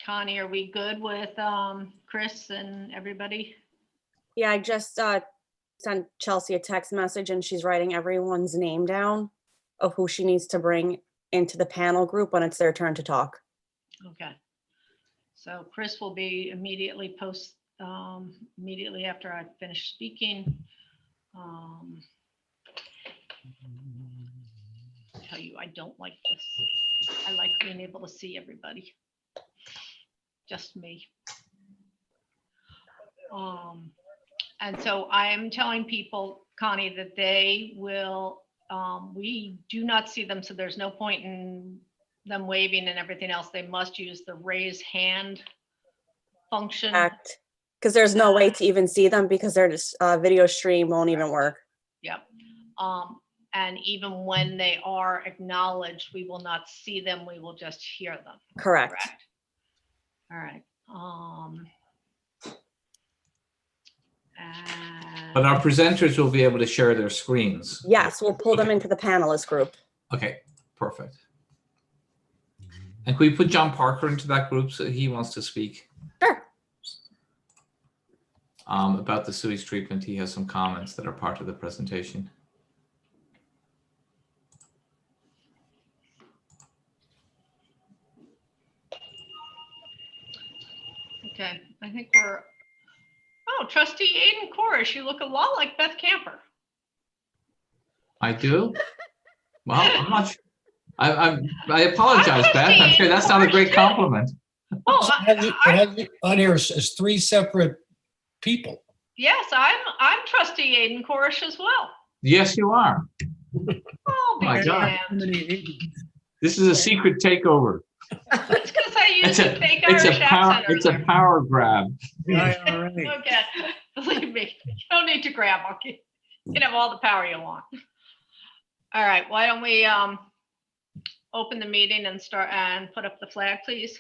Connie, are we good with Chris and everybody? Yeah, I just sent Chelsea a text message and she's writing everyone's name down of who she needs to bring into the panel group when it's their turn to talk. Okay. So Chris will be immediately immediately after I finish speaking. I tell you, I don't like this. I like being able to see everybody. Just me. And so I am telling people, Connie, that they will, we do not see them, so there's no point in them waving and everything else. They must use the raise hand function. Because there's no way to even see them because their video stream won't even work. Yep. And even when they are acknowledged, we will not see them. We will just hear them. Correct. All right. But our presenters will be able to share their screens. Yes, we'll pull them into the panelist group. Okay, perfect. And can we put John Parker into that group so he wants to speak? Sure. About the sewage treatment, he has some comments that are part of the presentation. Okay, I think we're, oh, Trustee Aiden Korish, you look a lot like Beth Camper. I do? Well, I'm not sure. I apologize, Beth. I'm sure that's not a great compliment. Oh, I have you on here as three separate people. yes, I'm Trustee Aiden Korish as well. Yes, you are. Oh, my big God. damn. This is a secret takeover. It's because I used a fake Irish accent It's a earlier. power grab. Okay, believe me, you don't need to grab. Okay, you can have all the power you want. All right, why don't we open the meeting and start and put up the flag, please?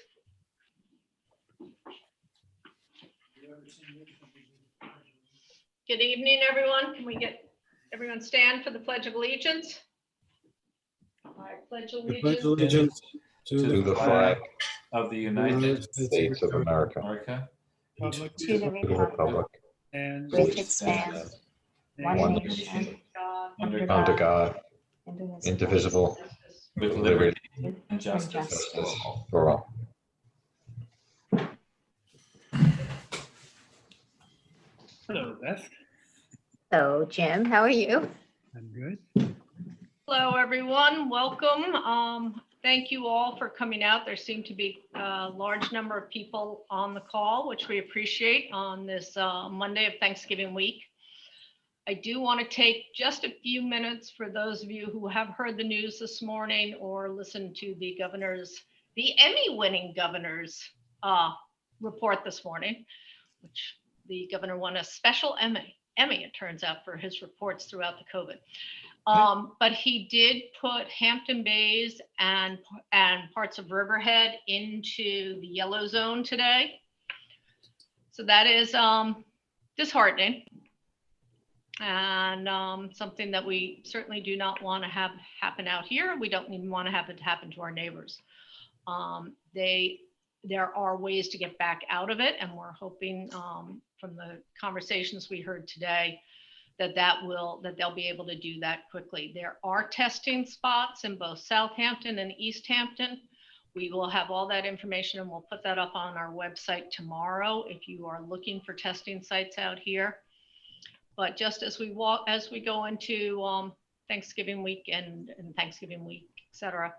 Good evening, everyone. Can we get everyone stand for the Pledge of Allegiance? I pledge allegiance To the flag of the United States of America, America, to the republic, And which stands one nation, under God, indivisible, with with liberty liberty and justice and justice for all. hello, Beth. Hello, Jim. How are you? I'm good. Hello, everyone. Welcome. Thank you all for coming out. There seem to be a large number of people on the call, which we appreciate on this Monday of Thanksgiving week. I do want to take just a few minutes for those of you who have heard the news this morning or listened to the Emmy-winning governor's report this morning, which the governor won a special Emmy, it turns out, for his reports throughout the COVID. But he did put Hampton Bays and parts of Riverhead into the yellow zone today. So that is disheartening and something that we certainly do not want to have happen out here. We don't even want to have it happen to our neighbors. There are ways to get back out of it, and we're hoping from the conversations we heard today that they'll be able to do that quickly. There are testing spots in both Southampton and East Hampton. We will have all that information and we'll put that up on our website tomorrow if you are looking for testing sites out here. But just as we go into Thanksgiving week and Thanksgiving week, etc.,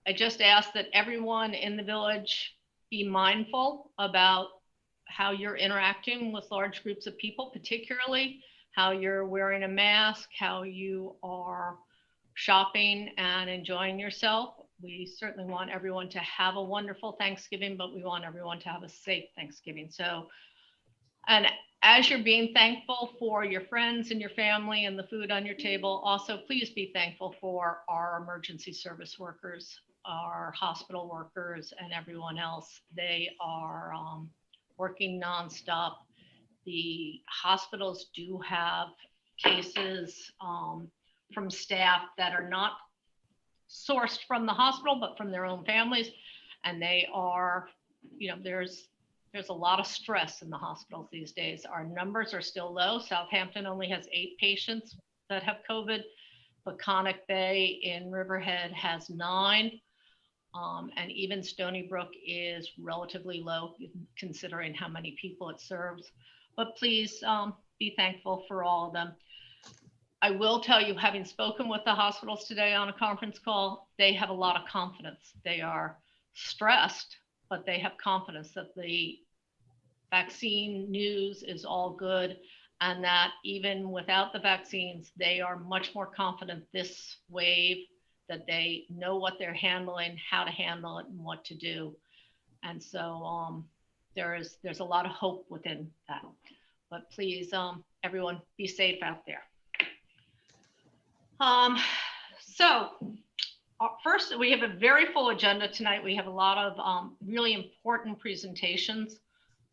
I just ask that everyone in the village be mindful about how you're interacting with large groups of people, particularly how you're wearing a mask, how you are shopping and enjoying yourself. We certainly want everyone to have a wonderful Thanksgiving, but we want everyone to have a safe Thanksgiving. So, and as you're being thankful for your friends and your family and the food on your table, also please be thankful for our emergency service workers, our hospital workers, and everyone else. They are working nonstop. The hospitals do have cases from staff that are not sourced from the hospital, but from their own families. And they are there's a lot of stress in the hospitals these days. Our numbers are still low. Southampton only has 8 patients that have COVID. Peconic Bay in Riverhead has 9. And even Stony Brook is relatively low considering how many people it serves. But please be thankful for all of them. I will tell you, having spoken with the hospitals today on a conference call, they have a lot of confidence. They are stressed, but they have confidence that the vaccine news is all good, and that even without the vaccines, they are much more confident this wave, that they know what they're handling, how to handle it, and what to do. And so there's a lot of hope within that. But please, everyone, be safe out there. First, we have a very full agenda tonight. We have a lot of really important presentations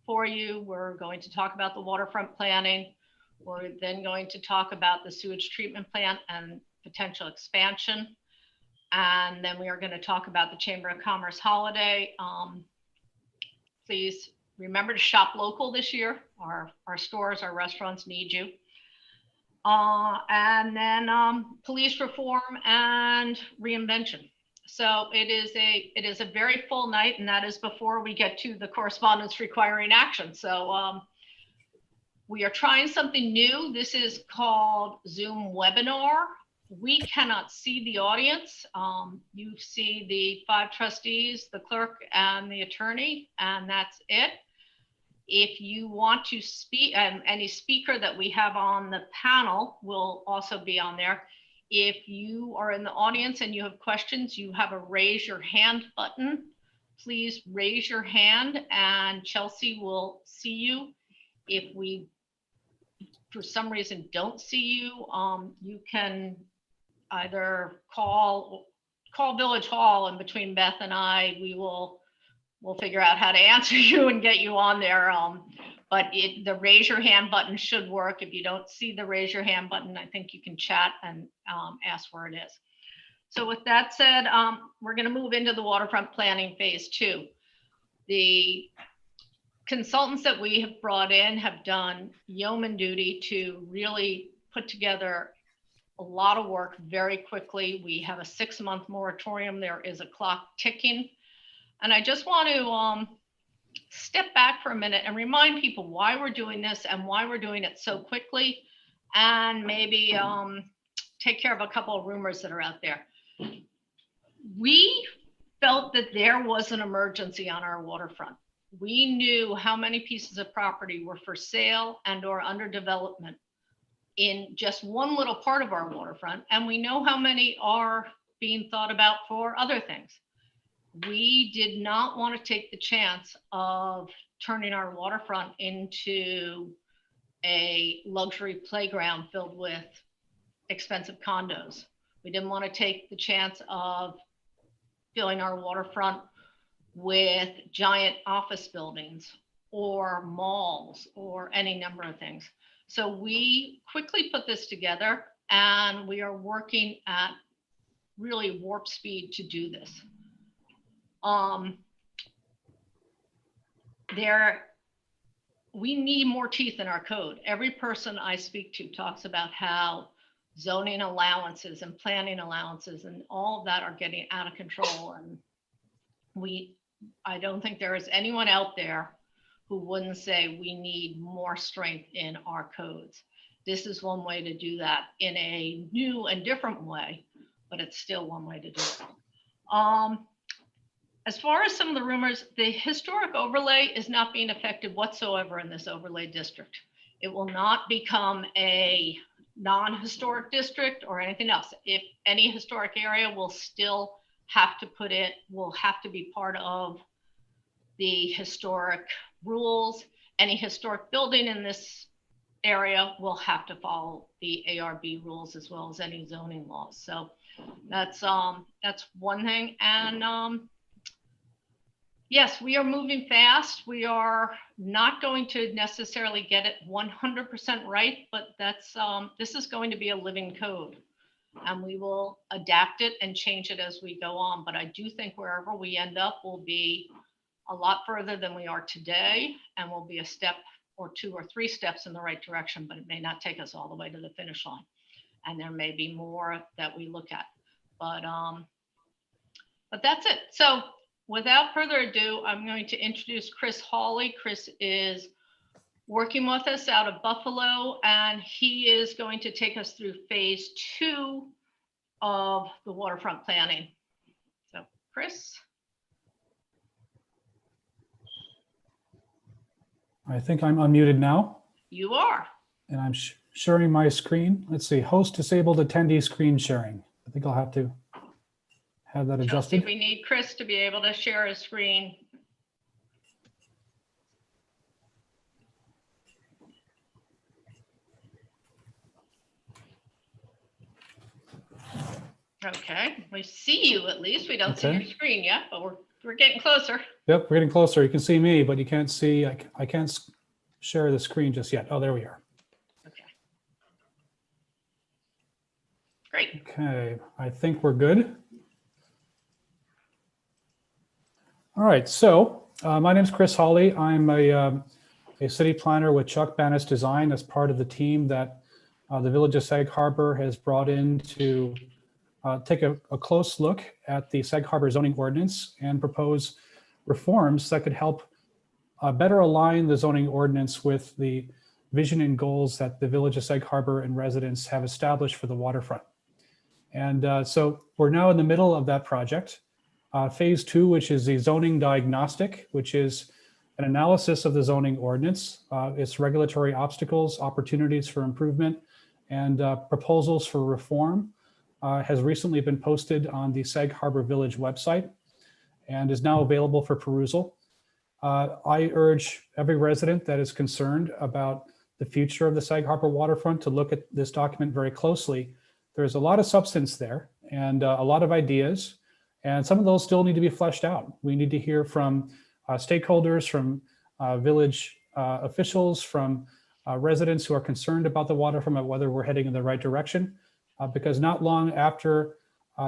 for you. We're going to talk about the waterfront planning. We're then going to talk about the sewage treatment plant and potential expansion. And then we are going to talk about the Chamber of Commerce holiday. Please remember to shop local this year. Our stores, our restaurants need you. And then police reform and reinvention. So it is a very full night, and that is before we get to the correspondence requiring action. So we are trying something new. This is called Zoom webinar. We cannot see the audience. You see the 5 trustees, the clerk, and the attorney, and that's it. If you want to speak, and any speaker that we have on the panel will also be on there. If you are in the audience and you have questions, you have a raise your hand button. Please raise your hand and Chelsea will see you. If we, for some reason, don't see you, you can either call Village Hall, and between Beth and I, we'll figure out how to answer you and get you on there. But the raise your hand button should work. If you don't see the raise your hand button, I think you can chat and ask where it is. So with that said, we're going to move into the waterfront planning phase 2. The consultants that we have brought in have done yeoman duty to really put together a lot of work very quickly. We have a 6-month moratorium. There is a clock ticking. And I just want to step back for a minute and remind people why we're doing this and why we're doing it so quickly, and maybe take care of a couple of rumors that are out there. We felt that there was an emergency on our waterfront. We knew how many pieces of property were for sale and or under development in just one little part of our waterfront, and we know how many are being thought about for other things. We did not want to take the chance of turning our waterfront into a luxury playground filled with expensive condos. We didn't want to take the chance of filling our waterfront with giant office buildings or malls or any number of things. So we quickly put this together, and we are working at really warp speed to do this. We need more teeth in our code. Every person I speak to talks about how zoning allowances and planning allowances and all of that are getting out of control. And I don't think there is anyone out there who wouldn't say we need more strength in our codes. This is one way to do that in a new and different way, but it's still one way to do it. As far as some of the rumors, the historic overlay is not being affected whatsoever in this overlay district. It will not become a non-historic district or anything else. If any historic area will still have to will have to be part of the historic rules. Any historic building in this area will have to follow the ARB rules as well as any zoning laws. So that's one thing. And yes, we are moving fast. We are not going to necessarily get it 100% right, but this is going to be a living code, and we will adapt it and change it as we go on. But I do think wherever we end up will be a lot further than we are today, and will be a step or 2 or 3 steps in the right direction, but it may not take us all the way to the finish line. And there may be more that we look at, but that's it. So without further ado, I'm going to introduce Chris Hawley. Chris is working with us out of Buffalo, and he is going to take us through phase 2 of the waterfront planning. So Chris. I think I'm unmuted now, You are. and I'm sharing my screen. Let's see, host disabled attendee screen sharing. I think I'll have to have that Chelsea, adjusted. we need Chris to be able to share his screen. Okay, we see you at least. We don't see Okay. your screen yet, but we're getting closer. Yep, we're getting closer. You can see me, but you can't see, I can't share the screen just yet. Oh, there we are. Okay. Great. Okay, I think we're good. All right, so my name's Chris Hawley. I'm a city planner with Chuck Bannis Design as part of the team that the Village of Sag Harbor has brought in to take a close look at the Sag Harbor zoning ordinance and propose reforms that could help better align the zoning ordinance with the vision and goals that the Village of Sag Harbor and residents have established for the waterfront. And so we're now in the middle of that project. Phase 2, which is the zoning diagnostic, which is an analysis of the zoning ordinance, its regulatory obstacles, opportunities for improvement, and proposals for reform, has recently been posted on the Sag Harbor Village website and is now available for perusal. I urge every resident that is concerned about the future of the Sag Harbor waterfront to look at this document very closely. There's a lot of substance there and a lot of ideas, and some of those still need to be fleshed out. We need to hear from stakeholders, from village officials, from residents who are concerned about the waterfront, whether we're heading in the right direction, because not long after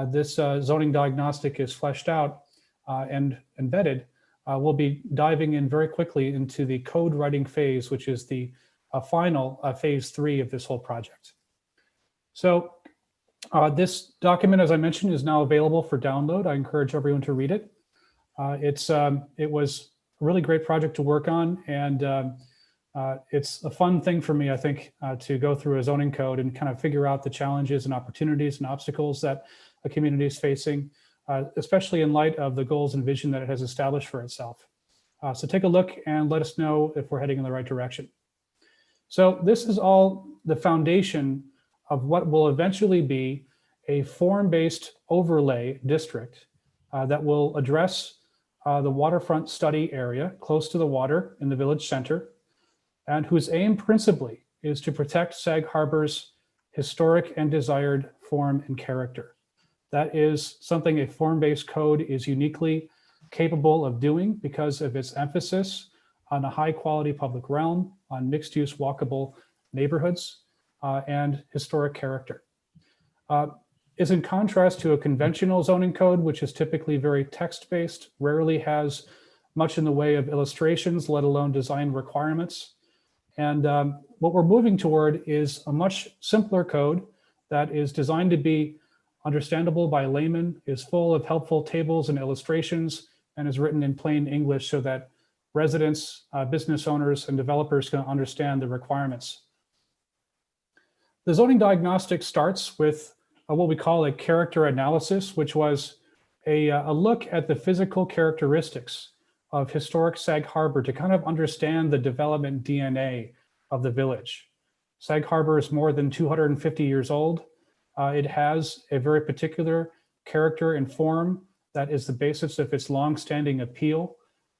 this zoning diagnostic is fleshed out and vetted, we'll be diving in very quickly into the code writing phase, which is the final phase 3 of this whole project. So this document, as I mentioned, is now available for download. I encourage everyone to read it. It was a really great project to work on, and it's a fun thing for me, I think, to go through a zoning code and kind of figure out the challenges and opportunities and obstacles that a community is facing, especially in light of the goals and vision that it has established for itself. So take a look and let us know if we're heading in the right direction. So this is all the foundation of what will eventually be a form-based overlay district that will address the waterfront study area close to the water in the village center, and whose aim principally is to protect Sag Harbor's historic and desired form and character. That is something a form-based code is uniquely capable of doing because of its emphasis on a high-quality public realm, on mixed-use walkable neighborhoods, and historic character. Is in contrast to a conventional zoning code, which is typically very text-based, rarely has much in the way of illustrations, let alone design requirements. And what we're moving toward is a much simpler code that is designed to be understandable by laymen, is full of helpful tables and illustrations, and is written in plain English so that residents, business owners, and developers can understand the requirements. The zoning diagnostic starts with what we call a character analysis, which was a look at the physical characteristics of historic Sag Harbor to kind of understand the development DNA of the village. Sag Harbor is more than 250 years old. It has a very particular character and form that is the basis of its longstanding appeal.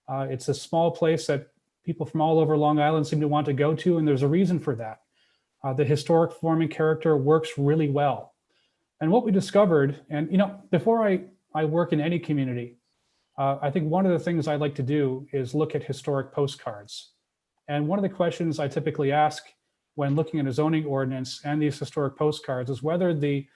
It's a small place that people from all over Long Island seem to want to go to, and there's a reason for that. The historic form and character works really well. And what we discovered, and before I work in any community, I think one of the things I like to do is look at historic postcards. And one of the questions I typically ask when looking at a zoning ordinance and these historic postcards is whether the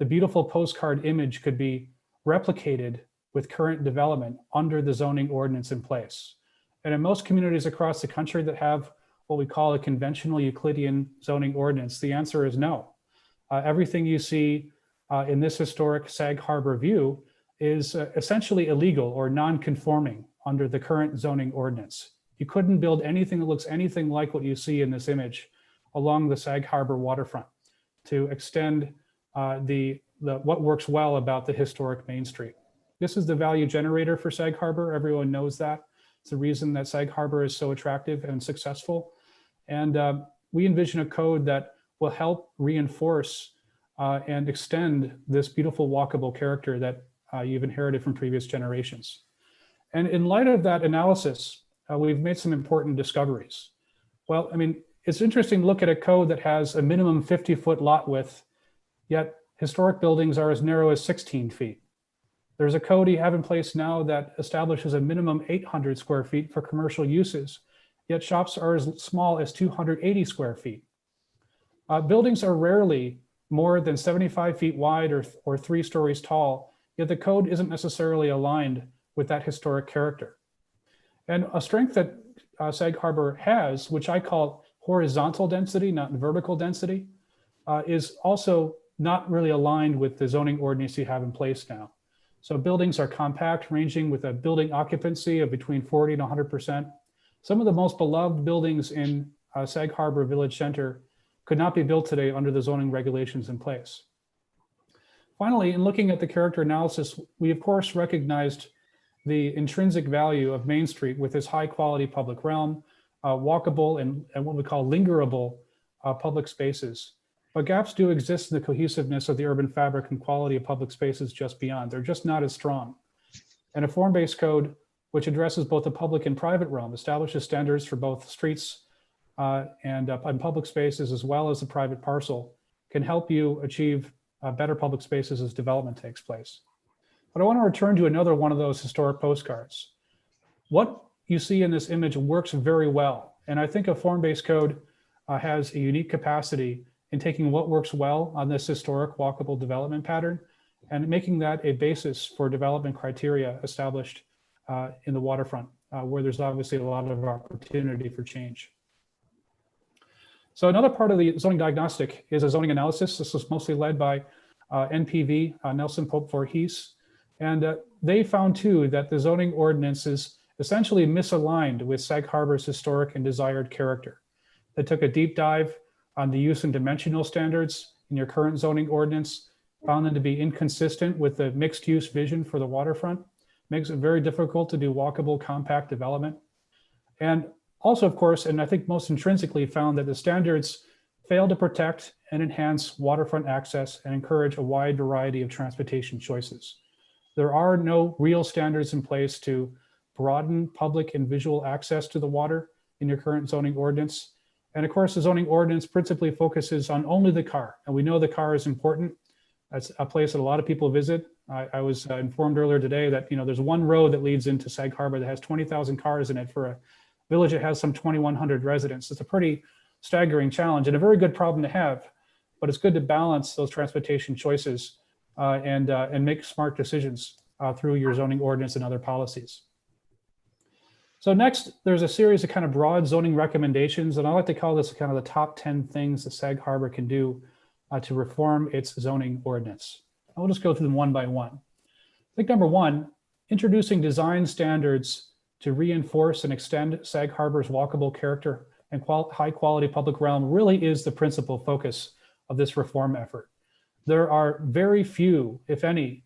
beautiful postcard image could be replicated with current development under the zoning ordinance in place. And in most communities across the country that have what we call a conventional Euclidean zoning ordinance, the answer is no. Everything you see in this historic Sag Harbor view is essentially illegal or non-conforming under the current zoning ordinance. You couldn't build anything that looks anything like what you see in this image along the Sag Harbor waterfront to extend what works well about the historic Main Street. This is the value generator for Sag Harbor. Everyone knows that. It's the reason that Sag Harbor is so attractive and successful. And we envision a code that will help reinforce and extend this beautiful walkable character that you've inherited from previous generations. And in light of that analysis, we've made some important discoveries. Well, I mean, it's interesting to look at a code that has a minimum 50-foot lot width, yet historic buildings are as narrow as 16 feet. There's a code you have in place now that establishes a minimum 800 square feet for commercial uses, yet shops are as small as 280 square feet. Buildings are rarely more than 75 feet wide or 3 stories tall, yet the code isn't necessarily aligned with that historic character. And a strength that Sag Harbor has, which I call horizontal density, not vertical density, is also not really aligned with the zoning ordinance you have in place now. So buildings are compact, ranging with a building occupancy of between 40 and 100%. Some of the most beloved buildings in Sag Harbor Village Center could not be built today under the zoning regulations in place. Finally, in looking at the character analysis, we of course recognized the intrinsic value of Main Street with its high quality public realm, walkable and what we call lingerable public spaces. But gaps do exist in the cohesiveness of the urban fabric and quality of public spaces just beyond. They're just not as strong. And a form-based code, which addresses both the public and private realm, establishes standards for both streets and public spaces, as well as the private parcel, can help you achieve better public spaces as development takes place. But I want to return to another one of those historic postcards. What you see in this image works very well. And I think a form-based code has a unique capacity in taking what works well on this historic walkable development pattern and making that a basis for development criteria established in the waterfront, where there's obviously a lot of opportunity for change. So another part of the zoning diagnostic is a zoning analysis. This was mostly led by NPV, Nelson Pope Voorhees. And they found too that the zoning ordinance is essentially misaligned with Sag Harbor's historic and desired character. They took a deep dive on the use and dimensional standards in your current zoning ordinance, found them to be inconsistent with the mixed use vision for the waterfront, makes it very difficult to do walkable, compact development. And also, of course, and I think most intrinsically found that the standards fail to protect and enhance waterfront access and encourage a wide variety of transportation choices. There are no real standards in place to broaden public and visual access to the water in your current zoning ordinance. And of course, the zoning ordinance principally focuses on only the car. And we know the car is important. That's a place that a lot of people visit. I was informed earlier today that there's one road that leads into Sag Harbor that has 20,000 cars in it for a village that has some 2,100 residents. It's a pretty staggering challenge and a very good problem to have, but it's good to balance those transportation choices and make smart decisions through your zoning ordinance and other policies. So next, there's a series of kind of broad zoning recommendations, and I like to call this kind of the top 10 things that Sag Harbor can do to reform its zoning ordinance. I'll just go through them one by one. I think number one, introducing design standards to reinforce and extend Sag Harbor's walkable character and high quality public realm really is the principal focus of this reform effort. There are very few, if any,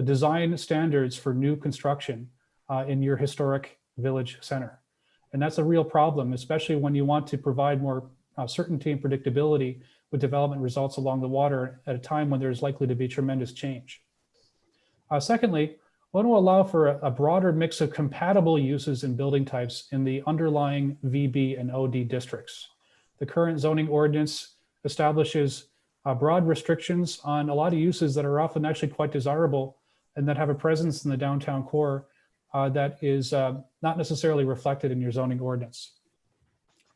design standards for new construction in your historic village center. And that's a real problem, especially when you want to provide more certainty and predictability with development results along the water at a time when there's likely to be tremendous change. Secondly, I want to allow for a broader mix of compatible uses and building types in the underlying VB and OD districts. The current zoning ordinance establishes broad restrictions on a lot of uses that are often actually quite desirable and that have a presence in the downtown core that is not necessarily reflected in your zoning ordinance.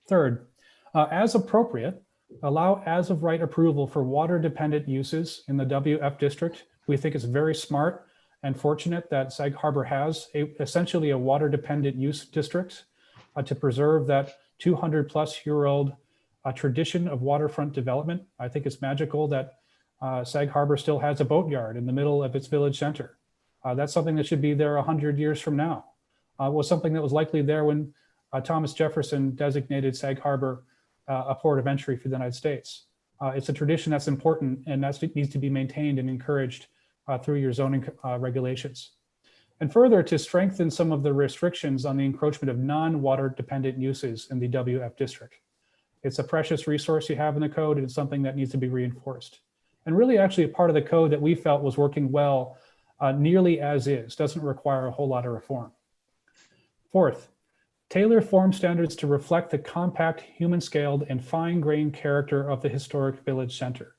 Third, as appropriate, allow as of right approval for water dependent uses in the WF district. We think it's very smart and fortunate that Sag Harbor has essentially a water-dependent use district to preserve that 200-plus-year-old tradition of waterfront development. I think it's magical that Sag Harbor still has a boatyard in the middle of its village center. That's something that should be there 100 years from now. Was something that was likely there when Thomas Jefferson designated Sag Harbor a port of entry for the United States. It's a tradition that's important and that needs to be maintained and encouraged through your zoning regulations. And further, to strengthen some of the restrictions on the encroachment of non-water dependent uses in the WF district. It's a precious resource you have in the code, and it's something that needs to be reinforced. And really actually a part of the code that we felt was working well nearly as is, doesn't require a whole lot of reform. Fourth, tailor form standards to reflect the compact, human-scaled, and fine-grained character of the historic village center.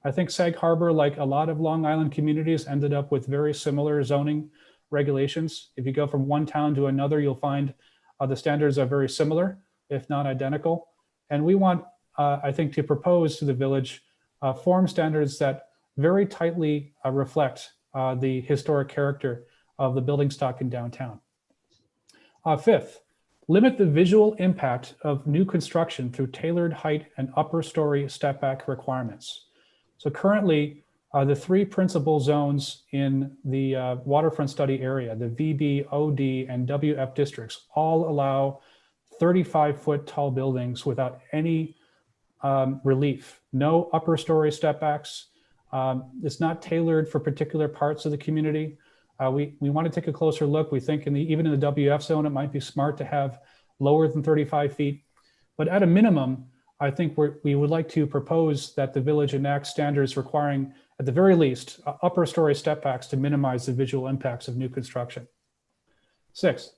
I think Sag Harbor, like a lot of Long Island communities, ended up with very similar zoning regulations. If you go from one town to another, you'll find the standards are very similar, if not identical. And we want, I think, to propose to the village form standards that very tightly reflect the historic character of the building stock in downtown. Fifth, limit the visual impact of new construction through tailored height and upper story step back requirements. So currently, the three principal zones in the waterfront study area, the VB, OD, and WF districts, all allow 35-foot tall buildings without any relief, no upper story step backs. It's not tailored for particular parts of the community. We want to take a closer look. We think even in the WF zone, it might be smart to have lower than 35 feet. But at a minimum, I think we would like to propose that the village enact standards requiring, at the very least, upper story step backs to minimize the visual impacts of new construction. Sixth,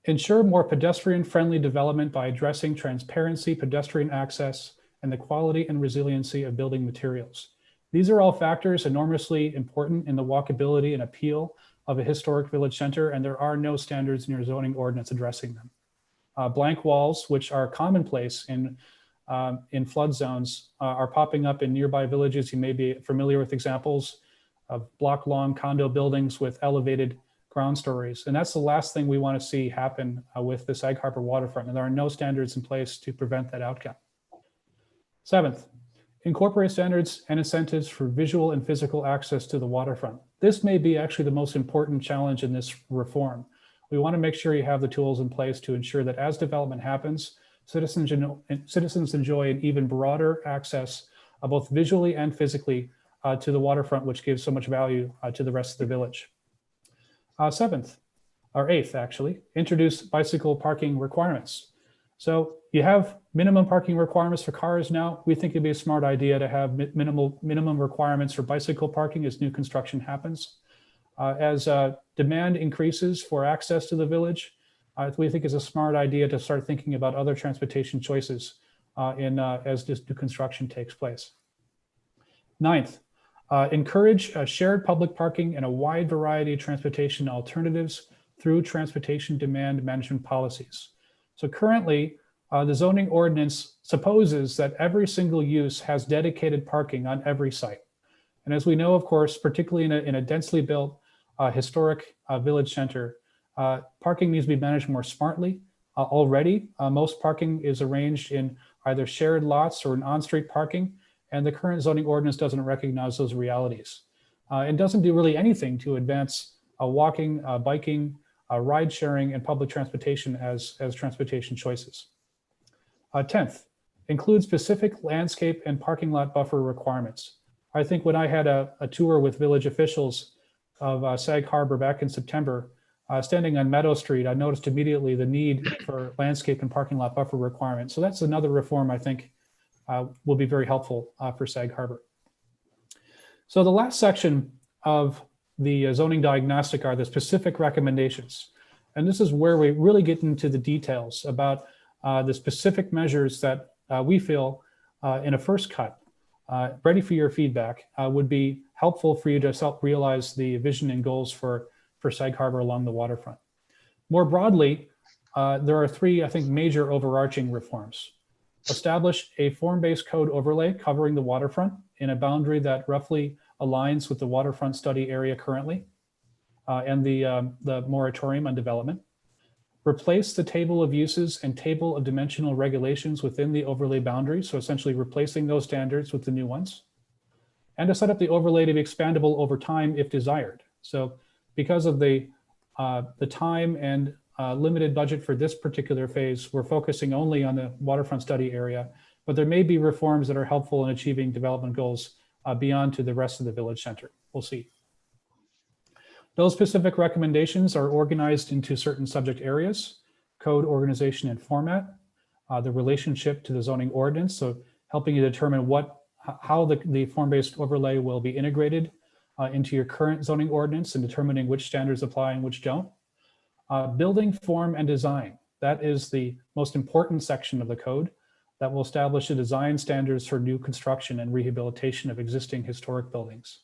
ensure more pedestrian-friendly development by addressing transparency, pedestrian access, and the quality and resiliency of building materials. These are all factors enormously important in the walkability and appeal of a historic village center, and there are no standards in your zoning ordinance addressing them. Blank walls, which are commonplace in flood zones, are popping up in nearby villages. You may be familiar with examples of block-long condo buildings with elevated ground stories. And that's the last thing we want to see happen with the Sag Harbor waterfront. And there are no standards in place to prevent that outcome. Seventh, incorporate standards and incentives for visual and physical access to the waterfront. This may be actually the most important challenge in this reform. We want to make sure you have the tools in place to ensure that as development happens, citizens enjoy an even broader access, both visually and physically, to the waterfront, which gives so much value to the rest of the village. Eighth, actually, introduce bicycle parking requirements. So you have minimum parking requirements for cars now. We think it'd be a smart idea to have minimum requirements for bicycle parking as new construction happens. As demand increases for access to the village, we think it's a smart idea to start thinking about other transportation choices as this new construction takes place. Ninth, encourage shared public parking and a wide variety of transportation alternatives through transportation demand management policies. So currently, the zoning ordinance supposes that every single use has dedicated parking on every site. And as we know, of course, particularly in a densely built historic village center, parking needs to be managed more smartly. Already, most parking is arranged in either shared lots or in on-street parking, and the current zoning ordinance doesn't recognize those realities. It doesn't do really anything to advance walking, biking, ride sharing, and public transportation as transportation choices. 10th, include specific landscape and parking lot buffer requirements. I think when I had a tour with village officials of Sag Harbor back in September, standing on Meadow Street, I noticed immediately the need for landscape and parking lot buffer requirements. So that's another reform I think will be very helpful for Sag Harbor. So the last section of the zoning diagnostic are the specific recommendations. And this is where we really get into the details about the specific measures that we feel in a first cut, ready for your feedback, would be helpful for you to self-realize the vision and goals for Sag Harbor along the waterfront. More broadly, there are three, I think, major overarching reforms. Establish a form-based code overlay covering the waterfront in a boundary that roughly aligns with the waterfront study area currently and the moratorium on development. Replace the table of uses and table of dimensional regulations within the overlay boundaries. So essentially replacing those standards with the new ones. And to set up the overlay to be expandable over time if desired. So because of the time and limited budget for this particular phase, we're focusing only on the waterfront study area, but there may be reforms that are helpful in achieving development goals beyond to the rest of the village center. We'll see. Those specific recommendations are organized into certain subject areas: code, organization, and format, the relationship to the zoning ordinance, so helping you determine how the form-based overlay will be integrated into your current zoning ordinance and determining which standards apply and which don't. Building form and design, that is the most important section of the code that will establish the design standards for new construction and rehabilitation of existing historic buildings.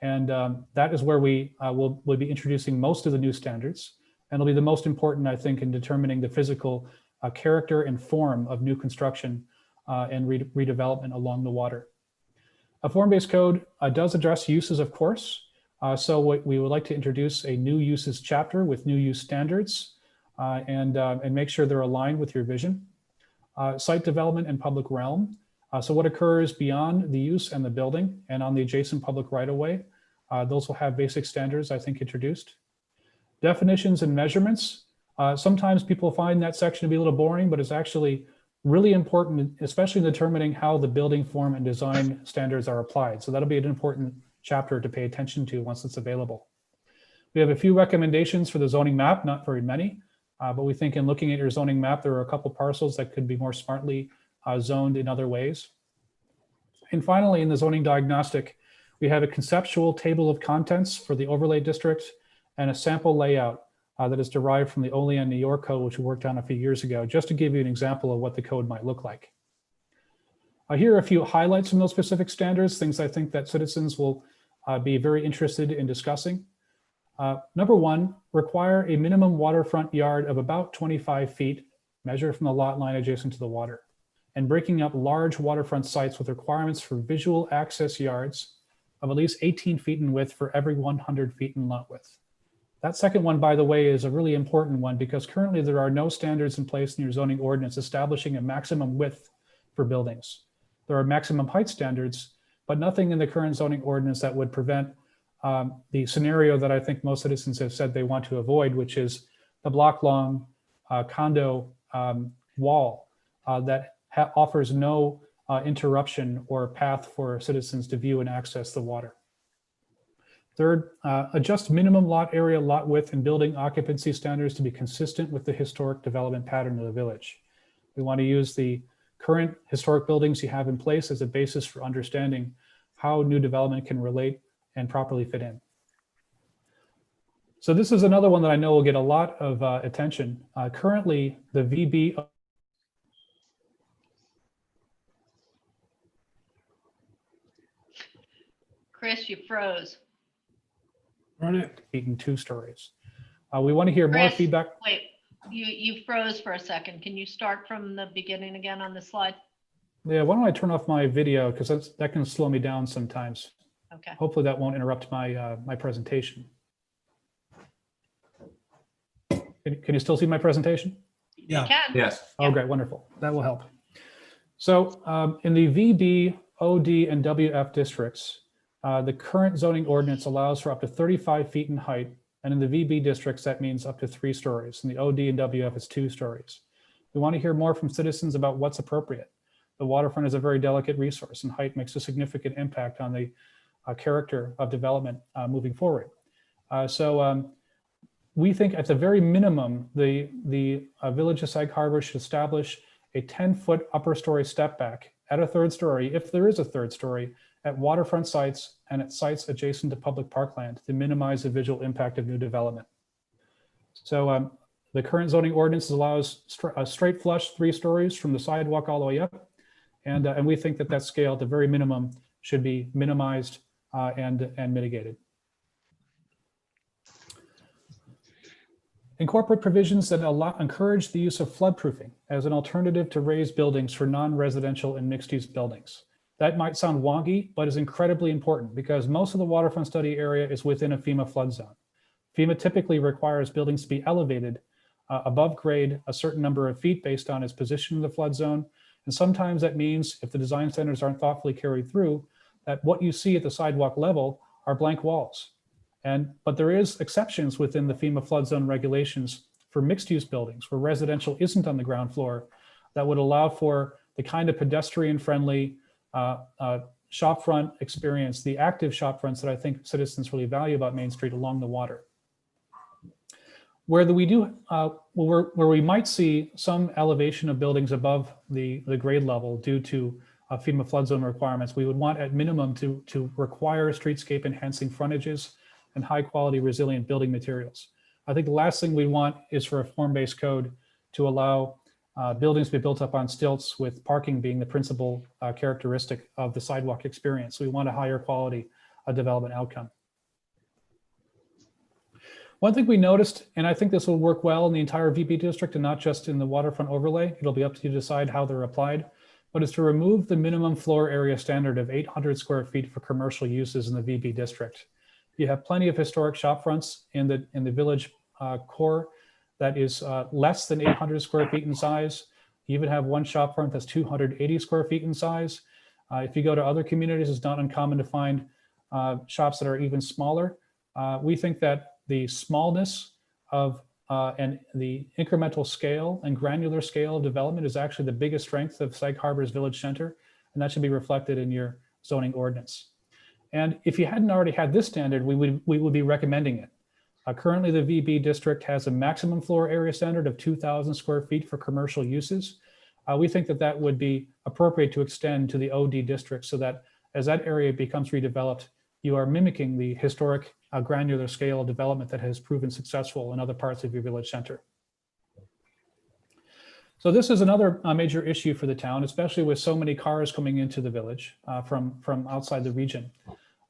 And that is where we will be introducing most of the new standards. And it'll be the most important, I think, in determining the physical character and form of new construction and redevelopment along the water. A form-based code does address uses, of course. So we would like to introduce a new uses chapter with new use standards and make sure they're aligned with your vision. Site development and public realm. So what occurs beyond the use and the building and on the adjacent public right-of-way, those will have basic standards, I think, introduced. Definitions and measurements. Sometimes people find that section to be a little boring, but it's actually really important, especially in determining how the building form and design standards are applied. So that'll be an important chapter to pay attention to once it's available. We have a few recommendations for the zoning map, not very many, but we think in looking at your zoning map, there are a couple parcels that could be more smartly zoned in other ways. And finally, in the zoning diagnostic, we have a conceptual table of contents for the overlay district and a sample layout that is derived from the Olean, New York code, which we worked on a few years ago, just to give you an example of what the code might look like. Here are a few highlights from those specific standards, things I think that citizens will be very interested in discussing. Number one, require a minimum waterfront yard of about 25 feet, measured from the lot line adjacent to the water, and breaking up large waterfront sites with requirements for visual access yards of at least 18 feet in width for every 100 feet in lot width. That second one, by the way, is a really important one because currently there are no standards in place in your zoning ordinance establishing a maximum width for buildings. There are maximum height standards, but nothing in the current zoning ordinance that would prevent the scenario that I think most citizens have said they want to avoid, which is the block-long condo wall that offers no interruption or path for citizens to view and access the water. Third, adjust minimum lot area, lot width, and building occupancy standards to be consistent with the historic development pattern of the village. We want to use the current historic buildings you have in place as a basis for understanding how new development can relate and properly fit in. So this is another one that I know will get a lot of attention. Currently, the VB Chris, you froze. Run it. feet and 2 stories. We want to hear more Chris, feedback. Wait, you froze for a second. Can you start from the beginning again on the slide? Yeah, why don't I turn off my video because that can slow me down sometimes. Okay. Hopefully that won't interrupt my my presentation. Can you still see my presentation? You Yeah. can. Yes. Oh, great, wonderful. That will help. So in the VB, OD, and WF districts, the current zoning ordinance allows for up to 35 feet in height. And in the VB districts, that means up to 3 stories. And the OD and WF is 2 stories. We want to hear more from citizens about what's appropriate. The waterfront is a very delicate resource, and height makes a significant impact on the character of development moving forward. We think at the very minimum, the Village of Sag Harbor should establish a 10-foot upper story step back at a 3rd story, if there is a 3rd story, at waterfront sites and at sites adjacent to public parkland to minimize the visual impact of new development. So the current zoning ordinance allows a straight flush 3 stories from the sidewalk all the way up. And we think that that scale at the very minimum should be minimized and mitigated. Incorporate provisions that encourage the use of floodproofing as an alternative to raised buildings for non-residential and mixed-use buildings. That might sound wonky, but is incredibly important because most of the waterfront study area is within a FEMA flood zone. FEMA typically requires buildings to be elevated above grade a certain number of feet based on its position in the flood zone. And sometimes that means, if the design standards aren't thoughtfully carried through, that what you see at the sidewalk level are blank walls. But there is exceptions within the FEMA flood zone regulations for mixed use buildings where residential isn't on the ground floor that would allow for the kind of pedestrian friendly shopfront experience, the active shopfronts that I think citizens really value about Main Street along the water. Where we might see some elevation of buildings above the grade level due to FEMA flood zone requirements, we would want at minimum to require streetscape enhancing frontages and high quality resilient building materials. I think the last thing we want is for a form-based code to allow buildings to be built up on stilts, with parking being the principal characteristic of the sidewalk experience. We want a higher quality development outcome. One thing we noticed, and I think this will work well in the entire VB district and not just in the waterfront overlay, it'll be up to you to decide how they're applied, but is to remove the minimum floor area standard of 800 square feet for commercial uses in the VB district. You have plenty of historic shop fronts in the village core that is less than 800 square feet in size. You even have one shop front that's 280 square feet in size. If you go to other communities, it's not uncommon to find shops that are even smaller. We think that the smallness of and the incremental scale and granular scale of development is actually the biggest strength of Sag Harbor's village center, and that should be reflected in your zoning ordinance. And if you hadn't already had this standard, we would be recommending it. Currently, the VB district has a maximum floor area standard of 2,000 square feet for commercial uses. We think that that would be appropriate to extend to the OD district so that as that area becomes redeveloped, you are mimicking the historic granular scale of development that has proven successful in other parts of your village center. So this is another major issue for the town, especially with so many cars coming into the village from outside the region.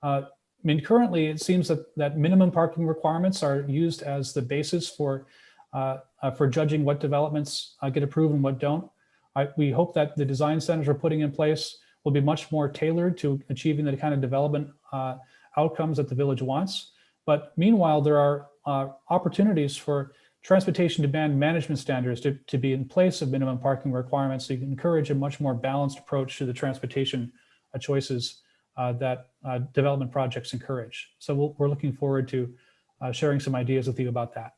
I mean, currently it seems that minimum parking requirements are used as the basis for judging what developments get approved and what don't. We hope that the design centers we're putting in place will be much more tailored to achieving the kind of development outcomes that the village wants. But meanwhile, there are opportunities for transportation demand management standards to be in place of minimum parking requirements, so you can encourage a much more balanced approach to the transportation choices that development projects encourage. So we're looking forward to sharing some ideas with you about that.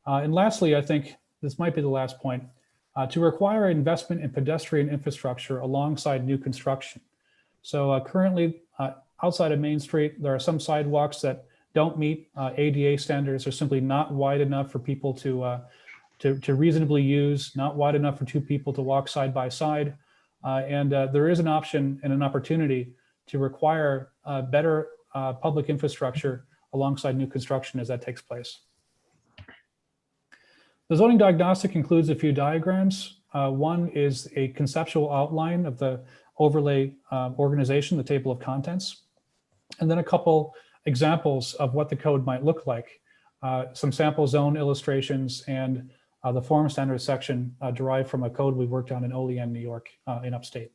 And lastly, I think this might be the last point, to require investment in pedestrian infrastructure alongside new construction. So currently, outside of Main Street, there are some sidewalks that don't meet ADA standards, are simply not wide enough for people to reasonably use, not wide enough for two people to walk side by side. And there is an option and an opportunity to require better public infrastructure alongside new construction as that takes place. The zoning diagnostic includes a few diagrams. One is a conceptual outline of the overlay organization, the table of contents, and then a couple examples of what the code might look like, some sample zone illustrations, and the form standards section derived from a code we worked on in Olean, New York, in upstate.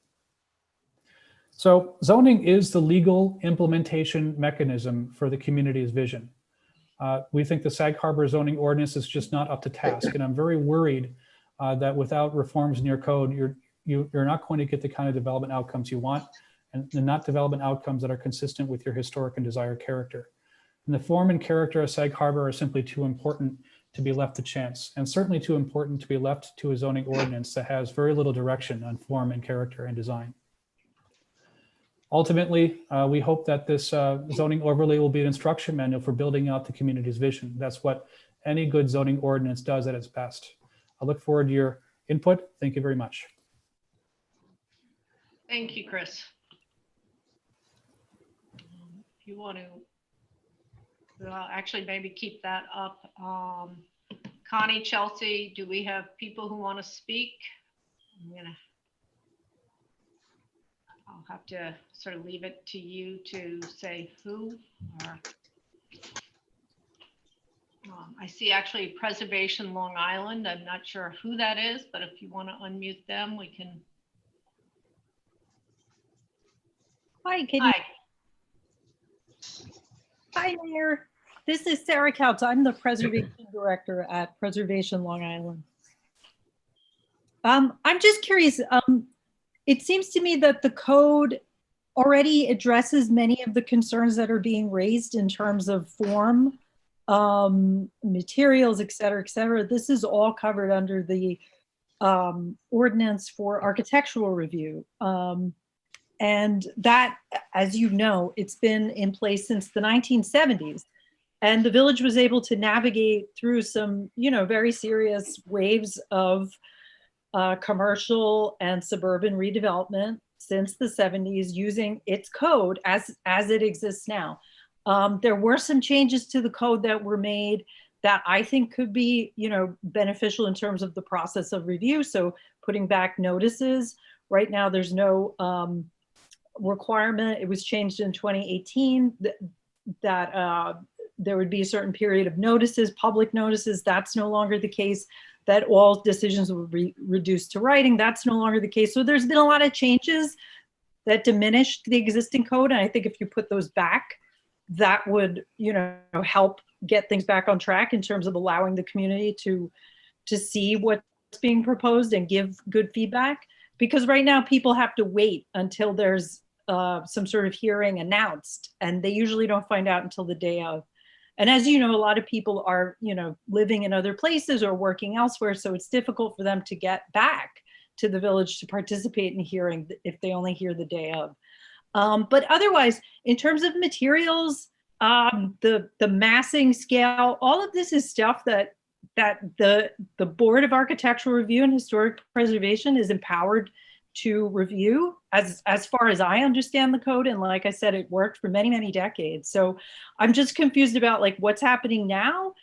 So zoning is the legal implementation mechanism for the community's vision. We think the Sag Harbor zoning ordinance is just not up to task, and I'm very worried that without reforms in your code, you're not going to get the kind of development outcomes you want, and not development outcomes that are consistent with your historic and desired character. And the form and character of Sag Harbor are simply too important to be left to chance, and certainly too important to be left to a zoning ordinance that has very little direction on form and character and design. Ultimately, we hope that this zoning overlay will be an instruction manual for building out the community's vision. That's what any good zoning ordinance does at its best. I look forward to your input. Thank you very much. Thank you, Chris. If you want to actually maybe keep that up. Connie, Chelsea, do we have people who want to speak? I'll have to sort of leave it to you to say who. Or, I see actually Preservation Long Island. I'm not sure who that is, but if you want to unmute them, we can. Hi, Hi. Hi, Mayor. This is Sarah Couts. I'm the Preservation Director at Preservation Long Island. I'm just curious. It seems to me that the code already addresses many of the concerns that are being raised in terms of form, materials, et cetera, et cetera. This is all covered under the ordinance for architectural review. And that, as you know, it's been in place since the 1970s. And the village was able to navigate through some, very serious waves of commercial and suburban redevelopment since the 70s using its code as it exists now. There were some changes to the code that were made that I think could be, beneficial in terms of the process of review. So putting back notices. Right now, there's no requirement. It was changed in 2018 that there would be a certain period of notices, public notices. That's no longer the case. That all decisions will be reduced to writing. That's no longer the case. So there's been a lot of changes that diminished the existing code. And I think if you put those back, that would, help get things back on track in terms of allowing the community to see what's being proposed and give good feedback. Because right now people have to wait until there's some sort of hearing announced, and they usually don't find out until the day of. And as you know, a lot of people are, living in other places or working elsewhere. So it's difficult for them to get back to the village to participate in hearing if they only hear the day of. But otherwise, in terms of materials, the massing scale, all of this is stuff that the Board of Architectural Review and Historic Preservation is empowered to review as far as I understand the code. And like I said, it worked for many, many decades. So I'm just confused about what's happening now.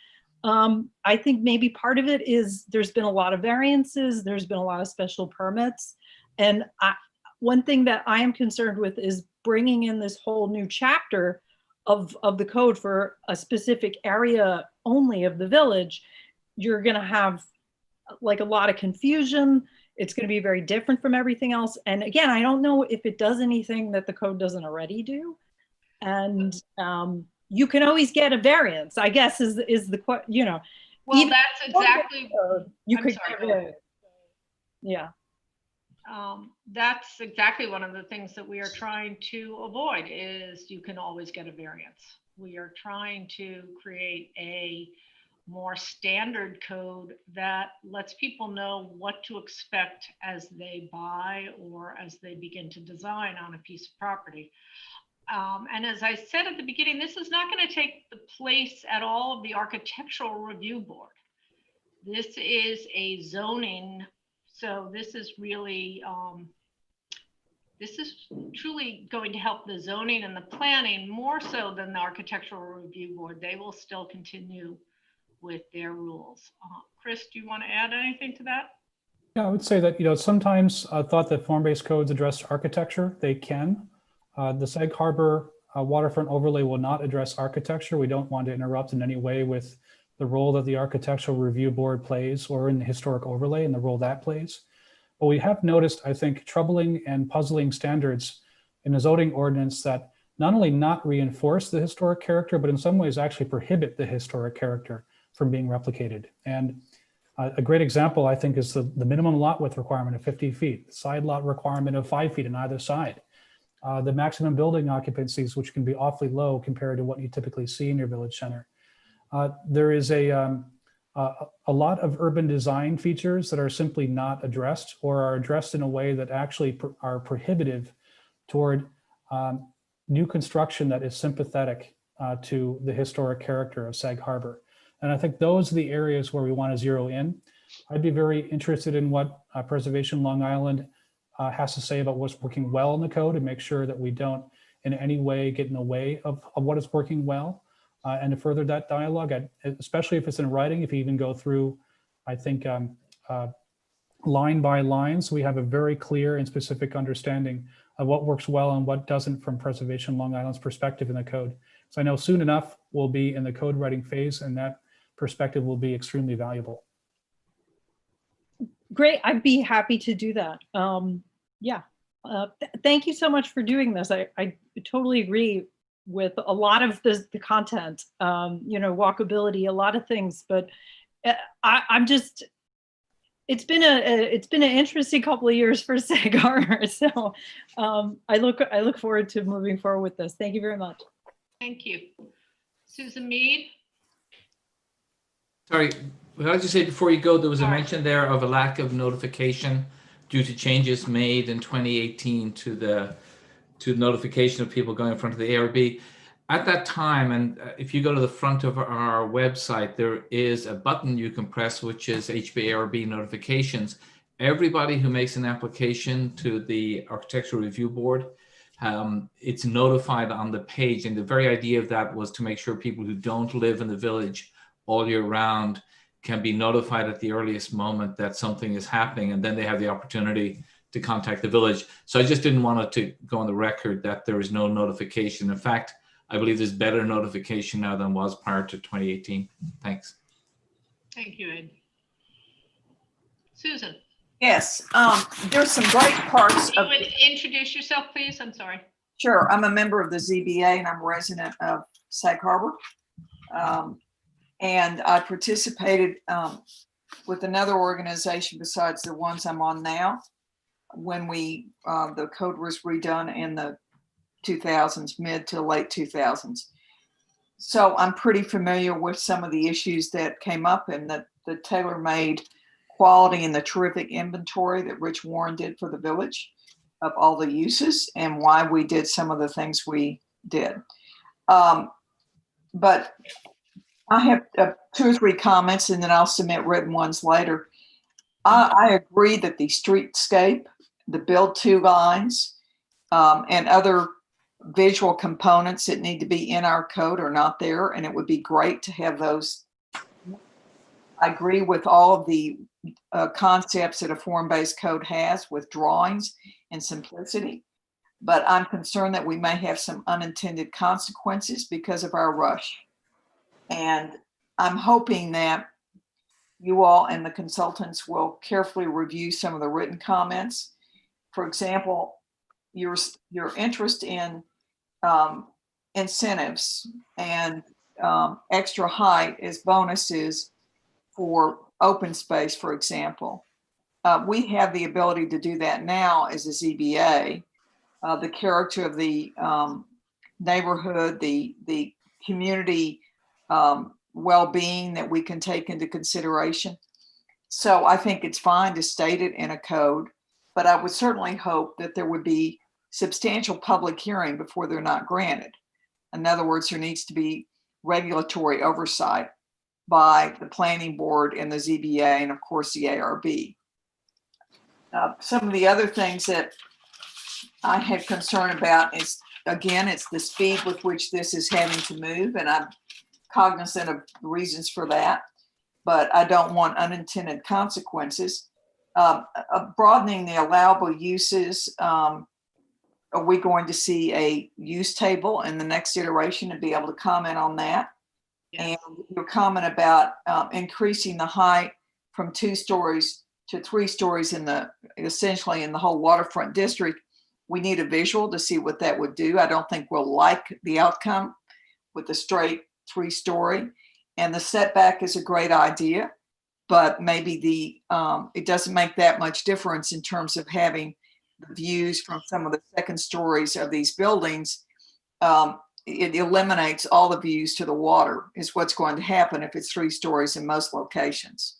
I think maybe part of it is there's been a lot of variances. There's been a lot of special permits. And one thing that I am concerned with is bringing in this whole new chapter of the code for a specific area only of the village. You're going to have a lot of confusion. It's going to be very different from everything else. And again, I don't know if it does anything that the code doesn't already do. And you can always get a variance, I guess, is the Well, even that's exactly. you I'm could sorry, get go ahead. variance. Yeah. That's exactly one of the things that we are trying to avoid is you can always get a variance. We are trying to create a more standard code that lets people know what to expect as they buy or as they begin to design on a piece of property. And as I said at the beginning, this is not going to take the place at all of the Architectural Review Board. This is a zoning, so this is really, this is truly going to help the zoning and the planning more so than the Architectural Review Board. They will still continue with their rules. Chris, do you want to add anything to that? Yeah, I would say that, sometimes I thought that form-based codes address architecture. They can. The Sag Harbor waterfront overlay will not address architecture. We don't want to interrupt in any way with the role that the Architectural Review Board plays or in the historic overlay and the role that plays. But we have noticed, I think, troubling and puzzling standards in the zoning ordinance that not only not reinforce the historic character, but in some ways actually prohibit the historic character from being replicated. And a great example, I think, is the minimum lot width requirement of 50 feet, the side lot requirement of 5 feet on either side, the maximum building occupancies, which can be awfully low compared to what you typically see in your village center. There is a lot of urban design features that are simply not addressed or are addressed in a way that actually are prohibitive toward new construction that is sympathetic to the historic character of Sag Harbor. And I think those are the areas where we want to zero in. I'd be very interested in what Preservation Long Island has to say about what's working well in the code and make sure that we don't in any way get in the way of what is working well and to further that dialogue, especially if it's in writing, if you even go through, I think, line by line, so we have a very clear and specific understanding of what works well and what doesn't from Preservation Long Island's perspective in the code. So I know soon enough we'll be in the code writing phase, and that perspective will be extremely valuable. Great, I'd be happy to do that. Yeah, Thank you so much for doing this. I totally agree with a lot of the content, walkability, a lot of things, but I'm just, it's been an interesting couple of years for Sag Harbor. So I look forward to moving forward with this. Thank you very much. Thank you. Susan Mead? Sorry, what did you say before you go? There was a Sorry. mention there of a lack of notification due to changes made in 2018 to the notification of people going in front of the ARB. At that time, and if you go to the front of our website, there is a button you can press, which is HBARB notifications. Everybody who makes an application to the Architectural Review Board, it's notified on the page. And the very idea of that was to make sure people who don't live in the village all year round can be notified at the earliest moment that something is happening, and then they have the opportunity to contact the village. So I just didn't want it to go on the record that there is no notification. In fact, I believe there's better notification now than was prior to 2018. Thanks. Thank you, Ed. Susan, Yes, there's some great parts you of, would introduce yourself, please. I'm sorry. sure, I'm a member of the ZBA and I'm a resident of Sag Harbor. And I participated with another organization besides the ones I'm on now when the code was redone in the 2000s, mid to late 2000s. So I'm pretty familiar with some of the issues that came up and the tailor-made quality and the terrific inventory that Rich Warren did for the village of all the uses and why we did some of the things we did. But I have 2 or 3 comments and then I'll submit written ones later. I agree that the streetscape, the build 2 lines, and other visual components that need to be in our code are not there, and it would be great to have those. I agree with all of the concepts that a form-based code has with drawings and simplicity, but I'm concerned that we may have some unintended consequences because of our rush. And I'm hoping that you all and the consultants will carefully review some of the written comments. For example, your interest in incentives and extra height as bonuses for open space, for example. We have the ability to do that now as a ZBA. The character of the neighborhood, the community well-being that we can take into consideration. So I think it's fine to state it in a code, but I would certainly hope that there would be substantial public hearing before they're not granted. In other words, there needs to be regulatory oversight by the planning board and the ZBA and of course the ARB. Some of the other things that I had concern about is, again, it's the speed with which this is having to move, and I'm cognizant of reasons for that, but I don't want unintended consequences. Broadening the allowable uses, are we going to see a use table in the next iteration and be able to comment on that? Yes. And your comment about increasing the height from 2 stories to 3 stories essentially in the whole waterfront district, we need a visual to see what that would do. I don't think we'll like the outcome with the straight 3-story, and the setback is a great idea, but maybe it doesn't make that much difference in terms of having the views from some of the second stories of these buildings. It eliminates all the views to the water is what's going to happen if it's 3 stories in most locations.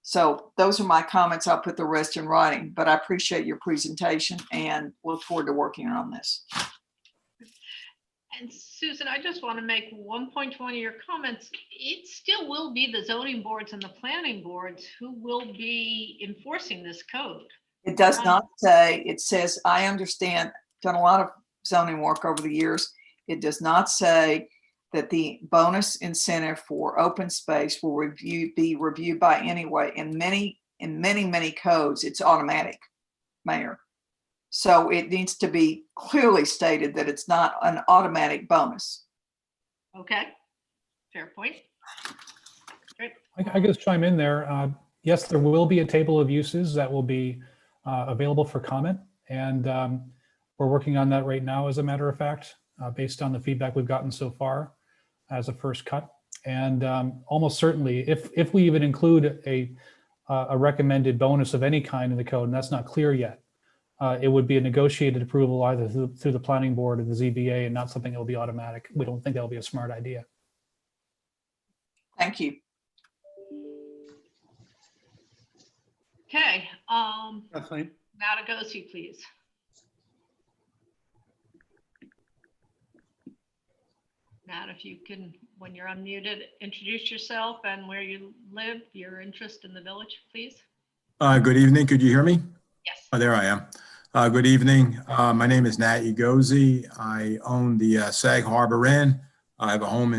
So those are my comments. I'll put the rest in writing, but I appreciate your presentation and look forward to working on this. And Susan, I just want to make one point to one of your comments. It still will be the zoning boards and the planning boards who will be enforcing this code. It does not say, it says, I understand, done a lot of zoning work over the years. It does not say that the bonus incentive for open space will be reviewed by anyway. In many codes, it's automatic, Mayor. So it needs to be clearly stated that it's not an automatic bonus. Okay, fair point. Great. I guess chime in there. Yes, there will be a table of uses that will be available for comment. And we're working on that right now, as a matter of fact, based on the feedback we've gotten so far as a first cut. And almost certainly, if we even include a recommended bonus of any kind in the code, and that's not clear yet, it would be a negotiated approval either through the planning board or the ZBA, and not something that will be automatic. We don't think that'll be a smart idea. Thank you. Okay, Kathleen? Matagosi, please. Matt, if you can, when you're unmuted, introduce yourself and where you live, your interest in the village, please. Good evening. Could you hear me? Yes. Oh, there I am. Good evening. My name is Nat Egozi. I own the Sag Harbor Inn. I have a home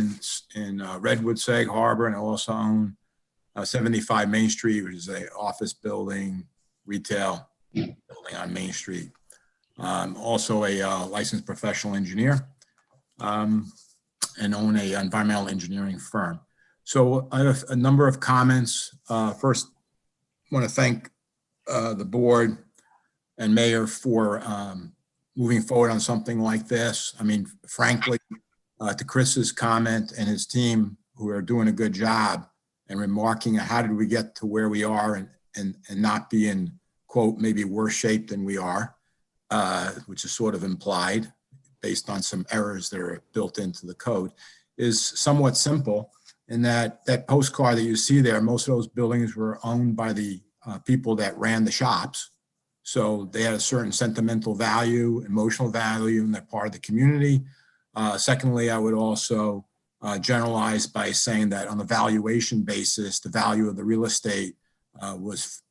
in Redwood, Sag Harbor, and I also own 75 Main Street, which is an office building, retail building on Main Street. I'm also a licensed professional engineer and own an environmental engineering firm. So I have a number of comments. First, I want to thank the board and mayor for moving forward on something like this. I mean, frankly, to Chris's comment and his team, who are doing a good job and remarking how did we get to where we are and not be in, quote, maybe worse shape than we are, which is sort of implied based on some errors that are built into the code, is somewhat simple in that postcard that you see there, most of those buildings were owned by the people that ran the shops. So they had a certain sentimental value, emotional value, and they're part of the community. Secondly, I would also generalize by saying that on the valuation basis, the value of the real estate was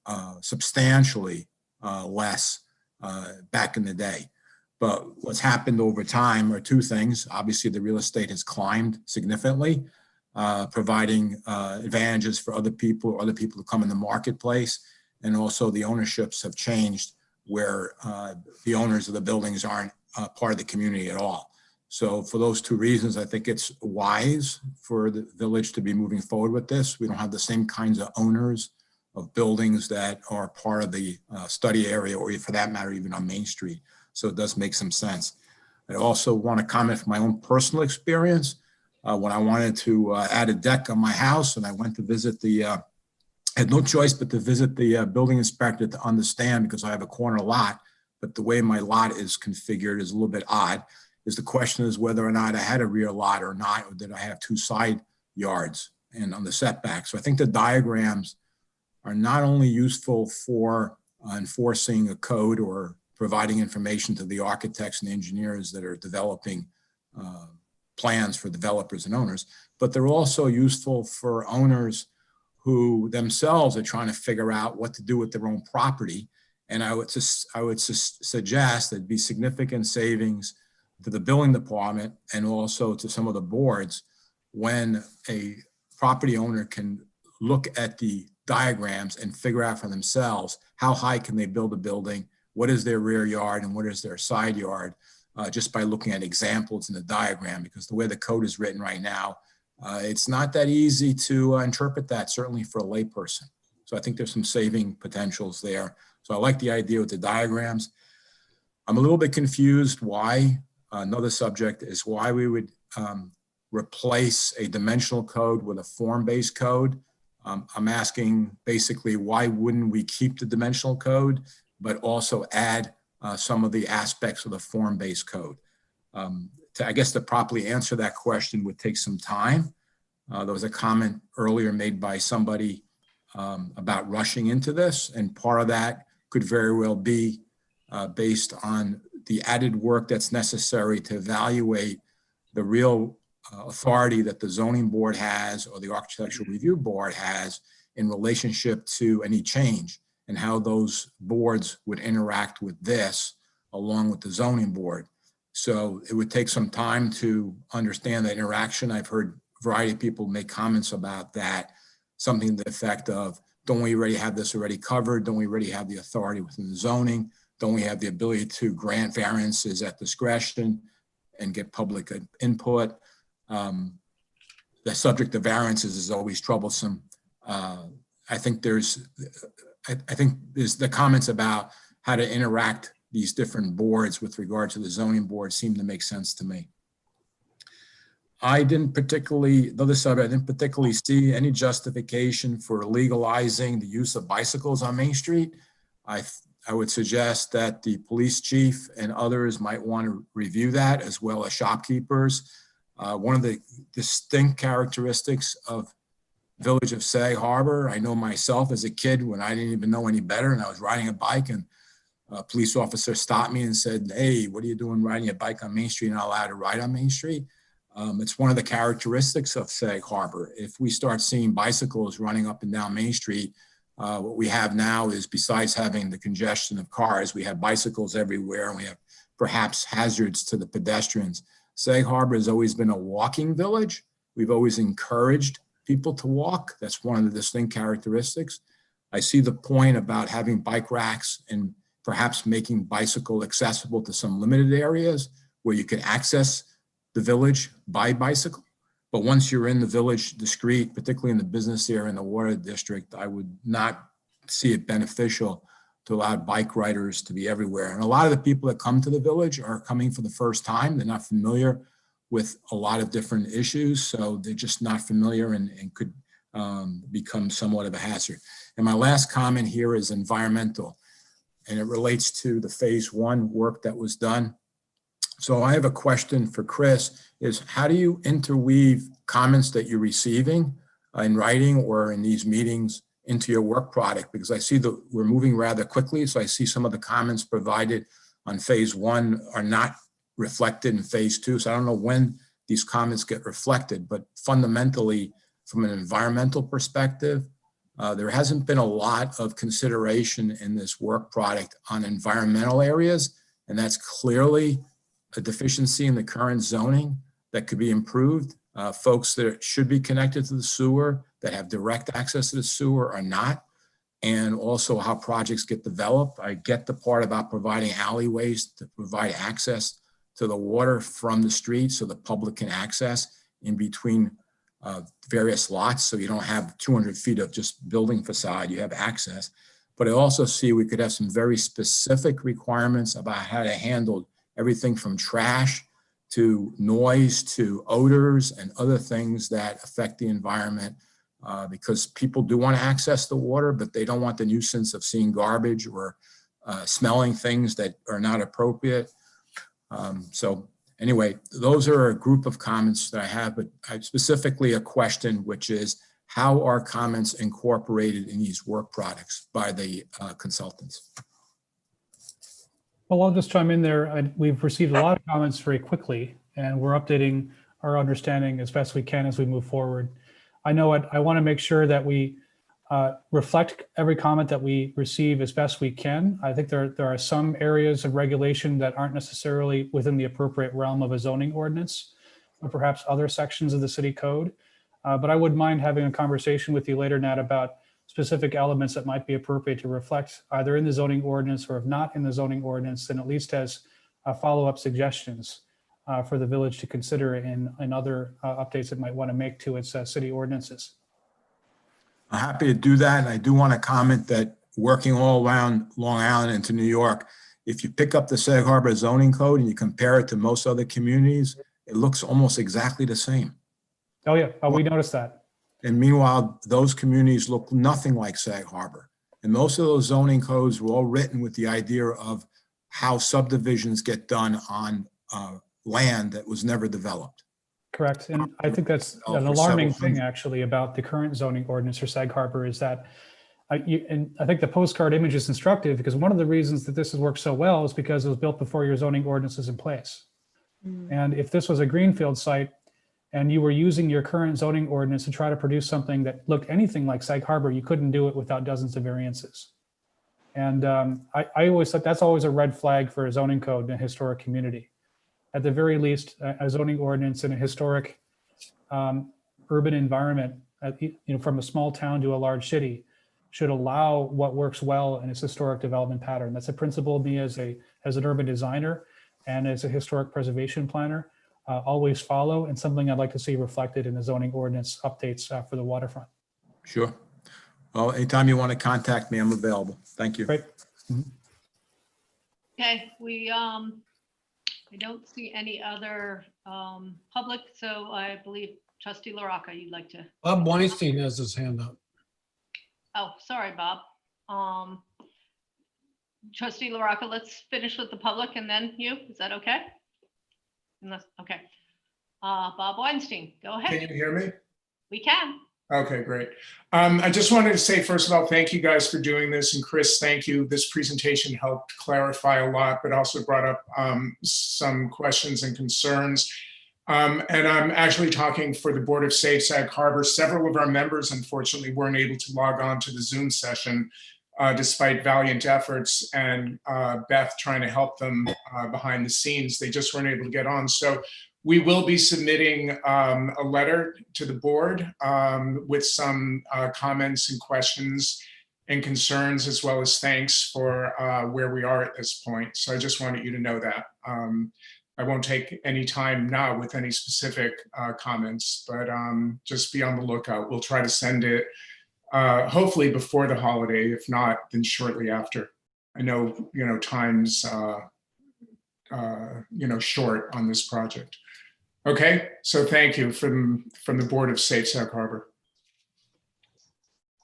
substantially less back in the day. But what's happened over time are two things. Obviously, the real estate has climbed significantly, providing advantages for other people to come in the marketplace. And also the ownerships have changed where the owners of the buildings aren't part of the community at all. So for those two reasons, I think it's wise for the village to be moving forward with this. We don't have the same kinds of owners of buildings that are part of the study area, or for that matter, even on Main Street. So it does make some sense. I also want to comment from my own personal experience. When I wanted to add a deck on my house and I went to visit I had no choice but to visit the building inspector to understand, because I have a corner lot, but the way my lot is configured is a little bit odd. The question is whether or not I had a rear lot or not, or did I have two side yards and on the setback. So I think the diagrams are not only useful for enforcing a code or providing information to the architects and engineers that are developing plans for developers and owners, but they're also useful for owners who themselves are trying to figure out what to do with their own property. And I would suggest there'd be significant savings to the building department and also to some of the boards when a property owner can look at the diagrams and figure out for themselves how high can they build a building, what is their rear yard and what is their side yard, just by looking at examples in the diagram, because the way the code is written right now, it's not that easy to interpret that, certainly for a layperson. So I think there's some saving potentials there. So I like the idea with the diagrams. I'm a little bit confused why, another subject is why we would replace a dimensional code with a form-based code. I'm asking basically, why wouldn't we keep the dimensional code, but also add some of the aspects of the form-based code? I guess to properly answer that question would take some time. There was a comment earlier made by somebody about rushing into this, and part of that could very well be based on the added work that's necessary to evaluate the real authority that the zoning board has or the architectural review board has in relationship to any change, and how those boards would interact with this along with the zoning board. So it would take some time to understand that interaction. I've heard a variety of people make comments about that, something to the effect of, don't we already have this already covered? Don't we already have the authority within the zoning? Don't we have the ability to grant variances at discretion and get public input? The subject of variances is always troublesome. I think there's the comments about how to interact these different boards with regard to the zoning board seem to make sense to me. I didn't particularly, though this subject, I didn't particularly see any justification for legalizing the use of bicycles on Main Street. I would suggest that the police chief and others might want to review that, as well as shopkeepers. One of the distinct characteristics of Village of Sag Harbor, I know myself as a kid when I didn't even know any better and I was riding a bike and a police officer stopped me and said, "Hey, what are you doing riding a bike on Main Street? You're not allowed to ride on Main Street." It's one of the characteristics of Sag Harbor. If we start seeing bicycles running up and down Main Street, what we have now is, besides having the congestion of cars, we have bicycles everywhere and we have perhaps hazards to the pedestrians. Sag Harbor has always been a walking village. We've always encouraged people to walk. That's one of the distinct characteristics. I see the point about having bike racks and perhaps making bicycle accessible to some limited areas where you can access the village by bicycle. But once you're in the village, the street, particularly in the business area in the water district, I would not see it beneficial to allow bike riders to be everywhere. And a lot of the people that come to the village are coming for the first time. They're not familiar with a lot of different issues. So they're just not familiar and could become somewhat of a hazard. And my last comment here is environmental, and it relates to the phase 1 work that was done. So I have a question for Chris, is how do you interweave comments that you're receiving in writing or in these meetings into your work product? Because I see that we're moving rather quickly. So I see some of the comments provided on phase 1 are not reflected in phase 2. So I don't know when these comments get reflected, but fundamentally from an environmental perspective, there hasn't been a lot of consideration in this work product on environmental areas. And that's clearly a deficiency in the current zoning that could be improved. Folks that should be connected to the sewer, that have direct access to the sewer, are not. And also how projects get developed. I get the part about providing alleyways to provide access to the water from the street so the public can access in between various lots. So you don't have 200 feet of just building facade, you have access. But I also see we could have some very specific requirements about how to handle everything from trash to noise to odors and other things that affect the environment, because people do want to access the water, but they don't want the nuisance of seeing garbage or smelling things that are not appropriate. So anyway, those are a group of comments that I have, but I specifically a question, which is how are comments incorporated in these work products by the consultants? Well, I'll just chime in there. We've received a lot of comments very quickly, and we're updating our understanding as best we can as we move forward. I know I want to make sure that we reflect every comment that we receive as best we can. I think there are some areas of regulation that aren't necessarily within the appropriate realm of a zoning ordinance, or perhaps other sections of the city code. But I wouldn't mind having a conversation with you later, Nat, about specific elements that might be appropriate to reflect either in the zoning ordinance, or if not in the zoning ordinance, then at least as follow-up suggestions for the village to consider in other updates it might want to make to its city ordinances. I'm happy to do that. And I do want to comment that working all around Long Island into New York, if you pick up the Sag Harbor zoning code and you compare it to most other communities, it looks almost exactly the same. Oh yeah, we noticed that. And meanwhile, those communities look nothing like Sag Harbor. And most of those zoning codes were all written with the idea of how subdivisions get done on land that was never developed. Correct. And I think that's an alarming thing actually about the current zoning ordinance for Sag Harbor is that, and I think the postcard image is instructive, because one of the reasons that this has worked so well is because it was built before your zoning ordinance is in place. And if this was a greenfield site and you were using your current zoning ordinance to try to produce something that looked anything like Sag Harbor, you couldn't do it without dozens of variances. And I always thought that's always a red flag for a zoning code in a historic community. At the very least, a zoning ordinance in a historic urban environment, from a small town to a large city, should allow what works well in its historic development pattern. That's a principle me as an urban designer and as a historic preservation planner always follow, and something I'd like to see reflected in the zoning ordinance updates for the waterfront. Sure. Well, anytime you want to contact me, I'm available. Thank you. Great. Okay, I don't see any other public, so I believe Trustee LaRocca, you'd like to. Bob Weinstein has his hand up. Oh, sorry, Bob. Trustee LaRocca, let's finish with the public and then you. Is that okay? Unless, okay. Bob Weinstein, go Can ahead. you hear me? We can. Okay, great. I just wanted to say, first of all, thank you guys for doing this. And Chris, thank you. This presentation helped clarify a lot, but also brought up some questions and concerns. And I'm actually talking for the Board of Safe Sag Harbor. Several of our members, unfortunately, weren't able to log on to the Zoom session despite valiant efforts and Beth trying to help them behind the scenes. They just weren't able to get on. So we will be submitting a letter to the board with some comments and questions and concerns, as well as thanks for where we are at this point. So I just wanted you to know that. I won't take any time now with any specific comments, but just be on the lookout. We'll try to send it hopefully before the holiday. If not, then shortly after. I know, time's short on this project. Okay, so thank you from the Board of Safe Sag Harbor.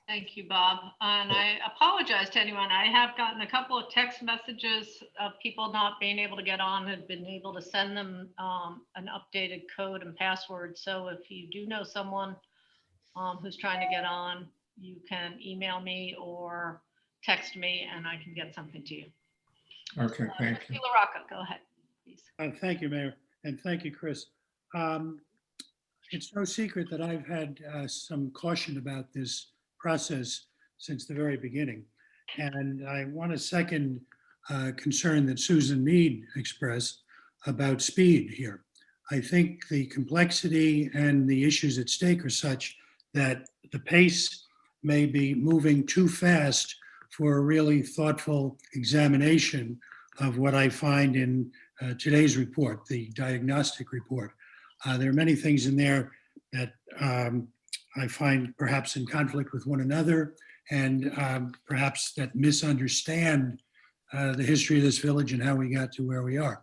Thank you, Bob. And I apologize to anyone. I have gotten a couple of text messages of people not being able to get on and been able to send them an updated code and password. So if you do know someone who's trying to get on, you can email me or text me and I can get something to you. Okay, thank you. Trustee LaRocca, go ahead, please. Thank you, Mayor, and thank you, Chris. It's no secret that I've had some caution about this process since the very beginning. And I want to second concern that Susan Mead expressed about speed here. I think the complexity and the issues at stake are such that the pace may be moving too fast for a really thoughtful examination of what I find in today's report, the diagnostic report. There are many things in there that I find perhaps in conflict with one another and perhaps that misunderstand the history of this village and how we got to where we are.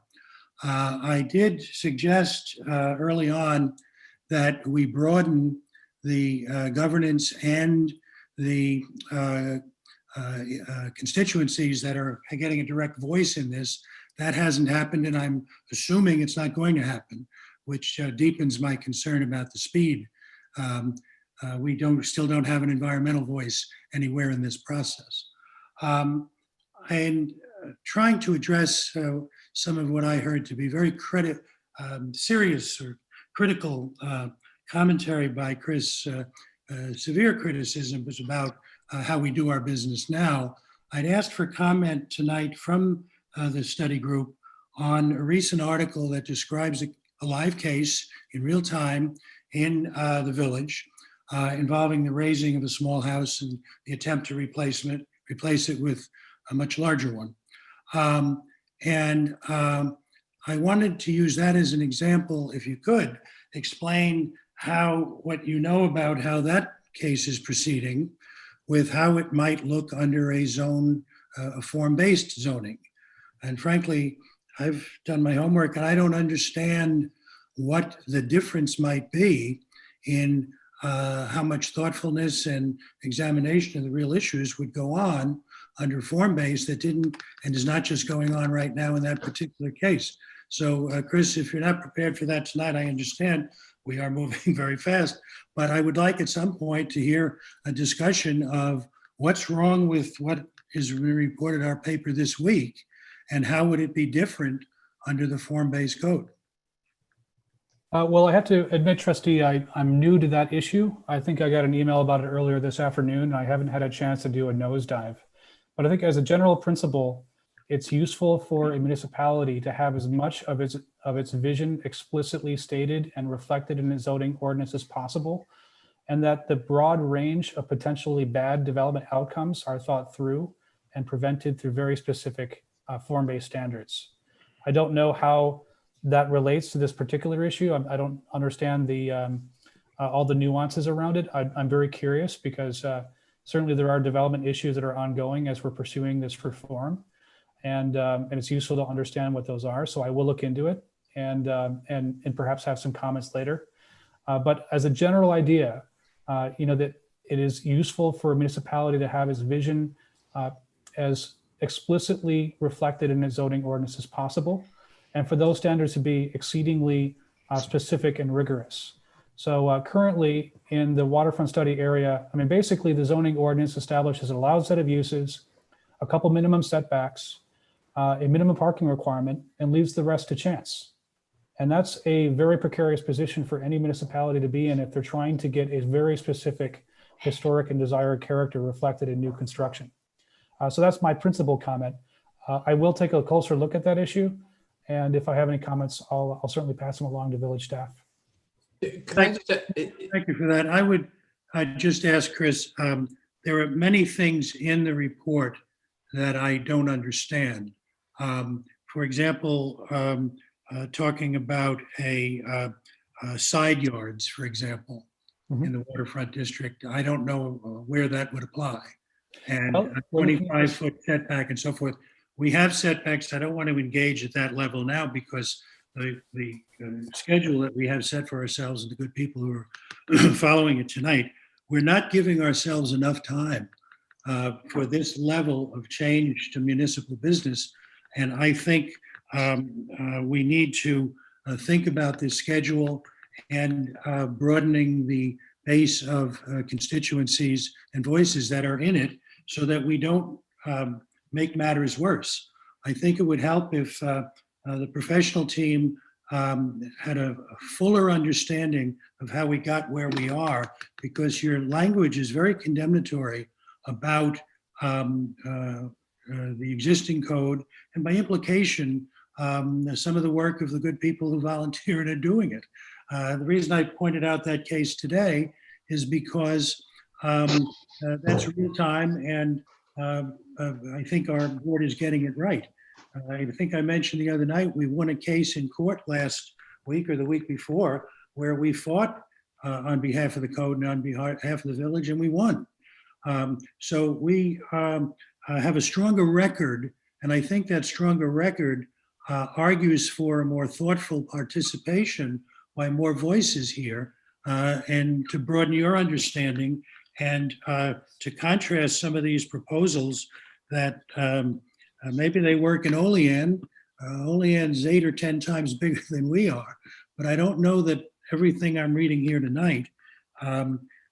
I did suggest early on that we broaden the governance and the constituencies that are getting a direct voice in this. That hasn't happened, and I'm assuming it's not going to happen, which deepens my concern about the speed. We still don't have an environmental voice anywhere in this process. And trying to address some of what I heard to be very serious or critical commentary by Chris, severe criticism was about how we do our business now. I'd asked for comment tonight from the study group on a recent article that describes a live case in real time in the village involving the raising of a small house and the attempt to replace it with a much larger one. I wanted to use that as an example, if you could, explain what you know about how that case is proceeding with how it might look under a form-based zoning. And frankly, I've done my homework and I don't understand what the difference might be in how much thoughtfulness and examination of the real issues would go on under form-based that didn't and is not just going on right now in that particular case. So Chris, if you're not prepared for that tonight, I understand we are moving very fast, but I would like at some point to hear a discussion of what's wrong with what is reported in our paper this week and how would it be different under the form-based code? Well, I have to admit, Trustee, I'm new to that issue. I think I got an email about it earlier this afternoon. I haven't had a chance to do a nosedive. But I think as a general principle, it's useful for a municipality to have as much of its vision explicitly stated and reflected in the zoning ordinance as possible, and that the broad range of potentially bad development outcomes are thought through and prevented through very specific form-based standards. I don't know how that relates to this particular issue. I don't understand all the nuances around it. I'm very curious because certainly there are development issues that are ongoing as we're pursuing this reform. and it's useful to understand what those are. So I will look into it and perhaps have some comments later. But as a general idea, that it is useful for a municipality to have its vision as explicitly reflected in its zoning ordinance as possible, and for those standards to be exceedingly specific and rigorous. So currently in the waterfront study area, I mean, basically the zoning ordinance establishes a allowed set of uses, a couple minimum setbacks, a minimum parking requirement, and leaves the rest to chance. And that's a very precarious position for any municipality to be in if they're trying to get a very specific historic and desired character reflected in new construction. So that's my principal comment. I will take a closer look at that issue. And if I have any comments, I'll certainly pass them along to village staff. Thank you for that. I'd just ask Chris, there are many things in the report that I don't understand. For example, talking about side yards, for example, in the waterfront district. I don't know where that would apply. And Well, a 25-foot setback and so forth. We have setbacks. I don't want to engage at that level now because the schedule that we have set for ourselves and the good people who are following it tonight, we're not giving ourselves enough time for this level of change to municipal business. And I think we need to think about this schedule and broadening the base of constituencies and voices that are in it so that we don't make matters worse. I think it would help if the professional team had a fuller understanding of how we got where we are, because your language is very condemnatory about the existing code, and by implication, some of the work of the good people who volunteered are doing it. The reason I pointed out that case today is because that's real time, and I think our board is getting it right. I think I mentioned the other night, we won a case in court last week or the week before where we fought on behalf of the code and on behalf of the village, and we won. So we have a stronger record, and I think that stronger record argues for a more thoughtful participation by more voices here, and to broaden your understanding and to contrast some of these proposals that maybe they work in Olean. Olean's 8 or 10 times bigger than we are, but I don't know that everything I'm reading here tonight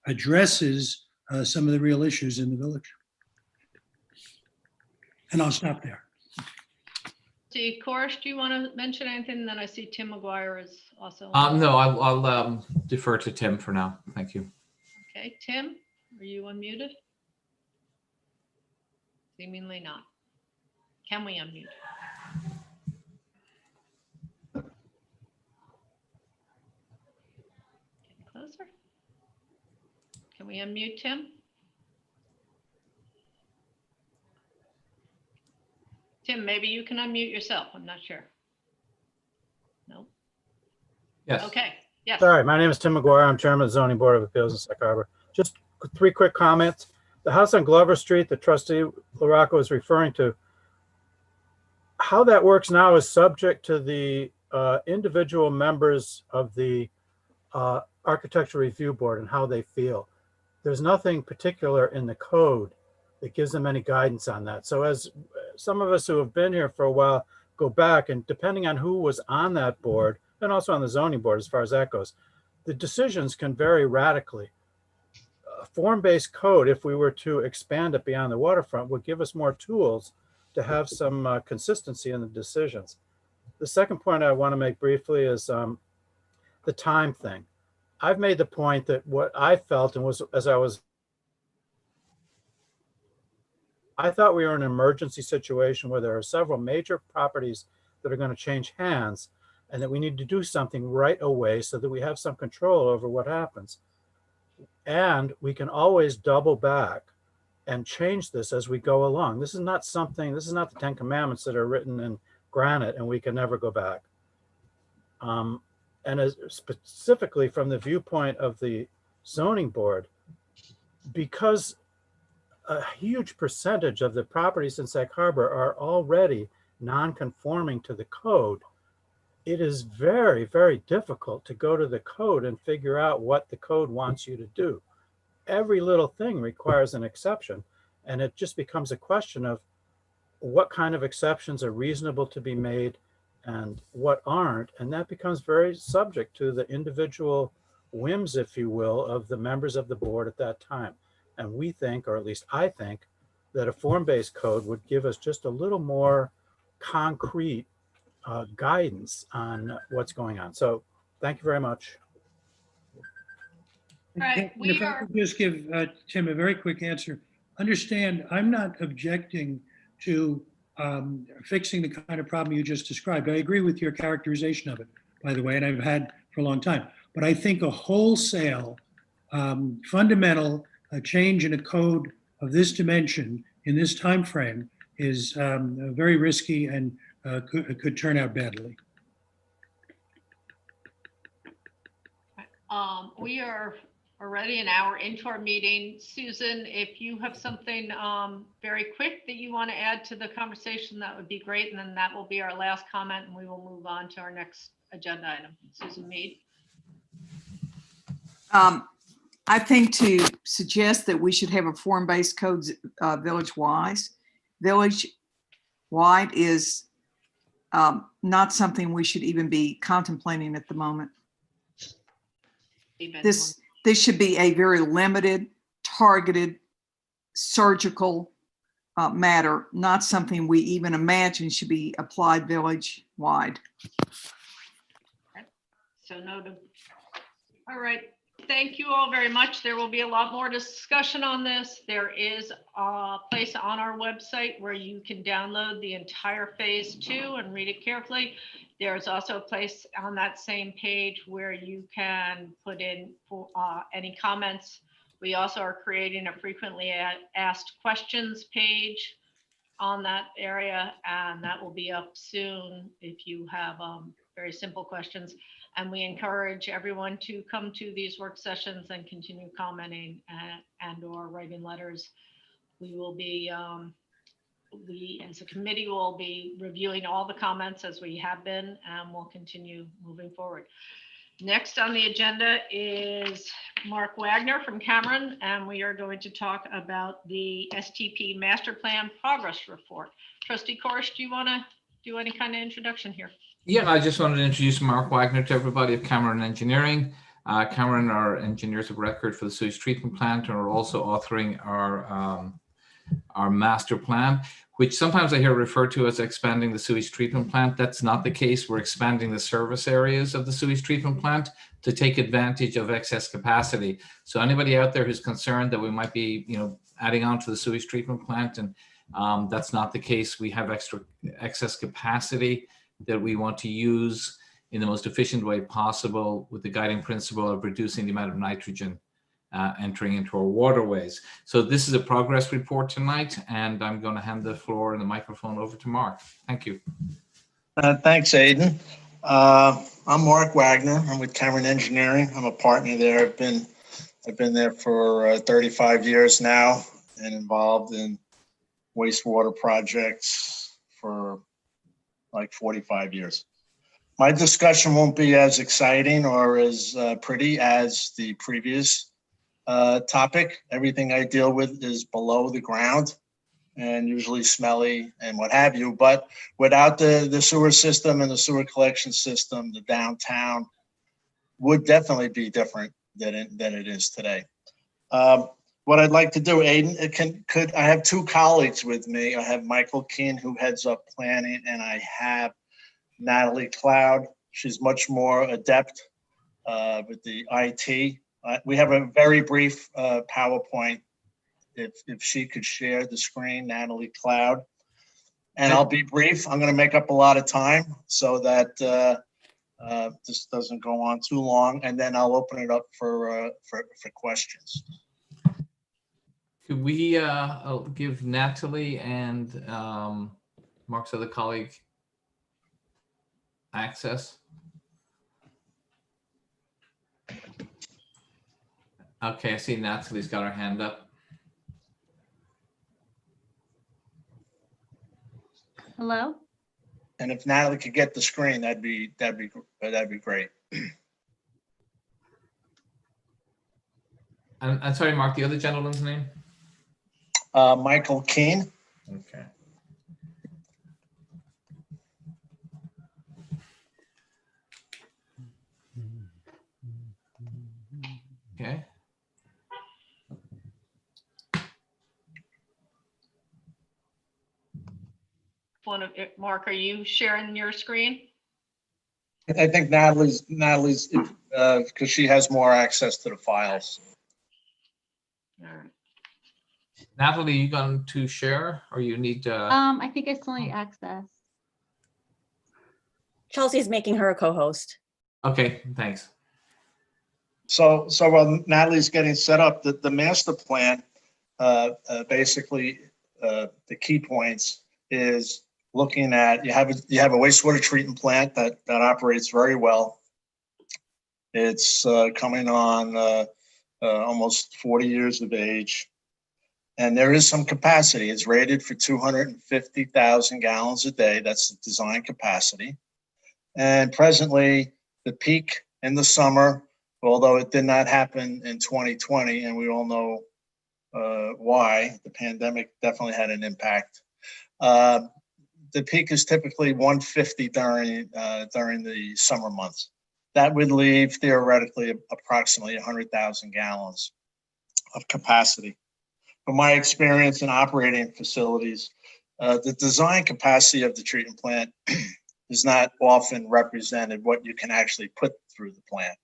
addresses some of the real issues in the village. And I'll stop there. See, Korish, do you want to mention anything? Then I see Tim McGuire is also. No, I'll defer to Tim for now. Thank you. Okay, Tim, are you unmuted? Seemingly not. Can we unmute? Getting closer. Can we unmute Tim? Tim, maybe you can unmute yourself. I'm not sure. No. Yes. Okay. Yes. Sorry, my name is Tim McGuire. I'm chairman of the Zoning Board of Appeals in Sag Harbor. Just 3 quick comments. The house on Glover Street that trustee LaRocco is referring to, how that works now is subject to the individual members of the Architecture Review Board and how they feel. There's nothing particular in the code that gives them any guidance on that. So as some of us who have been here for a while go back, and depending on who was on that board, and also on the zoning board as far as that goes, the decisions can vary radically. A form-based code, if we were to expand it beyond the waterfront, would give us more tools to have some consistency in the decisions. The second point I want to make briefly is the time thing. I've made the point that what I felt and was, I thought we were in an emergency situation where there are several major properties that are going to change hands, and that we need to do something right away so that we have some control over what happens. And we can always double back and change this as we go along. This is not the 10 Commandments that are written in granite and we can never go back. And as specifically from the viewpoint of the zoning board, because a huge percentage of the properties in Sag Harbor are already non-conforming to the code, it is very, very difficult to go to the code and figure out what the code wants you to do. Every little thing requires an exception, and it just becomes a question of what kind of exceptions are reasonable to be made and what aren't, and that becomes very subject to the individual whims, if you will, of the members of the board at that time. And we think, or at least I think, that a form-based code would give us just a little more concrete guidance on what's going on. So thank you very much. Right, And if I could just give Tim a very quick answer. Understand, I'm not objecting to fixing the kind of problem you just described. I agree with your characterization of it, by the way, and I've had for a long time. But I think a wholesale, fundamental change in a code of this dimension in this time frame is very risky and could turn out badly. We are already an hour into our meeting. Susan, if you have something very quick that you want to add to the conversation, that would be great. And then that will be our last comment, and we will move on to our next agenda item. Susan Mead. I think to suggest that we should have a form-based code village-wide is not something we should even be contemplating at the moment. This should be a very limited, targeted, surgical matter, not something we even imagine should be applied village-wide. So noted. All right. Thank you all very much. There will be a lot more discussion on this. There is a place on our website where you can download the entire phase 2 and read it carefully. There's also a place on that same page where you can put in any comments. We also are creating a frequently asked questions page on that area, and that will be up soon if you have very simple questions. And we encourage everyone to come to these work sessions and continue commenting and or writing letters. We will be, we as a committee will be reviewing all the comments as we have been, and we'll continue moving forward. Next on the agenda is Mark Wagner from Cameron, and we are going to talk about the STP Master Plan Progress Report. Trustee Korish, do you want to do any kind of introduction here? Yeah, I just wanted to introduce Mark Wagner to everybody of Cameron Engineering. Cameron are engineers of record for the sewage treatment plant and are also authoring our master plan, which sometimes I hear referred to as expanding the sewage treatment plant. That's not the case. We're expanding the service areas of the sewage treatment plant to take advantage of excess capacity. So anybody out there who's concerned that we might be, adding on to the sewage treatment plant, and that's not the case. We have excess capacity that we want to use in the most efficient way possible, with the guiding principle of reducing the amount of nitrogen entering into our waterways. So this is a progress report tonight, and I'm going to hand the floor and the microphone over to Mark. Thank you. Thanks, Aidan. I'm Mark Wagner. I'm with Cameron Engineering. I'm a partner there. I've been there for 35 years now and involved in wastewater projects for like 45 years. My discussion won't be as exciting or as pretty as the previous topic. Everything I deal with is below the ground and usually smelly and what have you. But without the sewer system and the sewer collection system, the downtown would definitely be different than it is today. What I'd like to do, Aidan, I have two colleagues with me. I have Michael Keane, who heads up planning, and I have Natalie Cloud. She's much more adept with the IT. We have a very brief PowerPoint. If she could share the screen, Natalie Cloud. And I'll be brief. I'm going to make up a lot of time so that this doesn't go on too long, and then I'll open it up for questions. Could we give Natalie and Mark's other colleague access? Okay, I see Natalie's got her hand up. Hello? And if Natalie could get the screen, that'd be great. I'm sorry, Mark, the other gentleman's name? Michael Keane. Okay. Okay. Mark, are you sharing your screen? I think Natalie's, because she has more access to the files. All right. Natalie, you going to share or you need I think I still need access. Chelsea's making her a co-host. Okay, thanks. So while Natalie's getting set up, the master plan, basically, the key points is looking at, you have a wastewater treatment plant that operates very well. It's coming on almost 40 years of age. And there is some capacity. It's rated for 250,000 gallons a day. That's the design capacity. And presently, the peak in the summer, although it did not happen in 2020, and we all know why, the pandemic definitely had an impact. The peak is typically 150 during the summer months. That would leave theoretically approximately 100,000 gallons of capacity. From my experience in operating facilities, the design capacity of the treatment plant is not often represented what you can actually put through the plant.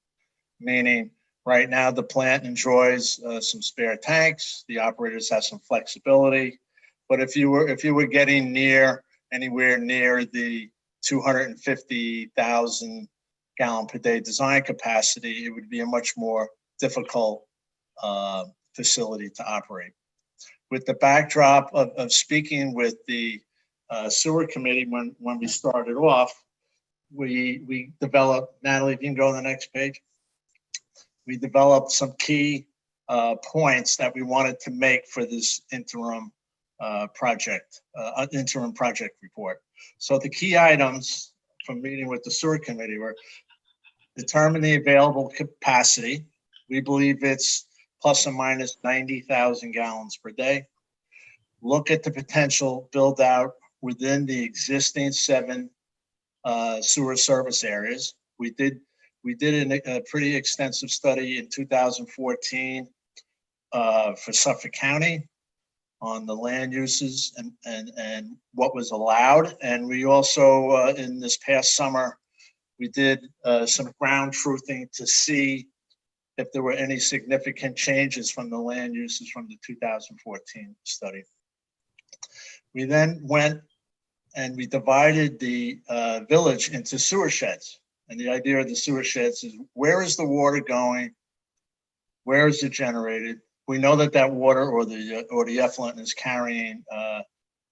Meaning, right now the plant enjoys some spare tanks. The operators have some flexibility, but if you were getting anywhere near the 250,000 gallon per day design capacity, it would be a much more difficult facility to operate. With the backdrop of speaking with the sewer committee when we started off, we developed, Natalie, if you can go to the next page. We developed some key points that we wanted to make for this interim project report. So the key items from meeting with the sewer committee were determine the available capacity. We believe it's plus or minus 90,000 gallons per day. Look at the potential build out within the existing 7 sewer service areas. We did a pretty extensive study in 2014 for Suffolk County on the land uses and what was allowed. And we also, in this past summer, we did some ground truthing to see if there were any significant changes from the land uses from the 2014 study. We then went and we divided the village into sewer sheds. And the idea of the sewer sheds is, where is the water going? Where is it generated? We know that water or the effluent is carrying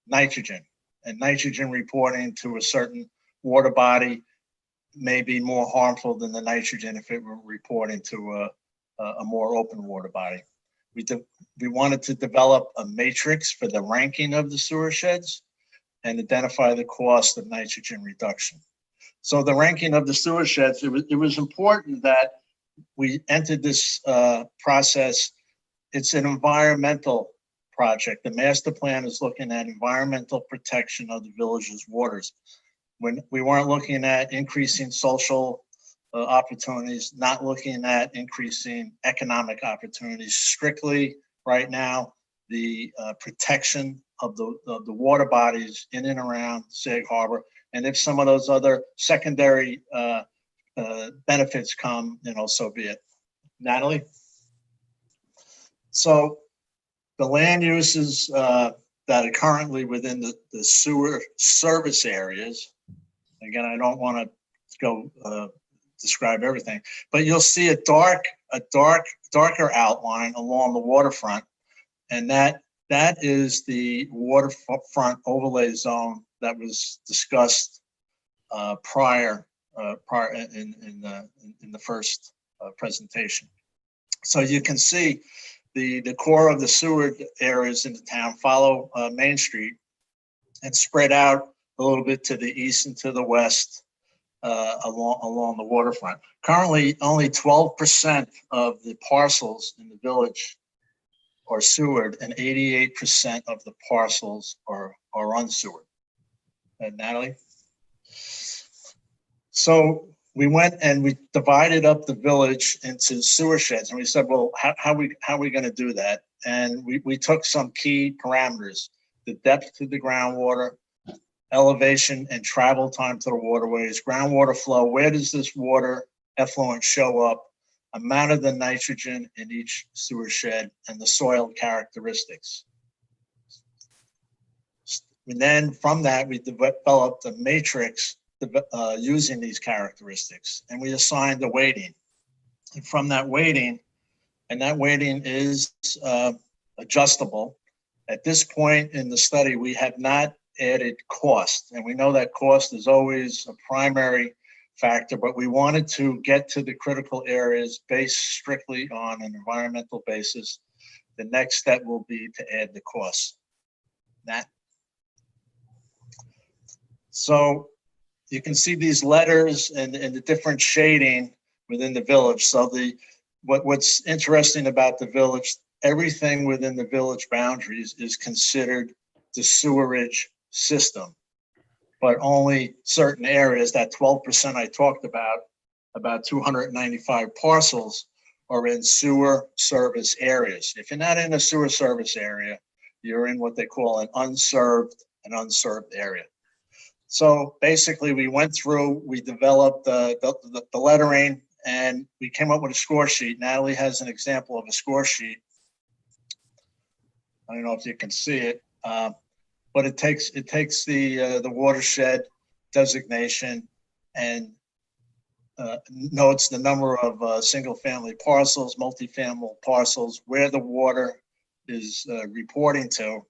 nitrogen, and nitrogen reporting to a certain water body may be more harmful than the nitrogen if it were reporting to a more open water body. We wanted to develop a matrix for the ranking of the sewer sheds and identify the cost of nitrogen reduction. So the ranking of the sewer sheds, it was important that we entered this process. It's an environmental project. The master plan is looking at environmental protection of the village's waters. When we weren't looking at increasing social opportunities, not looking at increasing economic opportunities, strictly right now, the protection of the water bodies in and around Sag Harbor. And if some of those other secondary benefits come, so be it. Natalie? So the land uses that are currently within the sewer service areas, again, I don't want to go describe everything, but you'll see a darker outline along the waterfront, and that is the waterfront overlay zone that was discussed prior in the first presentation. So you can see the core of the sewer areas in the town follow Main Street and spread out a little bit to the east and to the west along the waterfront. Currently, only 12% of the parcels in the village are sewered, and 88% of the parcels are unsewered. Natalie? So we went and we divided up the village into sewer sheds, and we said, well, how are we going to do that? And we took some key parameters: the depth to the groundwater, elevation and travel time to the waterways, groundwater flow, where does this water effluent show up, amount of the nitrogen in each sewer shed, and the soil characteristics. And then from that, we developed a matrix using these characteristics, and we assigned the weighting. And from that weighting, and that weighting is adjustable. At this point in the study, we have not added cost, and we know that cost is always a primary factor, but we wanted to get to the critical areas based strictly on an environmental basis. The next step will be to add the costs. That. So you can see these letters and the different shading within the village. So what's interesting about the village, everything within the village boundaries is considered the sewerage system, but only certain areas, that 12% I talked about 295 parcels, are in sewer service areas. If you're not in a sewer service area, you're in what they call an unserved area. So basically we went through, we developed the lettering, and we came up with a score sheet. Natalie has an example of a score sheet. I don't know if you can see it. But it takes the watershed designation and notes the number of single-family parcels, multifamily parcels, where the water is reporting to,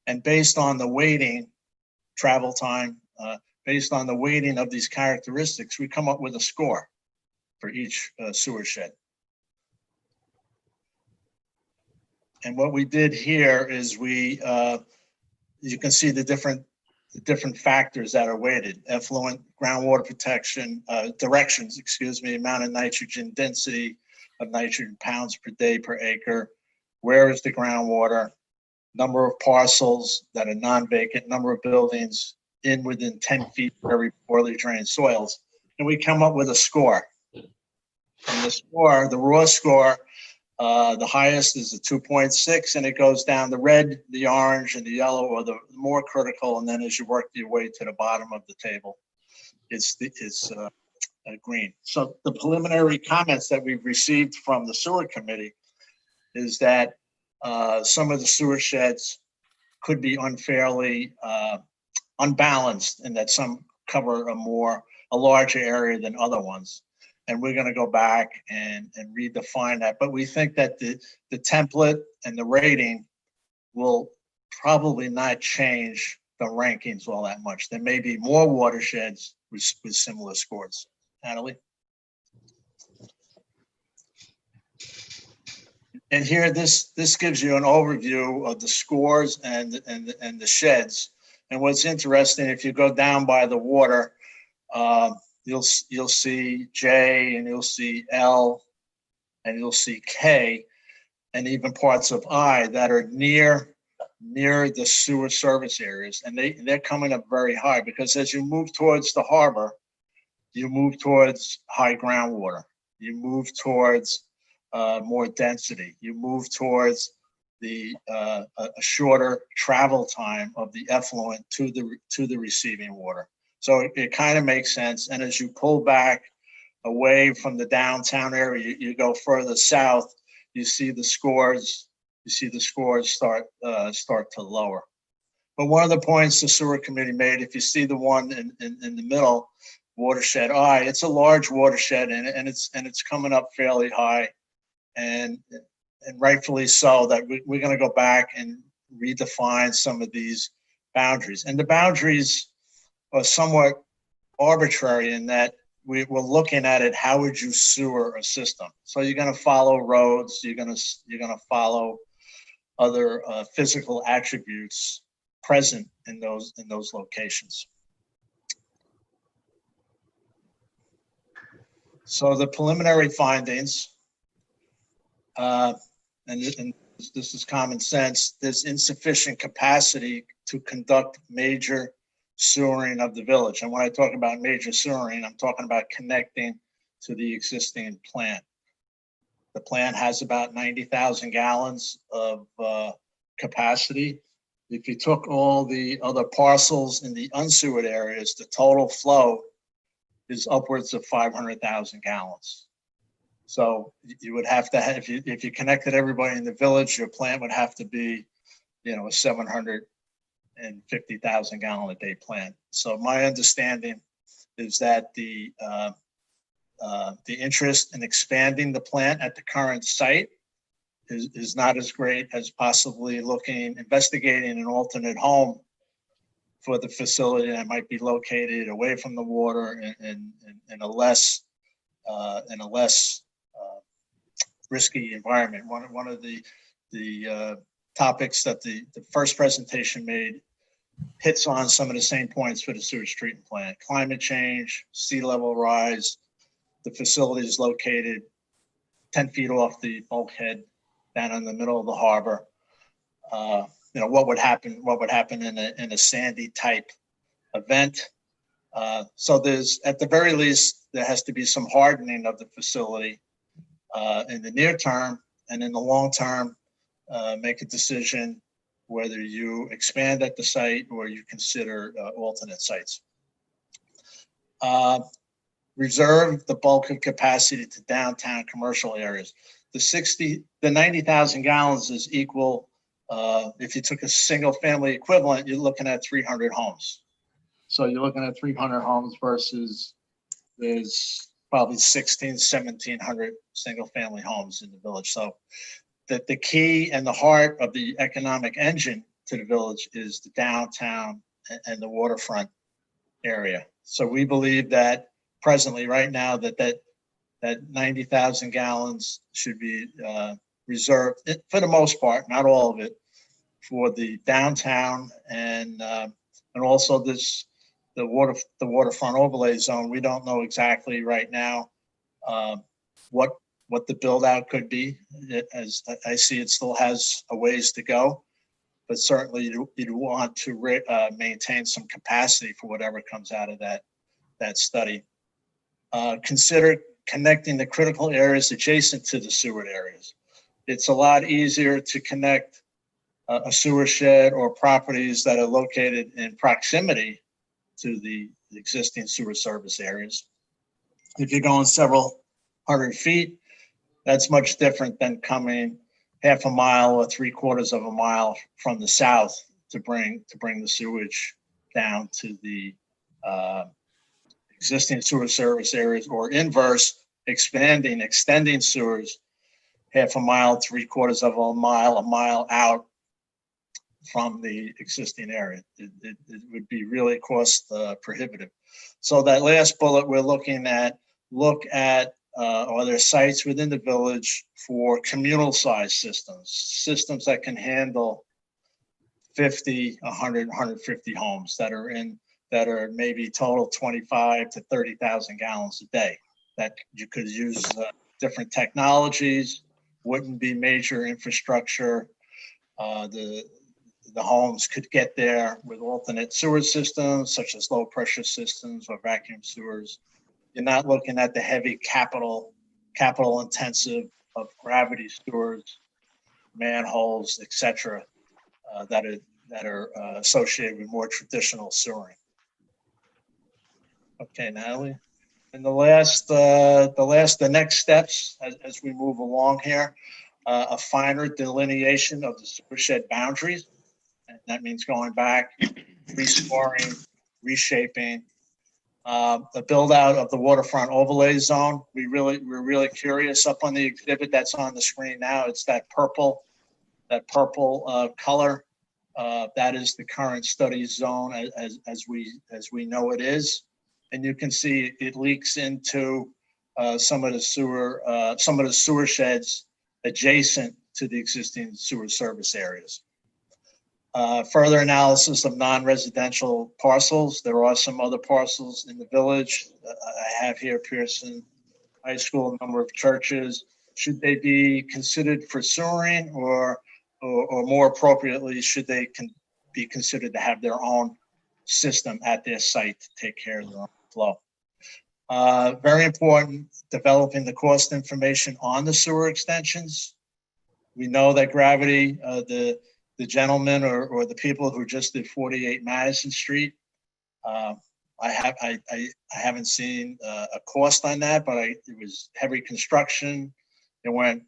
and based on the weighting, travel time, based on the weighting of these characteristics, we come up with a score for each sewer shed. And what we did here is you can see the different factors that are weighted: effluent, groundwater protection, directions, amount of nitrogen, density of nitrogen pounds per day per acre, where is the groundwater, number of parcels that are non-vacant, number of buildings within 10 feet of very poorly drained soils. And we come up with a score. And the score, the raw score, the highest is a 2.6, and it goes down. The red, the orange, and the yellow are the more critical. And then as you work your way to the bottom of the table, it's green. So the preliminary comments that we've received from the sewer committee is that some of the sewer sheds could be unfairly unbalanced, and that some cover a larger area than other ones. And we're going to go back and redefine that. But we think that the template and the rating will probably not change the rankings all that much. There may be more watersheds with similar scores. Natalie? And here, this gives you an overview of the scores and the sheds. And what's interesting, if you go down by the water, you'll see J, and you'll see L, and you'll see K, and even parts of I that are near the sewer service areas. And they're coming up very high, because as you move towards the harbor, you move towards high groundwater. You move towards more density. You move towards a shorter travel time of the effluent to the receiving water. So it kind of makes sense. And as you pull back away from the downtown area, you go further south, you see the scores start to lower. But one of the points the sewer committee made, if you see the one in the middle, watershed I, it's a large watershed, and it's coming up fairly high, and rightfully so, that we're going to go back and redefine some of these boundaries. And the boundaries are somewhat arbitrary in that we're looking at it, how would you sewer a system? So you're going to follow roads, you're going to follow other physical attributes present in those locations. So the preliminary findings, and this is common sense, there's insufficient capacity to conduct major sewering of the village. And when I talk about major sewering, I'm talking about connecting to the existing plant. The plant has about 90,000 gallons of capacity. If you took all the other parcels in the unsewered areas, the total flow is upwards of 500,000 gallons. So you would have to have, if you connected everybody in the village, your plant would have to be, a 750,000 gallon a day plant. So my understanding is that the interest in expanding the plant at the current site is not as great as possibly investigating an alternate home for the facility that might be located away from the water in a less risky environment. One of the topics that the first presentation made hits on some of the same points for the sewage treatment plant: climate change, sea level rise. The facility is located 10 feet off the bulkhead down in the middle of the harbor. What would happen in a sandy type event? So there's, at the very least, there has to be some hardening of the facility in the near term, and in the long term, make a decision whether you expand at the site or you consider alternate sites. Reserve the bulk of capacity to downtown commercial areas. The 90,000 gallons is equal. If you took a single family equivalent, you're looking at 300 homes. So you're looking at 300 homes versus there's probably 1,700 single family homes in the village. So the key and the heart of the economic engine to the village is the downtown and the waterfront area. So we believe that presently, right now, that 90,000 gallons should be reserved, for the most part, not all of it, for the downtown and also the waterfront overlay zone. We don't know exactly right now what the build out could be. As I see, it still has a ways to go, but certainly you'd want to maintain some capacity for whatever comes out of that study. Consider connecting the critical areas adjacent to the sewer areas. It's a lot easier to connect a sewer shed or properties that are located in proximity to the existing sewer service areas. If you're going several hundred feet, that's much different than coming half a mile or 3/4 of a mile from the south to bring the sewage down to the existing sewer service areas, or inverse, extending sewers half a mile, 3/4 of a mile out from the existing area. It would be really cost prohibitive. So that last bullet we're looking at, are there sites within the village for communal size systems that can handle 50, 100, 150 homes that are maybe total 25 to 30,000 gallons a day, that you could use different technologies, wouldn't be major infrastructure. The homes could get there with alternate sewer systems, such as low pressure systems or vacuum sewers. You're not looking at the heavy capital intensive of gravity sewers, manholes, etc., that are associated with more traditional sewering. Okay, Natalie. And the next steps as we move along here, a finer delineation of the sewer shed boundaries. And that means going back, restoring, reshaping, the build out of the waterfront overlay zone. We're really curious. Up on the exhibit that's on the screen now, it's that purple color. That is the current study zone as we know it is. And you can see it leaks into some of the sewer sheds adjacent to the existing sewer service areas. Further analysis of non-residential parcels. There are some other parcels in the village. I have here Pearson high school, a number of churches. Should they be considered for sewering, or more appropriately, should they be considered to have their own system at their site to take care of their own flow? Very important, developing the cost information on the sewer extensions. We know that Gravity, the gentleman or the people who just did 48 Madison Street, I haven't seen a cost on that, but it was heavy construction. It went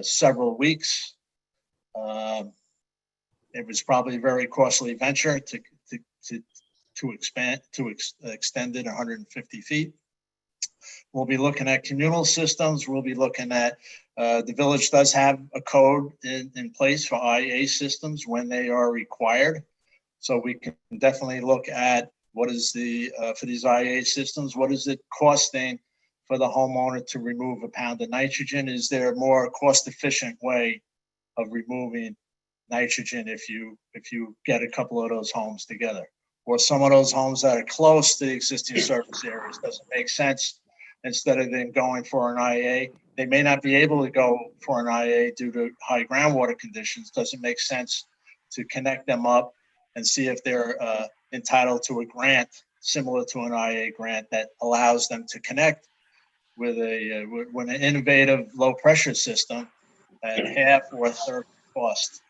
several weeks. It was probably a very costly venture to extend it 150 feet. We'll be looking at communal systems. We'll be looking at, the village does have a code in place for IA systems when they are required. So we can definitely look at what is for these IA systems, what is it costing for the homeowner to remove a pound of nitrogen? Is there a more cost-efficient way of removing nitrogen if you get a couple of those homes together? Or some of those homes that are close to the existing surface areas? Does it make sense, instead of them going for an IA? They may not be able to go for an IA due to high groundwater conditions. Does it make sense to connect them up and see if they're entitled to a grant similar to an IA grant that allows them to connect with an innovative low pressure system at half or a third cost?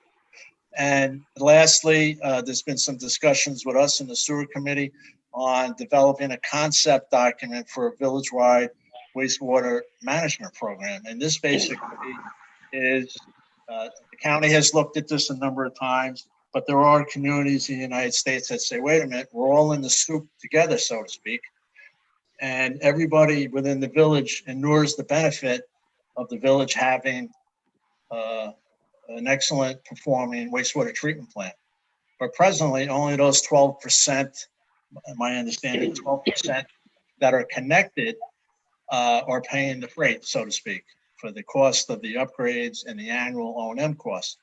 And lastly, there's been some discussions with us in the sewer committee on developing a concept document for a village-wide wastewater management program. And this basically is, the county has looked at this a number of times, but there are communities in the United States that say, wait a minute, we're all in the soup together, so to speak. And everybody within the village inures the benefit of the village having an excellent performing wastewater treatment plant. But presently, only those 12%, my understanding, 12% that are connected are paying the freight, so to speak, for the cost of the upgrades and the annual O&M costs.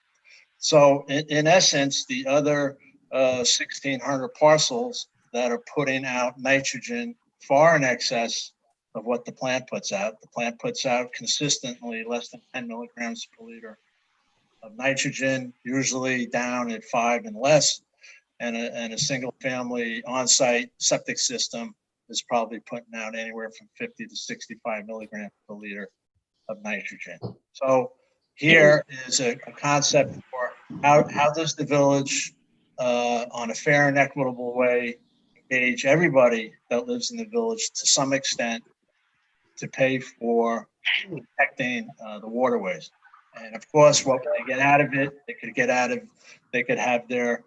So in essence, the other 1,600 parcels that are putting out nitrogen far in excess of what the plant puts out. The plant puts out consistently less than 10 milligrams per liter of nitrogen, usually down at 5 and less. And a single family on-site septic system is probably putting out anywhere from 50 to 65 milligrams per liter of nitrogen. So here is a concept for how does the village, on a fair and equitable way, engage everybody that lives in the village to some extent to pay for protecting the waterways. And of course, what they get out of it, they could have their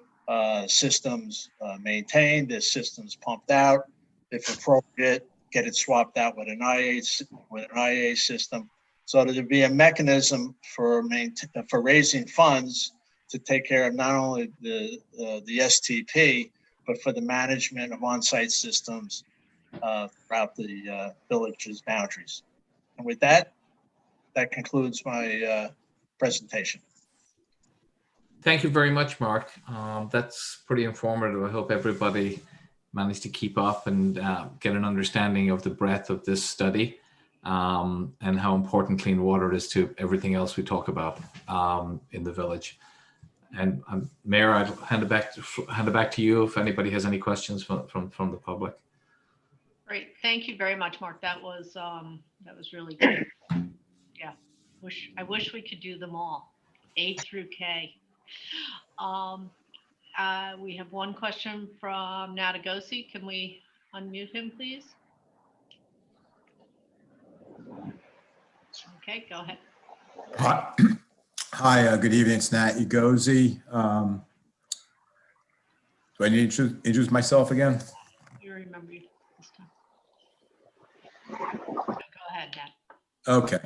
systems maintained, their systems pumped out, if appropriate, get it swapped out with an IA system, so that there'd be a mechanism for raising funds to take care of not only the STP, but for the management of on-site systems throughout the village's boundaries. And with that concludes my presentation. Thank you very much, Mark. That's pretty informative. I hope everybody managed to keep up and get an understanding of the breadth of this study and how important clean water is to everything else we talk about in the village. And Mayor, I'd hand it back to you if anybody has any questions from the public. Great, thank you very much, Mark. That was really good. Yeah, I wish we could do them all, A through K. We have one question from Natagosi. Can we unmute him, please? Okay, go ahead. Hi, good evening. It's Nat Ugozi. Do I need to introduce myself again? You remember this time. Go ahead, Nat. Okay.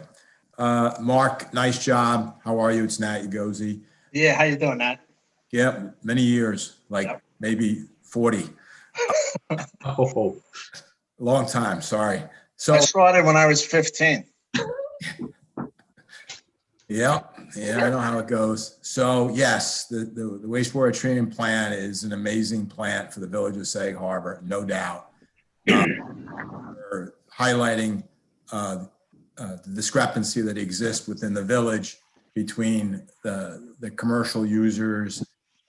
Mark, nice job. How are you? It's Nat Ugozi. Yeah, how you doing, Nat? Yeah, many years, like maybe 40. Oh, long time. Sorry. So I started when I was 15. Yeah, I know how it goes. So yes, the wastewater treatment plant is an amazing plant for the village of Sag Harbor, no doubt. We're highlighting the discrepancy that exists within the village between the commercial users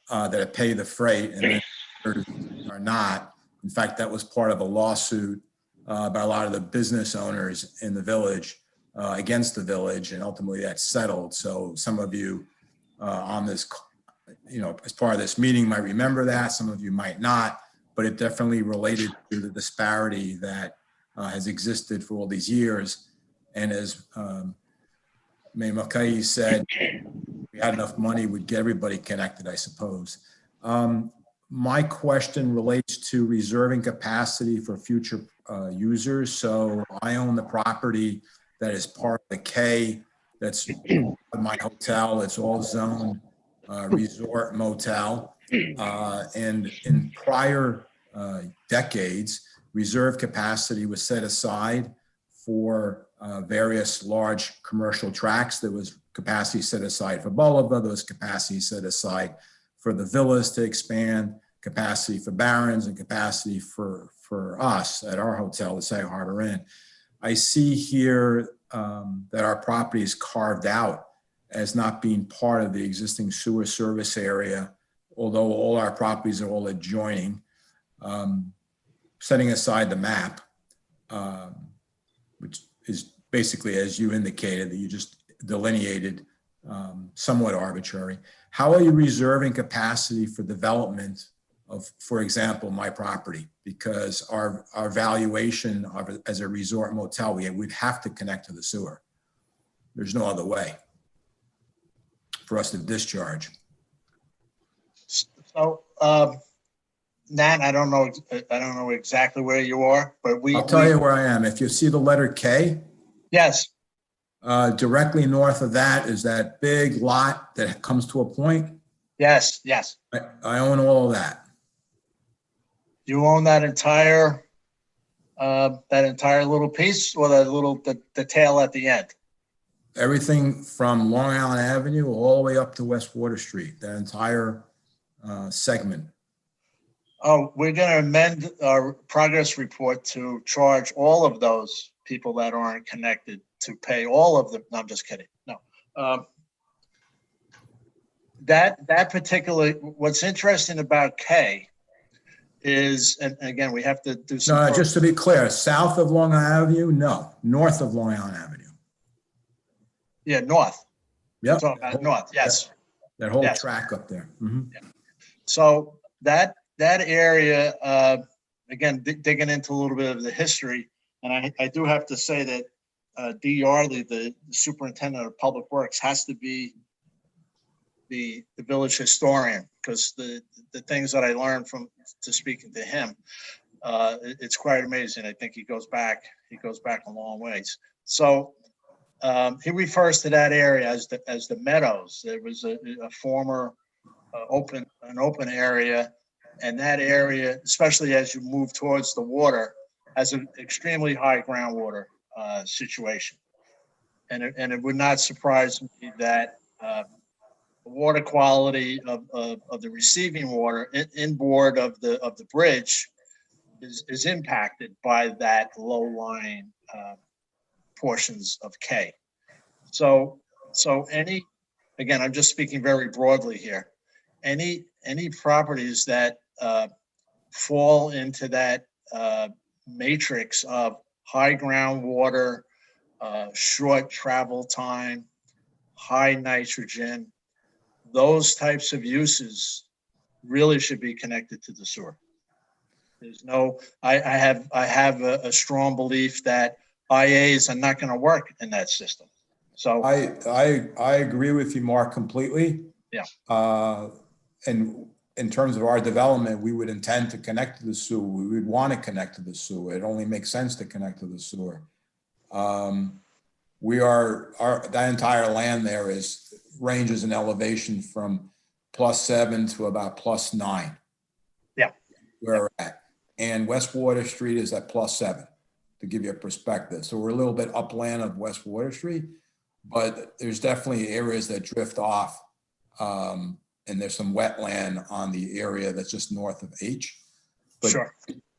that pay the freight and then others are not. In fact, that was part of a lawsuit by a lot of the business owners in the village against the village, and ultimately that settled. So some of you on this, as part of this meeting might remember that, some of you might not, but it definitely related to the disparity that has existed for all these years. And as May Makai said, we had enough money, we'd get everybody connected, I suppose. My question relates to reserving capacity for future users. So I own the property that is part of the K, that's my hotel. It's all zoned resort motel. And in prior decades, reserve capacity was set aside for various large commercial tracts. There was capacity set aside for Bolivar, there was capacity set aside for the villas to expand, capacity for Barron's, and capacity for us at our hotel, the Sag Harbor Inn. I see here that our property is carved out as not being part of the existing sewer service area, although all our properties are all adjoining. Setting aside the map, which is basically, as you indicated, that you just delineated, somewhat arbitrary. How are you reserving capacity for development of, for example, my property? Because our valuation of it as a resort motel, we'd have to connect to the sewer. There's no other way for us to discharge. So, Nat, I don't know exactly where you are, but I'll tell you where I am. If you see the letter K. Yes. Directly north of that is that big lot that comes to a point. Yes, yes. I own all of that. You own that entire little piece, or the tail at the end? Everything from Long Island Avenue all the way up to West Water Street, that entire segment. Oh, we're going to amend our progress report to charge all of those people that aren't connected to pay all of them. No, I'm just kidding. No. That particular, what's interesting about K is, and again, we have to do some. No, just to be clear, south of Long Island Avenue? No, north of Long Island Avenue. Yeah, north. Yep. Talking about north, yes. That whole Yes. track up there. Mhm. Yeah. So that area, again, digging into a little bit of the history, and I do have to say that D. Yardley, the superintendent of public works, has to be the village historian, because the things that I learned from speaking to him, it's quite amazing. I think he goes back a long ways. So he refers to that area as the Meadows. There was a former open area, and that area, especially as you move towards the water, has an extremely high groundwater situation. And it would not surprise me that the water quality of the receiving water inboard of the bridge is impacted by that low-lying portions of K. So again, I'm just speaking very broadly here. Any properties that fall into that matrix of high groundwater, short travel time, high nitrogen, those types of uses really should be connected to the sewer. There's no, I have a strong belief that IAs are not going to work in that system. So I agree with you, Mark, completely. Yeah. And in terms of our development, we would intend to connect to the sewer. We would want to connect to the sewer. It only makes sense to connect to the sewer. That entire land there ranges in elevation from +7 to about +9. Yeah. Where we're at. And West Water Street is at +7, to give you a perspective. So we're a little bit upland of West Water Street, but there's definitely areas that drift off. And there's some wetland on the area that's just north of H. But, sure.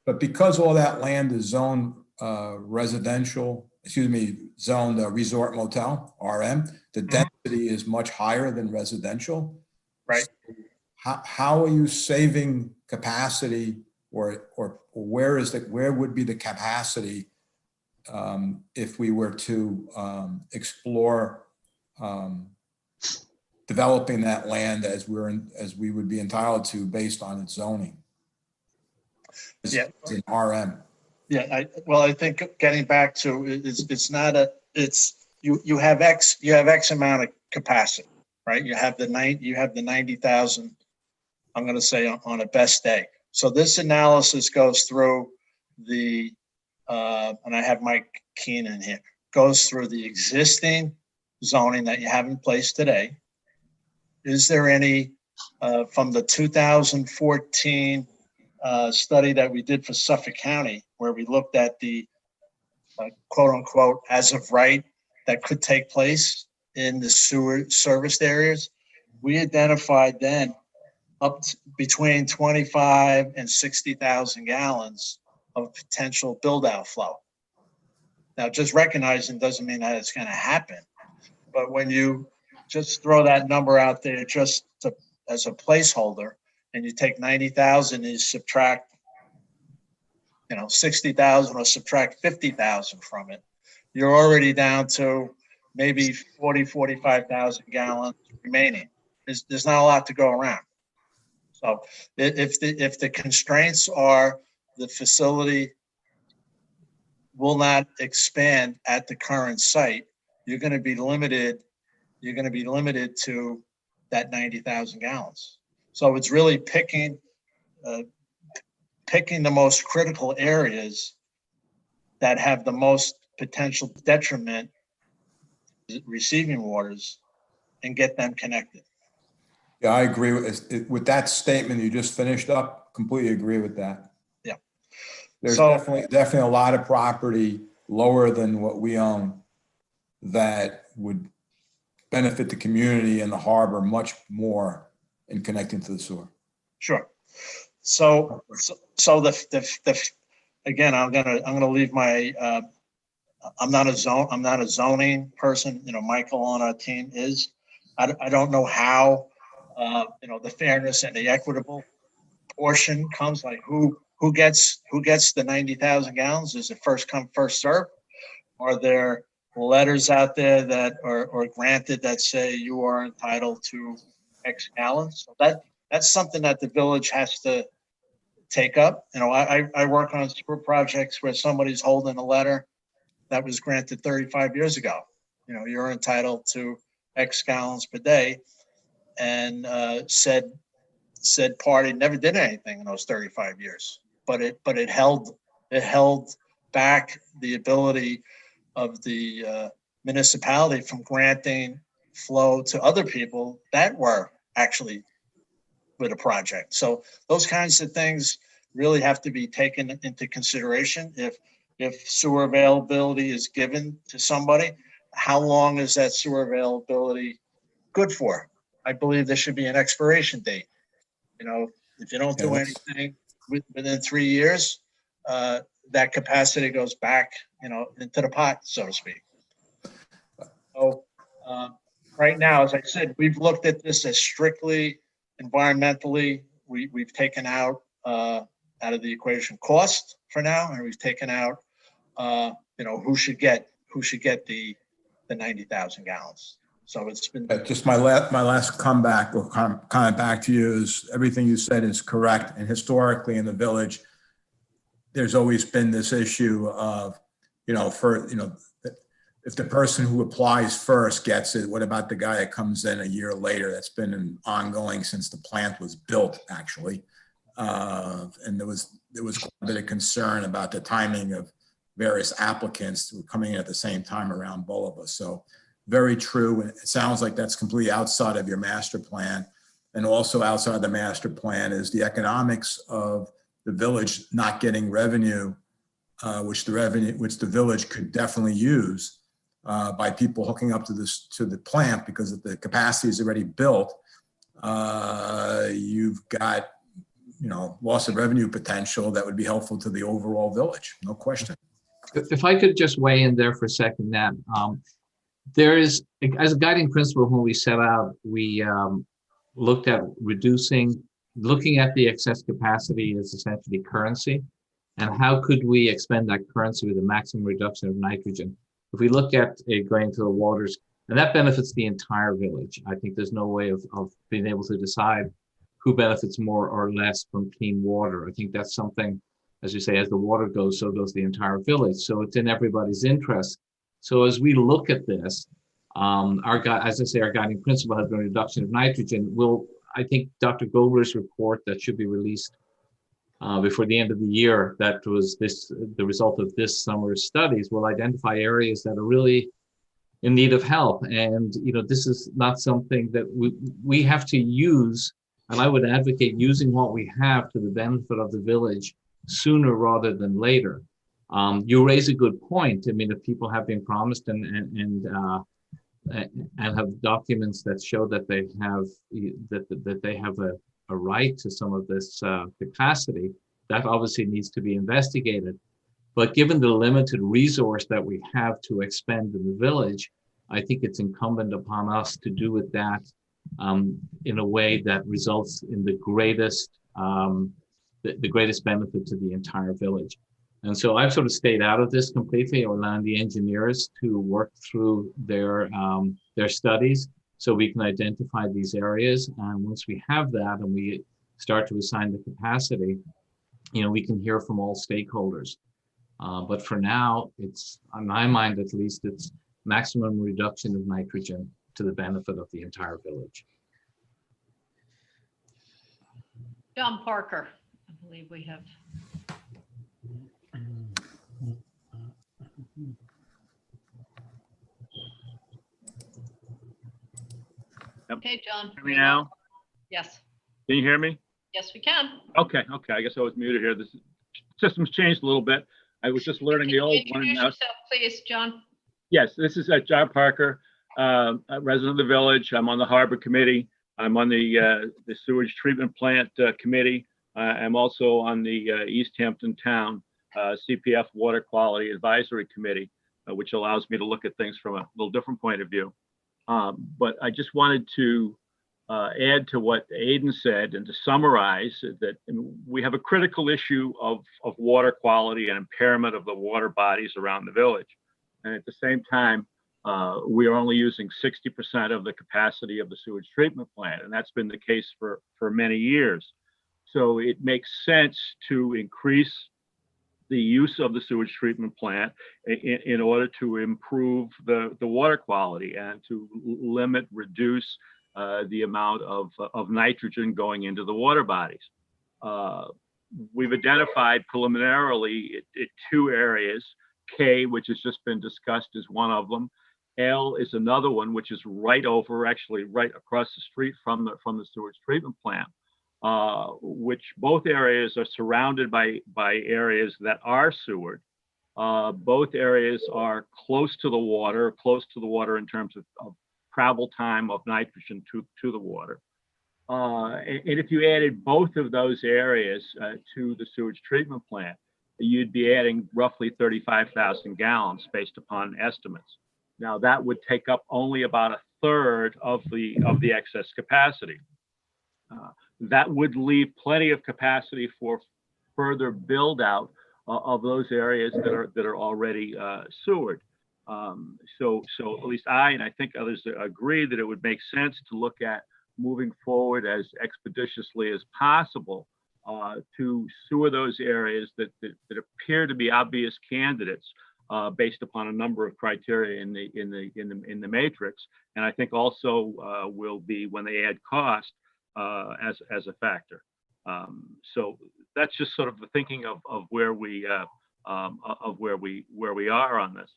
But because all that land is zoned residential, zoned resort motel, RM. The density is much higher than residential. Right. How are you saving capacity, or where would be the capacity if we were to explore developing that land as we would be entitled to based on its zoning? Yeah. In RM. Yeah, I think getting back to it's not a, you have X amount of capacity, right? You have the 90,000, I'm going to say on a best day. So this analysis goes through and I have Mike Keenan here, goes through the existing zoning that you have in place today. Is there any from the 2014 study that we did for Suffolk County, where we looked at the quote unquote as of right that could take place in the sewer serviced areas? We identified then between 25 and 60,000 gallons of potential build out flow. Now, just recognizing doesn't mean that it's going to happen, but when you just throw that number out there as a placeholder, and you take 90,000 and you subtract, 60,000 or subtract 50,000 from it, you're already down to maybe 45,000 gallons remaining. There's not a lot to go around. So if the constraints are the facility will not expand at the current site, you're going to be limited to that 90,000 gallons. So it's really picking the most critical areas that have the most potential detriment receiving waters and get them connected. Yeah, I agree with that statement you just finished up. Completely agree with that. Yeah. There's definitely a lot of property lower than what we own that would benefit the community and the harbor much more in connecting to the sewer. Sure. So again, I'm gonna leave my. I'm not a zoning person. Michael on our team is. I don't know how the fairness and the equitable portion comes. Like who gets the 90,000 gallons? Is it first come first serve? Are there letters out there that are granted that say you are entitled to X gallons? So that's something that the village has to take up. I work on sewer projects where somebody's holding a letter that was granted 35 years ago. You're entitled to X gallons per day, and said party never did anything in those 35 years. But it held back the ability of the municipality from granting flow to other people that were actually with a project. So those kinds of things really have to be taken into consideration. If sewer availability is given to somebody, how long is that sewer availability good for? I believe there should be an expiration date. If you don't do anything within 3 years, that capacity goes back, into the pot, so to speak. So right now, as I said, we've looked at this as strictly environmentally. We've taken out of the equation cost for now, and we've taken out who should get the 90,000 gallons. So it's been just my last comeback or comment back to you is everything you said is correct. And historically in the village, there's always been this issue of, if the person who applies first gets it, what about the guy that comes in a year later? That's been ongoing since the plant was built, actually. And there was quite a bit of concern about the timing of various applicants who were coming in at the same time around Bulaba. So very true. And it sounds like that's completely outside of your master plan. And also outside of the master plan is the economics of the village not getting revenue, which the village could definitely use by people hooking up to the plant, because if the capacity is already built, you've got loss of revenue potential that would be helpful to the overall village, no question. If I could just weigh in there for a second, Nat, there is, as a guiding principle when we set out, we looked at looking at the excess capacity as essentially currency, and how could we expend that currency with a maximum reduction of nitrogen. If we look at it going to the waters, and that benefits the entire village, I think there's no way of being able to decide who benefits more or less from clean water. I think that's something, as you say, as the water goes, so goes the entire village. So it's in everybody's interest. So as we look at this, as I say, our guiding principle has been reduction of nitrogen. I think Dr. Gobler's report that should be released before the end of the year, that was the result of this summer's studies, will identify areas that are really in need of help. And this is not something that we have to use, and I would advocate using what we have to the benefit of the village sooner rather than later. You raise a good point. I mean, if people have been promised and have documents that show that they have a right to some of this capacity, that obviously needs to be investigated. But given the limited resource that we have to expend in the village, I think it's incumbent upon us to do with that in a way that results in the greatest benefit to the entire village. And so I've sort of stayed out of this completely, allowing the engineers to work through their studies so we can identify these areas. And once we have that and we start to assign the capacity, we can hear from all stakeholders. But for now, it's, on my mind at least, it's maximum reduction of nitrogen to the benefit of the entire village. John Parker, I believe we have. Okay, John. Hear me now? Yes. Can you hear me? Yes, we can. Okay. I guess I was muted here. This system's changed a little bit. I was just learning the old one. Introduce yourself, please, John. Yes, this is John Parker, a resident of the village. I'm on the Harbor Committee. I'm on the Sewage Treatment Plant Committee. I'm also on the East Hampton Town CPF Water Quality Advisory Committee, which allows me to look at things from a little different point of view. But I just wanted to add to what Aidan said and to summarize that we have a critical issue of water quality and impairment of the water bodies around the village. And at the same time, we are only using 60% of the capacity of the sewage treatment plant. And that's been the case for many years. So it makes sense to increase the use of the sewage treatment plant in order to improve the water quality and to reduce the amount of nitrogen going into the water bodies. We've identified preliminarily two areas. K, which has just been discussed, is one of them. L is another one, which is right across the street from the sewage treatment plant, which both areas are surrounded by areas that are sewered. Both areas are close to the water in terms of travel time of nitrogen to the water. And if you added both of those areas to the sewage treatment plant, you'd be adding roughly 35,000 gallons based upon estimates. Now that would take up only about a third of the excess capacity. That would leave plenty of capacity for further build out of those areas that are already sewered. So at least I, and I think others agree that it would make sense to look at moving forward as expeditiously as possible to sewer those areas that appear to be obvious candidates based upon a number of criteria in the matrix, and I think also will be, when they add cost, as a factor. So that's just sort of the thinking of where we are on this.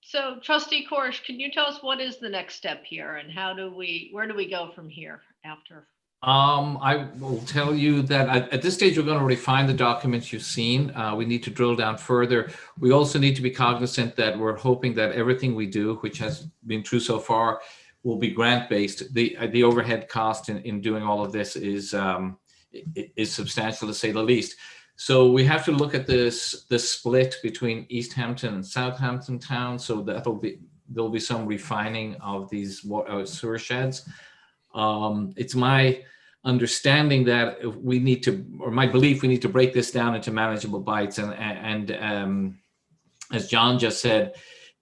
So Trustee Korish, can you tell us what is the next step here and where do we go from here after? I will tell you that at this stage, we're going to refine the documents you've seen. We need to drill down further. We also need to be cognizant that we're hoping that everything we do, which has been true so far, will be grant-based. The overhead cost in doing all of this is is substantial to say the least. So we have to look at the split between East Hampton and Southampton town. So there'll be some refining of these sewer sheds. It's my understanding that we need to, or my belief, we need to break this down into manageable bites. And as John just said,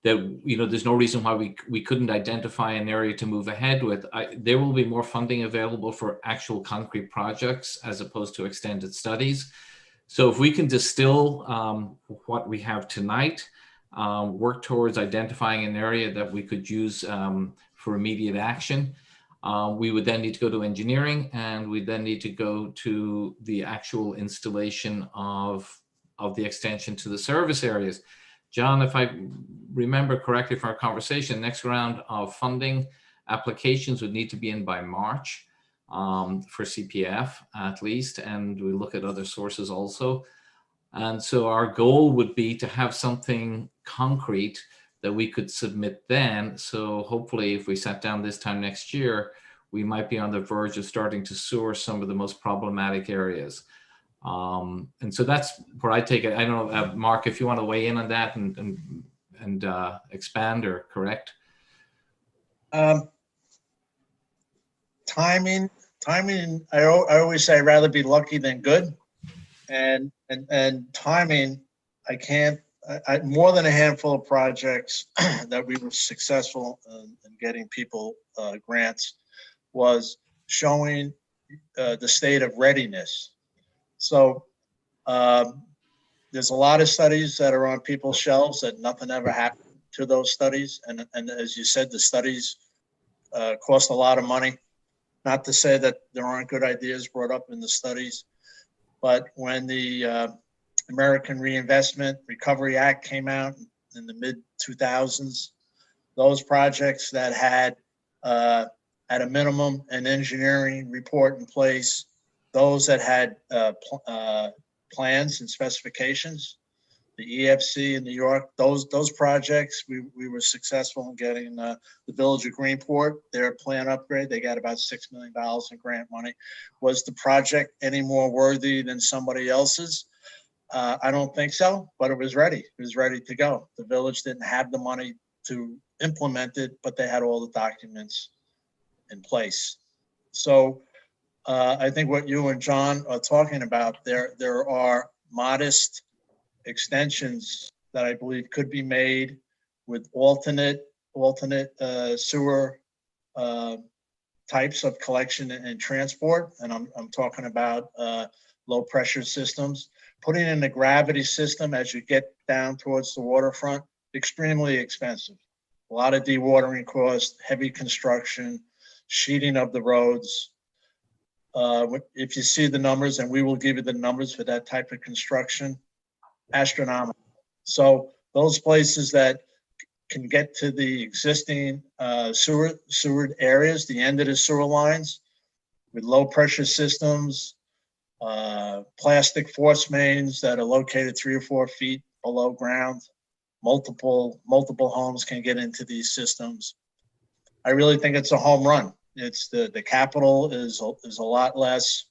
that, you know, there's no reason why we couldn't identify an area to move ahead with. There will be more funding available for actual concrete projects as opposed to extended studies. So if we can distill what we have tonight, work towards identifying an area that we could use for immediate action, we would then need to go to engineering, and we then need to go to the actual installation of the extension to the service areas. John, if I remember correctly from our conversation, next round of funding applications would need to be in by March for CPF at least, and we look at other sources also. And so our goal would be to have something concrete that we could submit then. So hopefully if we sat down this time next year, we might be on the verge of starting to source some of the most problematic areas. And so that's where I take it. I don't know, Mark, if you want to weigh in on that and expand or correct. Timing. I always say I'd rather be lucky than good, and timing. I can't. More than a handful of projects that we were successful in getting people grants was showing the state of readiness. So there's a lot of studies that are on people's shelves that nothing ever happened to those studies. And as you said, the studies cost a lot of money. Not to say that there aren't good ideas brought up in the studies, but when the American Reinvestment Recovery Act came out in the mid-2000s, those projects that had at a minimum an engineering report in place, those that had plans and specifications, the EFC in New York, those projects, we were successful in getting the Village of Greenport, their plan upgrade. They got about $6 million in grant money. Was the project any more worthy than somebody else's? I don't think so, but it was ready. It was ready to go. The village didn't have the money to implement it, but they had all the documents in place. So I think what you and John are talking about, there are modest extensions that I believe could be made with alternate sewer types of collection and transport. And I'm talking about low pressure systems. Putting in the gravity system as you get down towards the waterfront, extremely expensive. A lot of dewatering costs, heavy construction, sheeting of the roads. If you see the numbers, and we will give you the numbers for that type of construction, astronomical. So those places that can get to the existing sewered areas, the end of the sewer lines, with low pressure systems, plastic force mains that are located 3 or 4 feet below ground, multiple homes can get into these systems. I really think it's a home run. It's the capital is a lot less.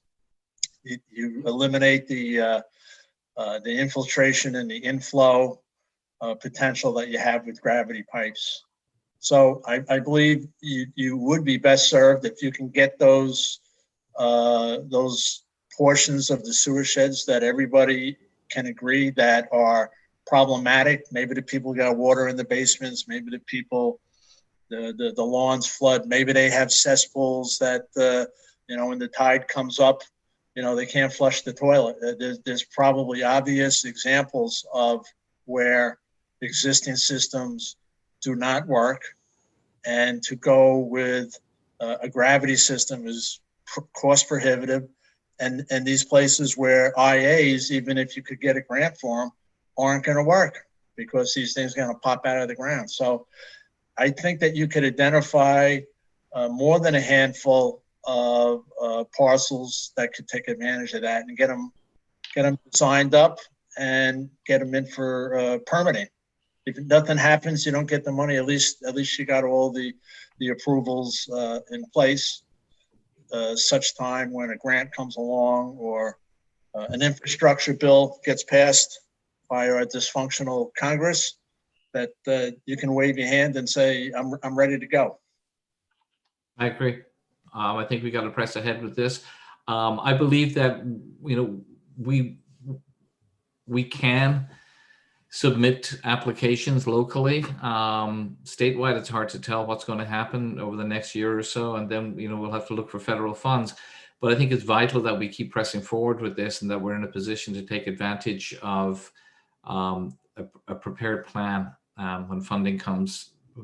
You eliminate the infiltration and the inflow potential that you have with gravity pipes. So I believe you would be best served if you can get those portions of the sewer sheds that everybody can agree that are problematic. Maybe the people got water in the basements, maybe the people, the lawns flood, maybe they have cesspools that, when the tide comes up, they can't flush the toilet. There's probably obvious examples of where existing systems do not work, and to go with a gravity system is cost prohibitive. And these places where IAs, even if you could get a grant for them, aren't going to work because these things are going to pop out of the ground. So I think that you could identify more than a handful of parcels that could take advantage of that and get them signed up and get them in for permitting. If nothing happens, you don't get the money. At least you got all the approvals in place. such time when a grant comes along or an infrastructure bill gets passed by our dysfunctional Congress, that you can wave your hand and say, I'm ready to go. I agree. I think we got to press ahead with this. I believe that, you know, we can submit applications locally. Statewide, it's hard to tell what's going to happen over the next year or so, and then, you know, we'll have to look for federal funds. But I think it's vital that we keep pressing forward with this, and that we're in a position to take advantage of a prepared plan when funding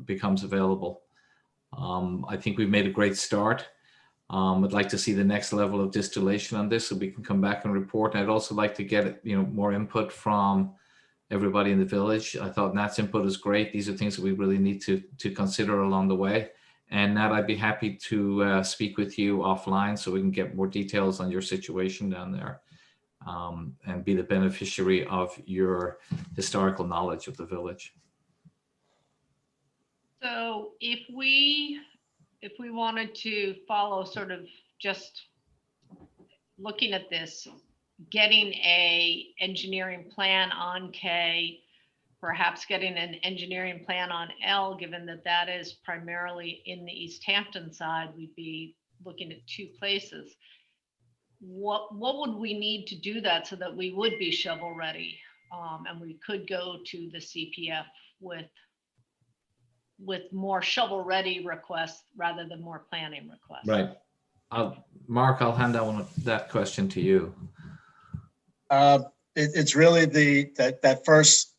becomes available. I think we've made a great start. I'd like to see the next level of distillation on this so we can come back and report. And I'd also like to get, you know, more input from everybody in the village. I thought Nat's input is great. These are things that we really need to consider along the way. And Nat, I'd be happy to speak with you offline so we can get more details on your situation down there, and be the beneficiary of your historical knowledge of the village. So if we wanted to follow sort of just looking at this, getting a engineering plan on K, perhaps getting an engineering plan on L, given that that is primarily in the East Hampton side, we'd be looking at two places. What would we need to do that so that we would be shovel ready, and we could go to the CPF with more shovel ready requests rather than more planning requests? Right. Mark, I'll hand that question to you. It's really that first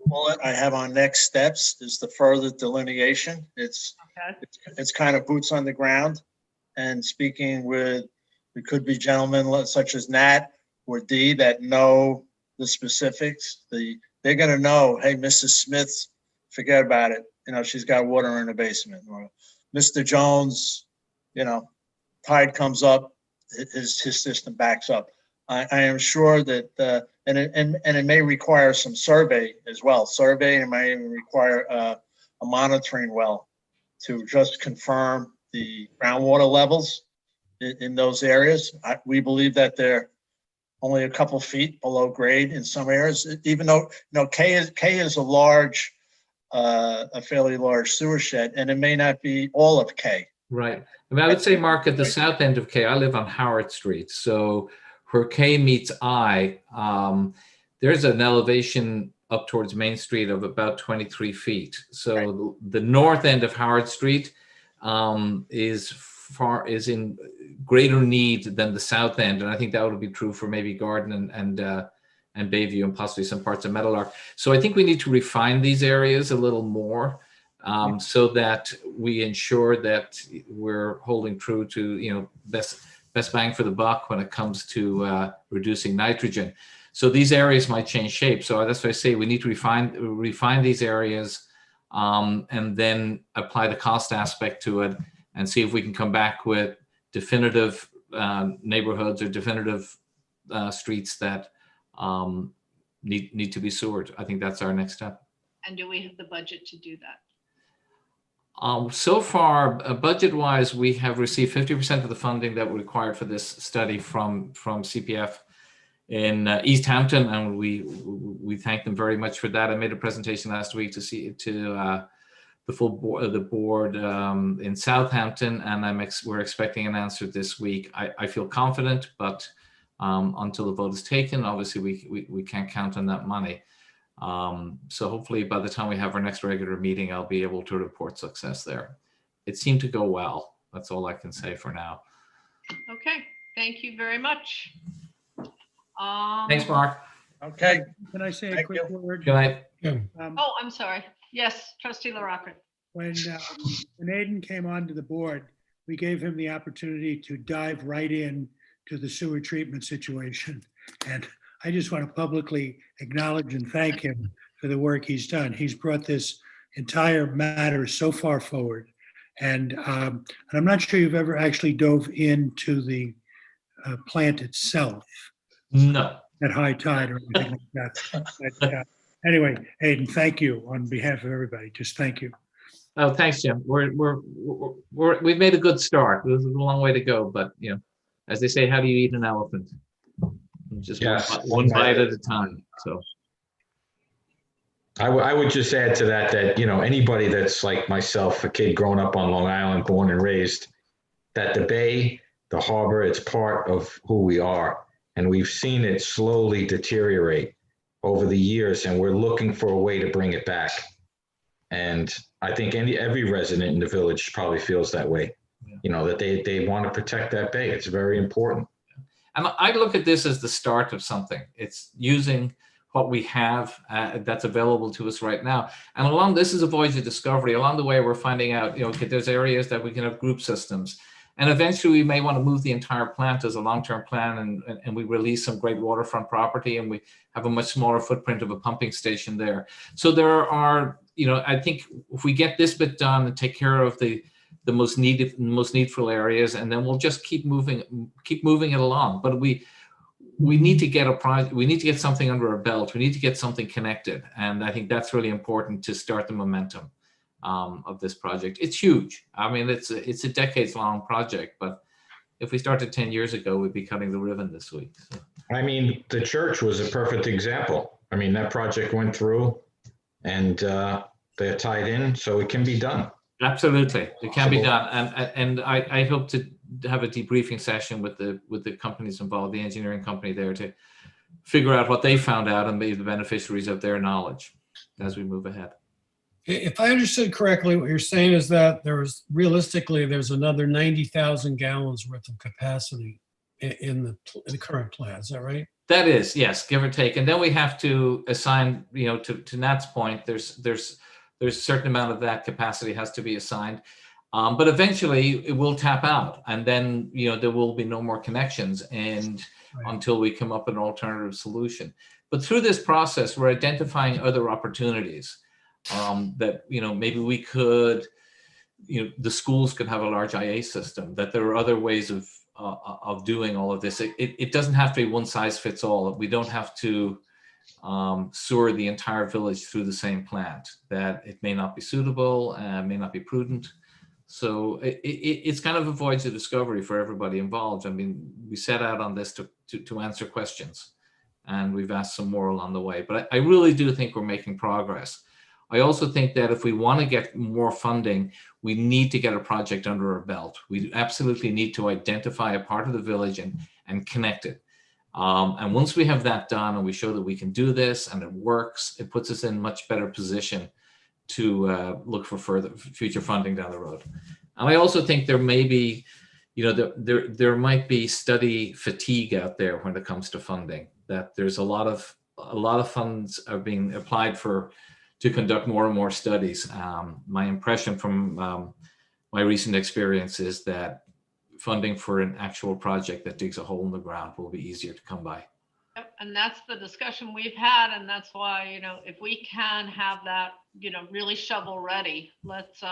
bullet I have on next steps is the further delineation. It's kind of boots on the ground, and speaking with, it could be gentlemen such as Nat or Dee that know the specifics. They're going to know, hey, Mrs. Smith, forget about it. You know, she's got water in the basement. Or Mr. Jones, you know, tide comes up, his system backs up. I am sure that, and it may require some survey as well. Survey, and it may even require a monitoring well to just confirm the groundwater levels in those areas. We believe that they're only a couple feet below grade in some areas, even though, you know, K is a fairly large sewer shed, and it may not be all of K. Right. I mean, I would say, Mark, at the south end of K, I live on Howard Street. So where K meets I, there's an elevation up towards Main Street of about 23 feet. So the north end of Howard Street is in greater need than the south end. And I think that would be true for maybe Garden and Bayview and possibly some parts of Meadowlark. So I think we need to refine these areas a little more, so that we ensure that we're holding true to, you know, best bang for the buck when it comes to reducing nitrogen. So these areas might change shape. So that's why I say we need to refine these areas, and then apply the cost aspect to it and see if we can come back with definitive neighborhoods or definitive streets that need to be sewered. I think that's our next step. And do we have the budget to do that? So far, budget-wise, we have received 50% of the funding that we required for this study from CPF in East Hampton, and we thank them very much for that. I made a presentation last week to the full board, the board in Southampton, and we're expecting an answer this week. I feel confident, but until the vote is taken, obviously we can't count on that money. So hopefully by the time we have our next regular meeting, I'll be able to report success there. It seemed to go well. That's all I can say for now. Okay, thank you very much. Thanks, Mark. Okay. Can I say a quick word? Good night. Oh, I'm sorry. Yes, Trustee LaRocca. When Aidan came onto the board, we gave him the opportunity to dive right in to the sewer treatment situation. And I just want to publicly acknowledge and thank him for the work he's done. He's brought this entire matter so far forward. And I'm not sure you've ever actually dove into the plant itself. No. At high tide or anything like that. But, anyway, Aidan, thank you on behalf of everybody. Just thank you. Oh, thanks, Jim. We've made a good start. There's a long way to go, but as they say, how do you eat an elephant? Just Yes. one bite at a time. So I would just add to that, anybody that's like myself, a kid growing up on Long Island, born and raised, that the Bay, the harbor, it's part of who we are. And we've seen it slowly deteriorate over the years, and we're looking for a way to bring it back. And I think every resident in the village probably feels that way, that they want to protect that Bay. It's very important. and I look at this as the start of something. It's using what we have that's available to us right now. And this is a voyage of discovery. Along the way, we're finding out, okay, there's areas that we can have group systems. And eventually we may want to move the entire plant as a long-term plan, and we release some great waterfront property, and we have a much smaller footprint of a pumping station there. So there are, I think if we get this bit done and take care of the most needful areas, and then we'll just keep moving it along. But we need to get we need to get something under our belt. We need to get something connected. And I think that's really important to start the momentum of this project. It's huge. I mean, it's a decades-long project, but if we started 10 years ago, we'd be cutting the ribbon this week. So. I mean, the church was a perfect example. I mean, that project went through, and they're tied in, so it can be done. Absolutely, it can be done, and I hope to have a debriefing session with the companies involved, the engineering company there, to figure out what they found out and be the beneficiaries of their knowledge as we move ahead. If I understood correctly, what you're saying is that there's another 90,000 gallons worth of capacity in the current plan. Is that right? That is, yes, give or take. And then we have to assign, to Nat's point, there's a certain amount of that capacity has to be assigned. But eventually it will tap out, and then there will be no more connections until we come up with an alternative solution. But through this process, we're identifying other opportunities that maybe we could, the schools could have a large IA system. That there are other ways of doing all of this. It doesn't have to be one size fits all. We don't have to sewer the entire village through the same plant. That it may not be suitable, may not be prudent. So it's kind of a voyage of discovery for everybody involved. I mean, we set out on this to answer questions, and we've asked some more along the way. But I really do think we're making progress. I also think that if we want to get more funding, we need to get a project under our belt. We absolutely need to identify a part of the village and connect it. And once we have that done and we show that we can do this and it works, it puts us in much better position to look for further future funding down the road. And I also think there may be, there might be study fatigue out there when it comes to funding. That there's a lot of funds are being applied to conduct more and more studies. My impression from my recent experience is that funding for an actual project that digs a hole in the ground will be easier to come by. Yep, and that's the discussion we've had, and that's why, if we can have that, really shovel ready, let's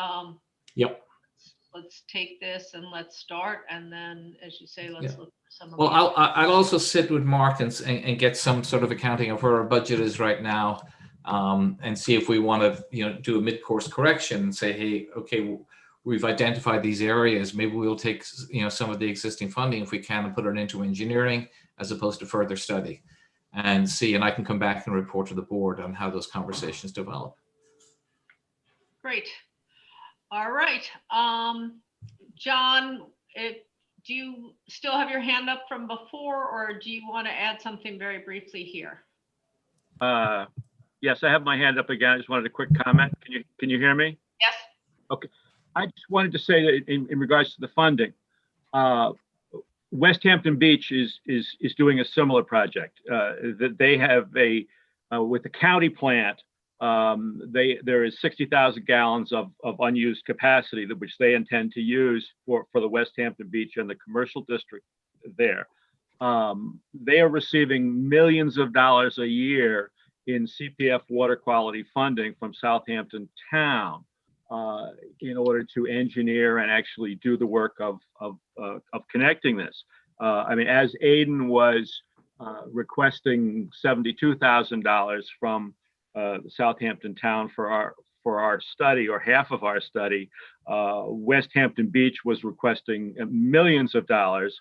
take this and let's start, and then, as you say, let's look for some of Well, I'll also sit with Mark and get some sort of accounting of where our budget is right now, and see if we want to, do a mid-course correction and say, hey, okay, we've identified these areas. Maybe we'll take, some of the existing funding if we can and put it into engineering as opposed to further study, and see. And I can come back and report to the board on how those conversations develop. Great. All right. John, do you still have your hand up from before, or do you want to add something very briefly here? Yes, I have my hand up again. I just wanted a quick comment. Can you hear me? Yes. Okay. I just wanted to say that in regards to the funding, West Hampton Beach is doing a similar project. That they have with the county plant, there is 60,000 gallons of unused capacity which they intend to use for the West Hampton Beach and the commercial district there. They are receiving millions of dollars a year in CPF water quality funding from Southampton Town in order to engineer and actually do the work of connecting this. I mean, as Aidan was requesting $72,000 from Southampton Town for for our study, or half of our study, West Hampton Beach was requesting millions of dollars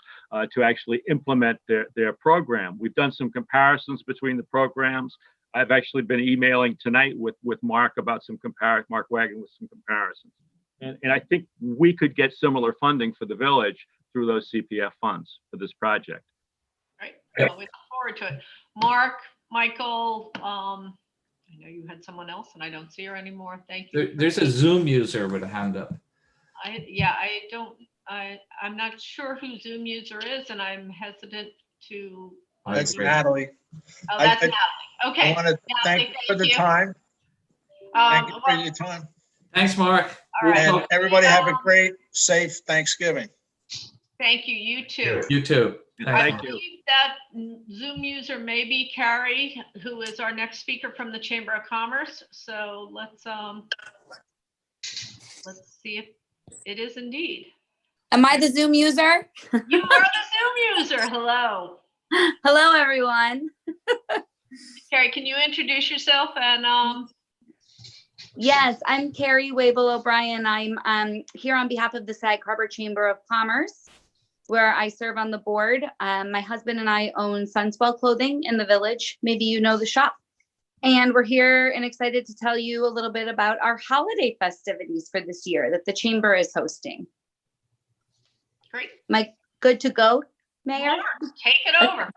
to actually implement their program. We've done some comparisons between the programs. I've actually been emailing tonight with Mark about Mark Wagner with some comparisons. And I think we could get similar funding for the village through those CPF funds for this project. Right. Well, we look forward to it. Mark, Michael, I know you had someone else and I don't see her anymore. Thank you. There's a Zoom user with a hand up. I'm not sure who Zoom user is, and I'm hesitant to. That's Natalie. Oh, that's Natalie. Okay. I want to thank you for the time. Thank you for your time. Thanks, Mark. All right. And everybody have a great, safe Thanksgiving. Thank you. You too. You too. I believe that Zoom user may be Carrie, who is our next speaker from the Chamber of Commerce. So let's see if it is indeed. Am I the Zoom user? You are the Zoom user. Hello. Hello, everyone. Carrie, can you introduce yourself and Yes, I'm Carrie Wabel O'Brien. I'm here on behalf of the Sag Harbor Chamber of Commerce, where I serve on the board. My husband and I own Sunswell Clothing in the village. Maybe you know the shop. And we're here and excited to tell you a little bit about our holiday festivities for this year that the chamber is hosting. Great. Am I good to go, Mayor? Take it over.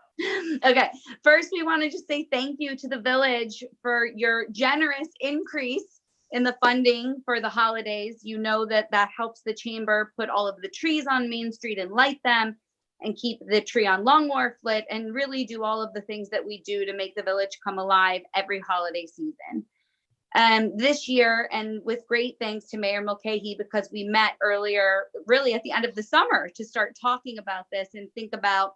Okay. First, we want to just say thank you to the village for your generous increase in the funding for the holidays. You know that helps the chamber put all of the trees on Main Street and light them, and keep the tree on Long Wharf lit, and really do all of the things that we do to make the village come alive every holiday season. This year, and with great thanks to Mayor Mulcahy, because we met earlier, really at the end of the summer, to start talking about this and think about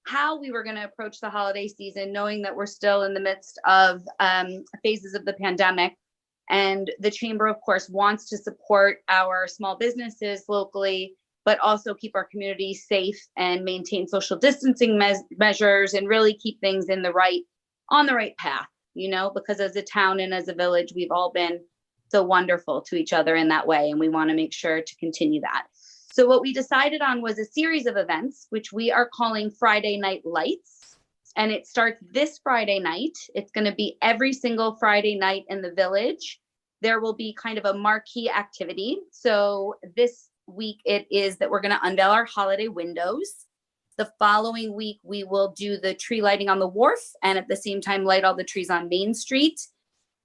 how we were going to approach the holiday season, knowing that we're still in the midst of phases of the pandemic. And the chamber, of course, wants to support our small businesses locally, but also keep our community safe and maintain social distancing measures and really keep things on the right path, because as a town and as a village, we've all been so wonderful to each other in that way. And we want to make sure to continue that. So what we decided on was a series of events, which we are calling Friday Night Lights. And it starts this Friday night. It's going to be every single Friday night in the village. There will be kind of a marquee activity. So this week it is that we're going to unveil our holiday windows. The following week, we will do the tree lighting on the wharf and at the same time light all the trees on Main Street.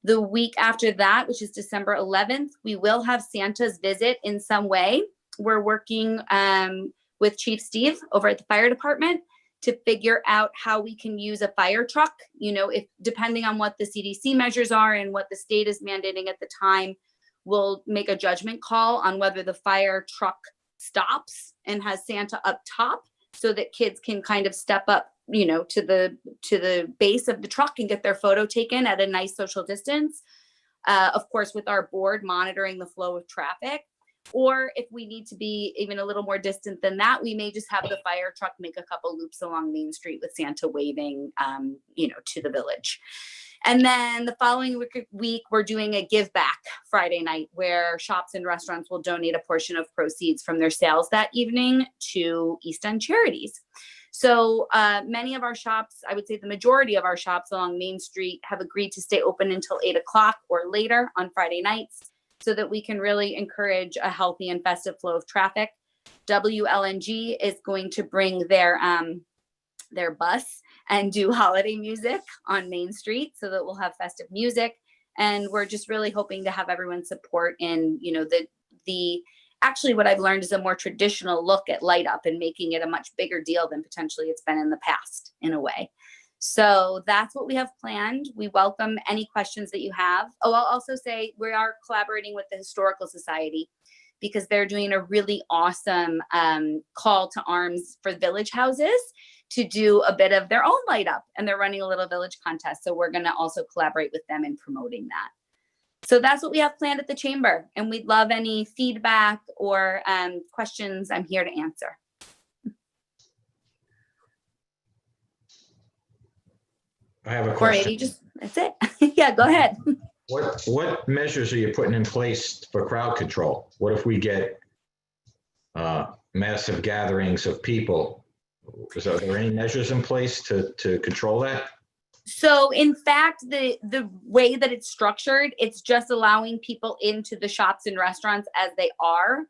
The week after that, which is December 11th, we will have Santa's visit in some way. We're working with Chief Steve over at the fire department to figure out how we can use a fire truck, if depending on what the CDC measures are and what the state is mandating at the time, we'll make a judgment call on whether the fire truck stops and has Santa up top so that kids can kind of step up, to the base of the truck and get their photo taken at a nice social distance. Of course, with our board monitoring the flow of traffic. Or if we need to be even a little more distant than that, we may just have the fire truck make a couple loops along Main Street with Santa waving, to the village. And then the following week, we're doing a give back Friday night where shops and restaurants will donate a portion of proceeds from their sales that evening to East End Charities. So many of our shops, I would say the majority of our shops along Main Street have agreed to stay open until 8 o'clock or later on Friday nights, so that we can really encourage a healthy and festive flow of traffic. WLNG is going to bring their bus and do holiday music on Main Street so that we'll have festive music. And we're just really hoping to have everyone's support in, the actually what I've learned is a more traditional look at light up and making it a much bigger deal than potentially it's been in the past in a way. So that's what we have planned. We welcome any questions that you have. Oh, I'll also say we are collaborating with the Historical Society because they're doing a really awesome call to arms for village houses to do a bit of their own light up, and they're running a little village contest. So we're going to also collaborate with them in promoting that. So that's what we have planned at the chamber, and we'd love any feedback or questions. I'm here to answer. I have a Or question. maybe just, that's it. Yeah, go ahead. What measures are you putting in place for crowd control? What if we get massive gatherings of people? Are there any measures in place to control that? So in fact, the way that it's structured, it's just allowing people into the shops and restaurants as they are.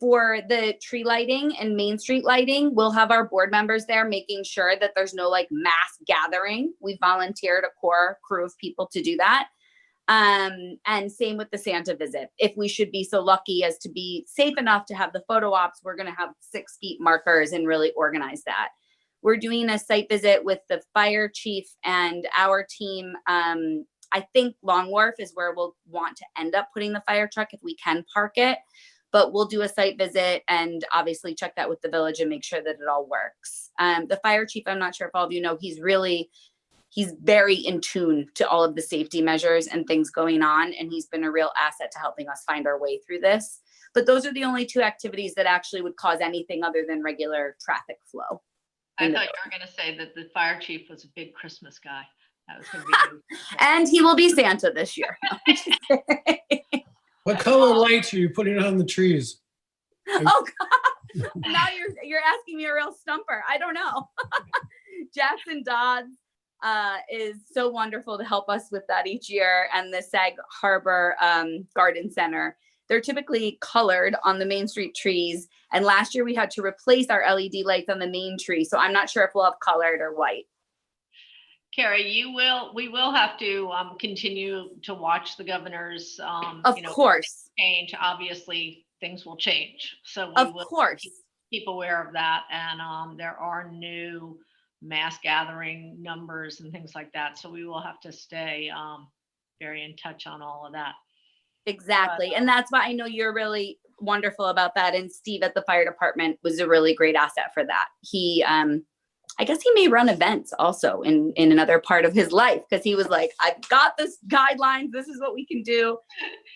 For the tree lighting and Main Street lighting, we'll have our board members there making sure that there's no like mass gathering. We volunteered a core crew of people to do that. And same with the Santa visit. If we should be so lucky as to be safe enough to have the photo ops, we're going to have 6 feet markers and really organize that. We're doing a site visit with the fire chief and our team. I think Long Wharf is where we'll want to end up putting the fire truck if we can park it. But we'll do a site visit and obviously check that with the village and make sure that it all works. The fire chief, I'm not sure if all of you know, he's very in tune to all of the safety measures and things going on. And he's been a real asset to helping us find our way through this. But those are the only 2 activities that actually would cause anything other than regular traffic flow. I thought you were going to say that the fire chief was a big Christmas guy. That was going to be And he will be Santa this year. What color lights are you putting on the trees? Oh God. Now you're asking me a real stumper. I don't know. Jackson Dodds is so wonderful to help us with that each year, and the Sag Harbor Garden Center. They're typically colored on the Main Street trees, and last year we had to replace our LED lights on the main tree, so I'm not sure if we'll have colored or white. Carrie, we will have to continue to watch the governor's of course change. Obviously things will change, so of course keep aware of that. And there are new mass gathering numbers and things like that, so we will have to stay very in touch on all of that. Exactly. And that's why I know you're really wonderful about that, and Steve at the fire department was a really great asset for that. He I guess he may run events also in another part of his life, because he was like, I've got this guidelines, this is what we can do.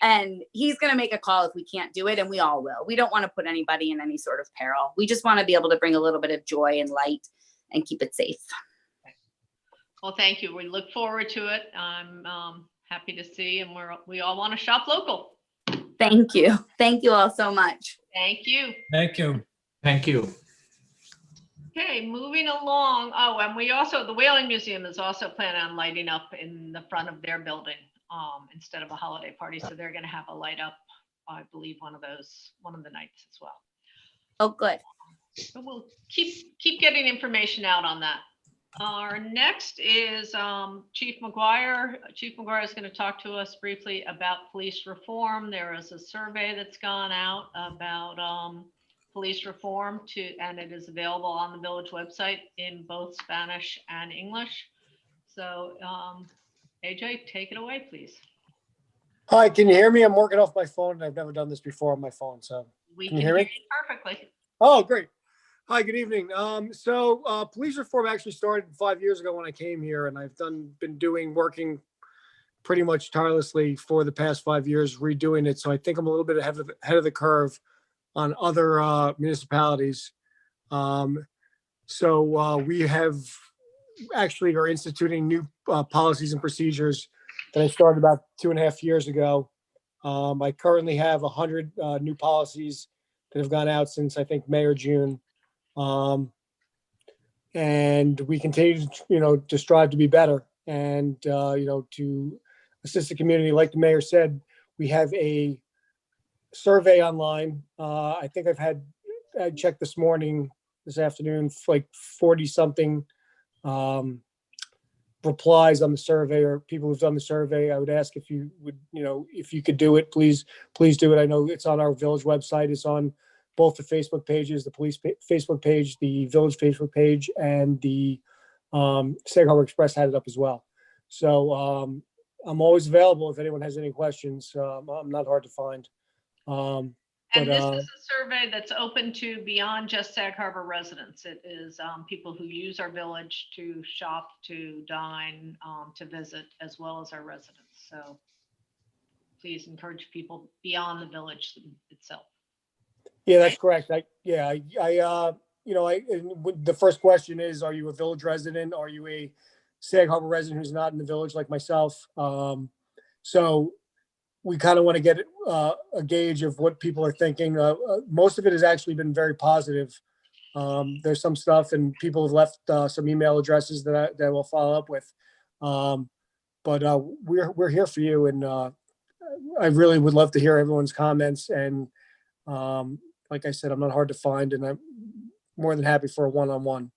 And he's going to make a call if we can't do it, and we all will. We don't want to put anybody in any sort of peril. We just want to be able to bring a little bit of joy and light and keep it safe. Well, thank you. We look forward to it. I'm happy to see, and we all want to shop local. Thank you. Thank you all so much. Thank you. Thank you. Thank you. Okay, moving along. Oh, and the Whaling Museum is also planning on lighting up in the front of their building instead of a holiday party. So they're going to have a light up, I believe, one of the nights as well. Oh, good. So we'll keep getting information out on that. Our next is Chief McGuire. Chief McGuire is going to talk to us briefly about police reform. There is a survey that's gone out about police reform and it is available on the village website in both Spanish and English. So AJ, take it away, please. Hi, can you hear me? I'm working off my phone and I've never done this before on my phone. So We can you hear me? perfectly. Oh, great. Hi, good evening. Police reform actually started 5 years ago when I came here, and I've been working pretty much tirelessly for the past 5 years, redoing it. So I think I'm a little bit ahead of the curve on other municipalities. We have actually are instituting new policies and procedures that I started about 2.5 years ago. I currently have 100 new policies that have gone out since I think May or June. And we continue to strive to be better and, to assist the community. Like the mayor said, we have a survey online. I think I checked this afternoon, like 40 something replies on the survey, or people who've done the survey. I would ask if you would, if you could do it, please do it. I know it's on our village website. It's on both the Facebook pages, the police Facebook page, the village Facebook page, and the Sag Harbor Express had it up as well. So I'm always available if anyone has any questions. I'm not hard to find. And this is a survey that's open to beyond just Sag Harbor residents. It is people who use our village to shop, to dine, to visit, as well as our residents. So please encourage people beyond the village itself. Yeah, that's correct. The first question is, are you a village resident? Are you a Sag Harbor resident who's not in the village like myself? So we kind of want to get a gauge of what people are thinking. Most of it has actually been very positive. There's some stuff, and people have left some email addresses that we'll follow up with. But we're here for you, and I really would love to hear everyone's comments. And like I said, I'm not hard to find, and I'm more than happy for a one-on-one,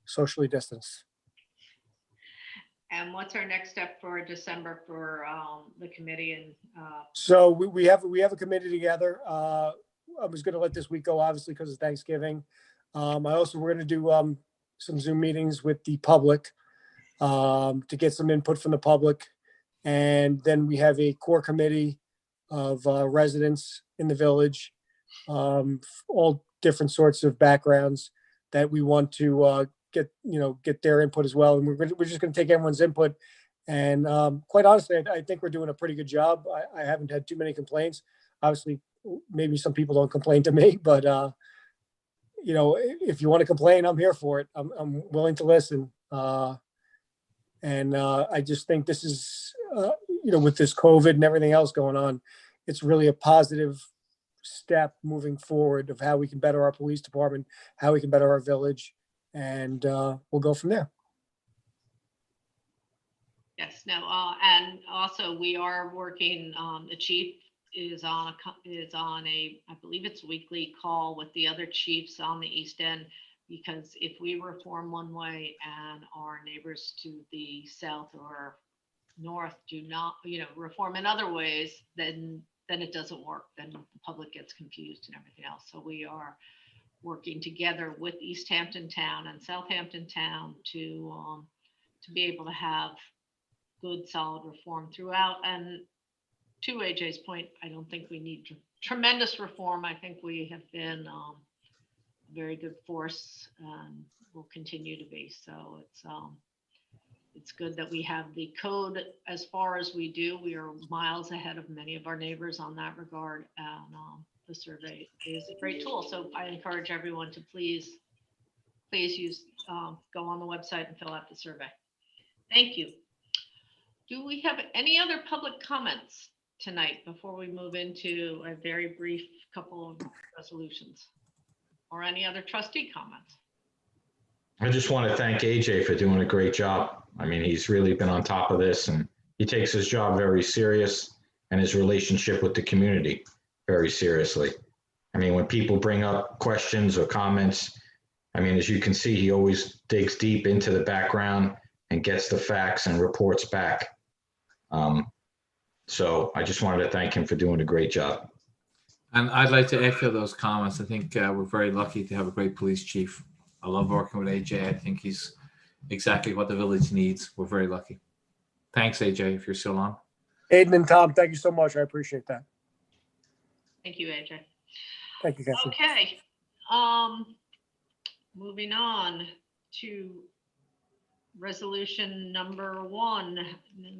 socially distanced. And what's our next step for December for the committee? And So we have a committee together. I was going to let this week go, obviously, because of Thanksgiving. We're going to do some Zoom meetings with the public to get some input from the public. And then we have a core committee of residents in the village, all different sorts of backgrounds that we want to get their input as well. And we're just going to take everyone's input. And quite honestly, I think we're doing a pretty good job. I haven't had too many complaints. Obviously, maybe some people don't complain to me, but if you want to complain, I'm here for it. I'm willing to listen. And I just think this is, with this COVID and everything else going on, it's really a positive step moving forward of how we can better our police department, how we can better our village, and we'll go from there. yes, no, and also we are working. The chief is on a, I believe it's weekly call with the other chiefs on the East End, because if we reform one way and our neighbors to the south or north do not, reform in other ways, then it doesn't work. Then the public gets confused and everything else. So we are working together with East Hampton Town and Southampton Town to be able to have good, solid reform throughout. And to AJ's point, I don't think we need tremendous reform. I think we have been a very good force and will continue to be. So it's good that we have the code as far as we do. We are miles ahead of many of our neighbors on that regard. And the survey is a great tool. So I encourage everyone to please use, go on the website and fill out the survey. Thank you. Do we have any other public comments tonight before we move into a very brief couple of resolutions, or any other trustee comments? I just want to thank AJ for doing a great job. I mean, he's really been on top of this, and he takes his job very serious and his relationship with the community very seriously. I mean, when people bring up questions or comments, I mean, as you can see, he always digs deep into the background and gets the facts and reports back. So I just wanted to thank him for doing a great job. And I'd like to echo those comments. I think we're very lucky to have a great police chief. I love working with AJ. I think he's exactly what the village needs. We're very lucky. Thanks, AJ, if you're still on. Aiden and Tom, thank you so much. I appreciate that. Thank you, AJ. Thank you, Kathy. Okay. Moving on to resolution number 1,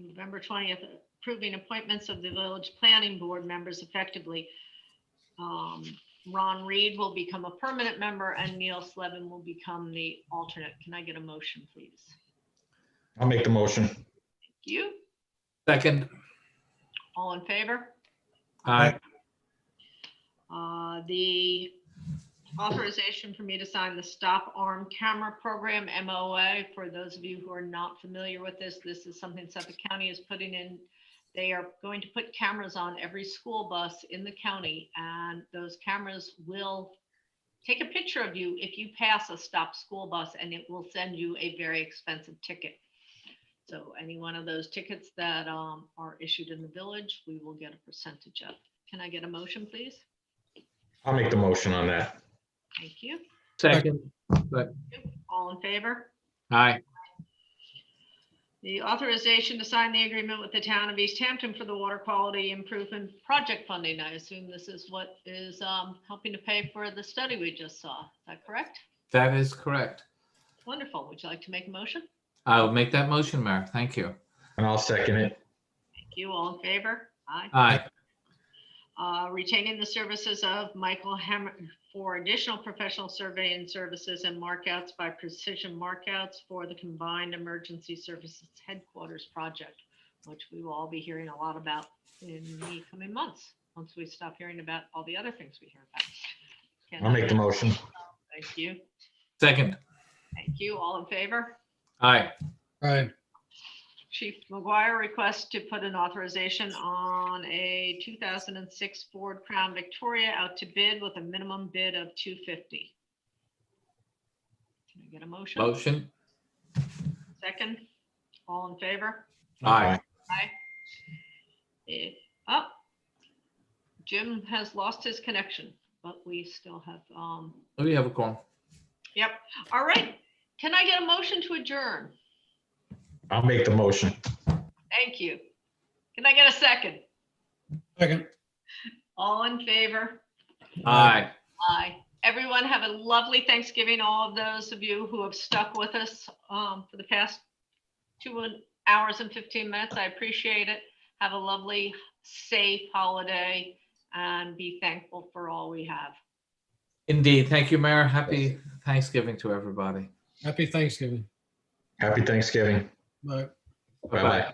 November 20th, approving appointments of the village planning board members effectively. Ron Reed will become a permanent member and Neil Slevin will become the alternate. Can I get a motion, please? I'll make the motion. Thank you. Second. All in favor? Aye. The authorization for me to sign the Stop Arm Camera Program, MOA. For those of you who are not familiar with this, this is something Suffolk County is putting in. They are going to put cameras on every school bus in the county, and those cameras will take a picture of you if you pass a stopped school bus, and it will send you a very expensive ticket. So any one of those tickets that are issued in the village, we will get a percentage of. Can I get a motion, please? I'll make the motion on that. Thank you. Second. All in favor? Aye. The authorization to sign the agreement with the town of East Hampton for the water quality improvement project funding. I assume this is what is helping to pay for the study we just saw. Is that correct? That is correct. Wonderful. Would you like to make a motion? I'll make that motion, Mayor. Thank you. And I'll second it. Thank you. All in favor? Aye. Aye. Retaining the services of Michael Hammer for additional professional surveying services and markouts by Precision Markouts for the Combined Emergency Services Headquarters project. which we will all be hearing a lot about in the coming months, once we stop hearing about all the other things we hear about. Can I'll make the motion. Thank you. Second. Thank you. All in favor? Aye. Right. Chief McGuire requests to put an authorization on a 2006 Ford Crown Victoria out to bid with a minimum bid of $250,000. Can I get a motion? Motion. Second. All in favor? Aye. Aye. Up. Jim has lost his connection, but we still have, We have a call. yep. All right. Can I get a motion to adjourn? I'll make the motion. Thank you. Can I get a second? Second. All in favor? Aye. Aye. Everyone have a lovely Thanksgiving. All of those of you who have stuck with us for the past 2 hours and 15 minutes, I appreciate it. Have a lovely, safe holiday and be thankful for all we have. Indeed. Thank you, Mayor. Happy Thanksgiving to everybody. Happy Thanksgiving. Happy Thanksgiving. Bye. Bye-bye.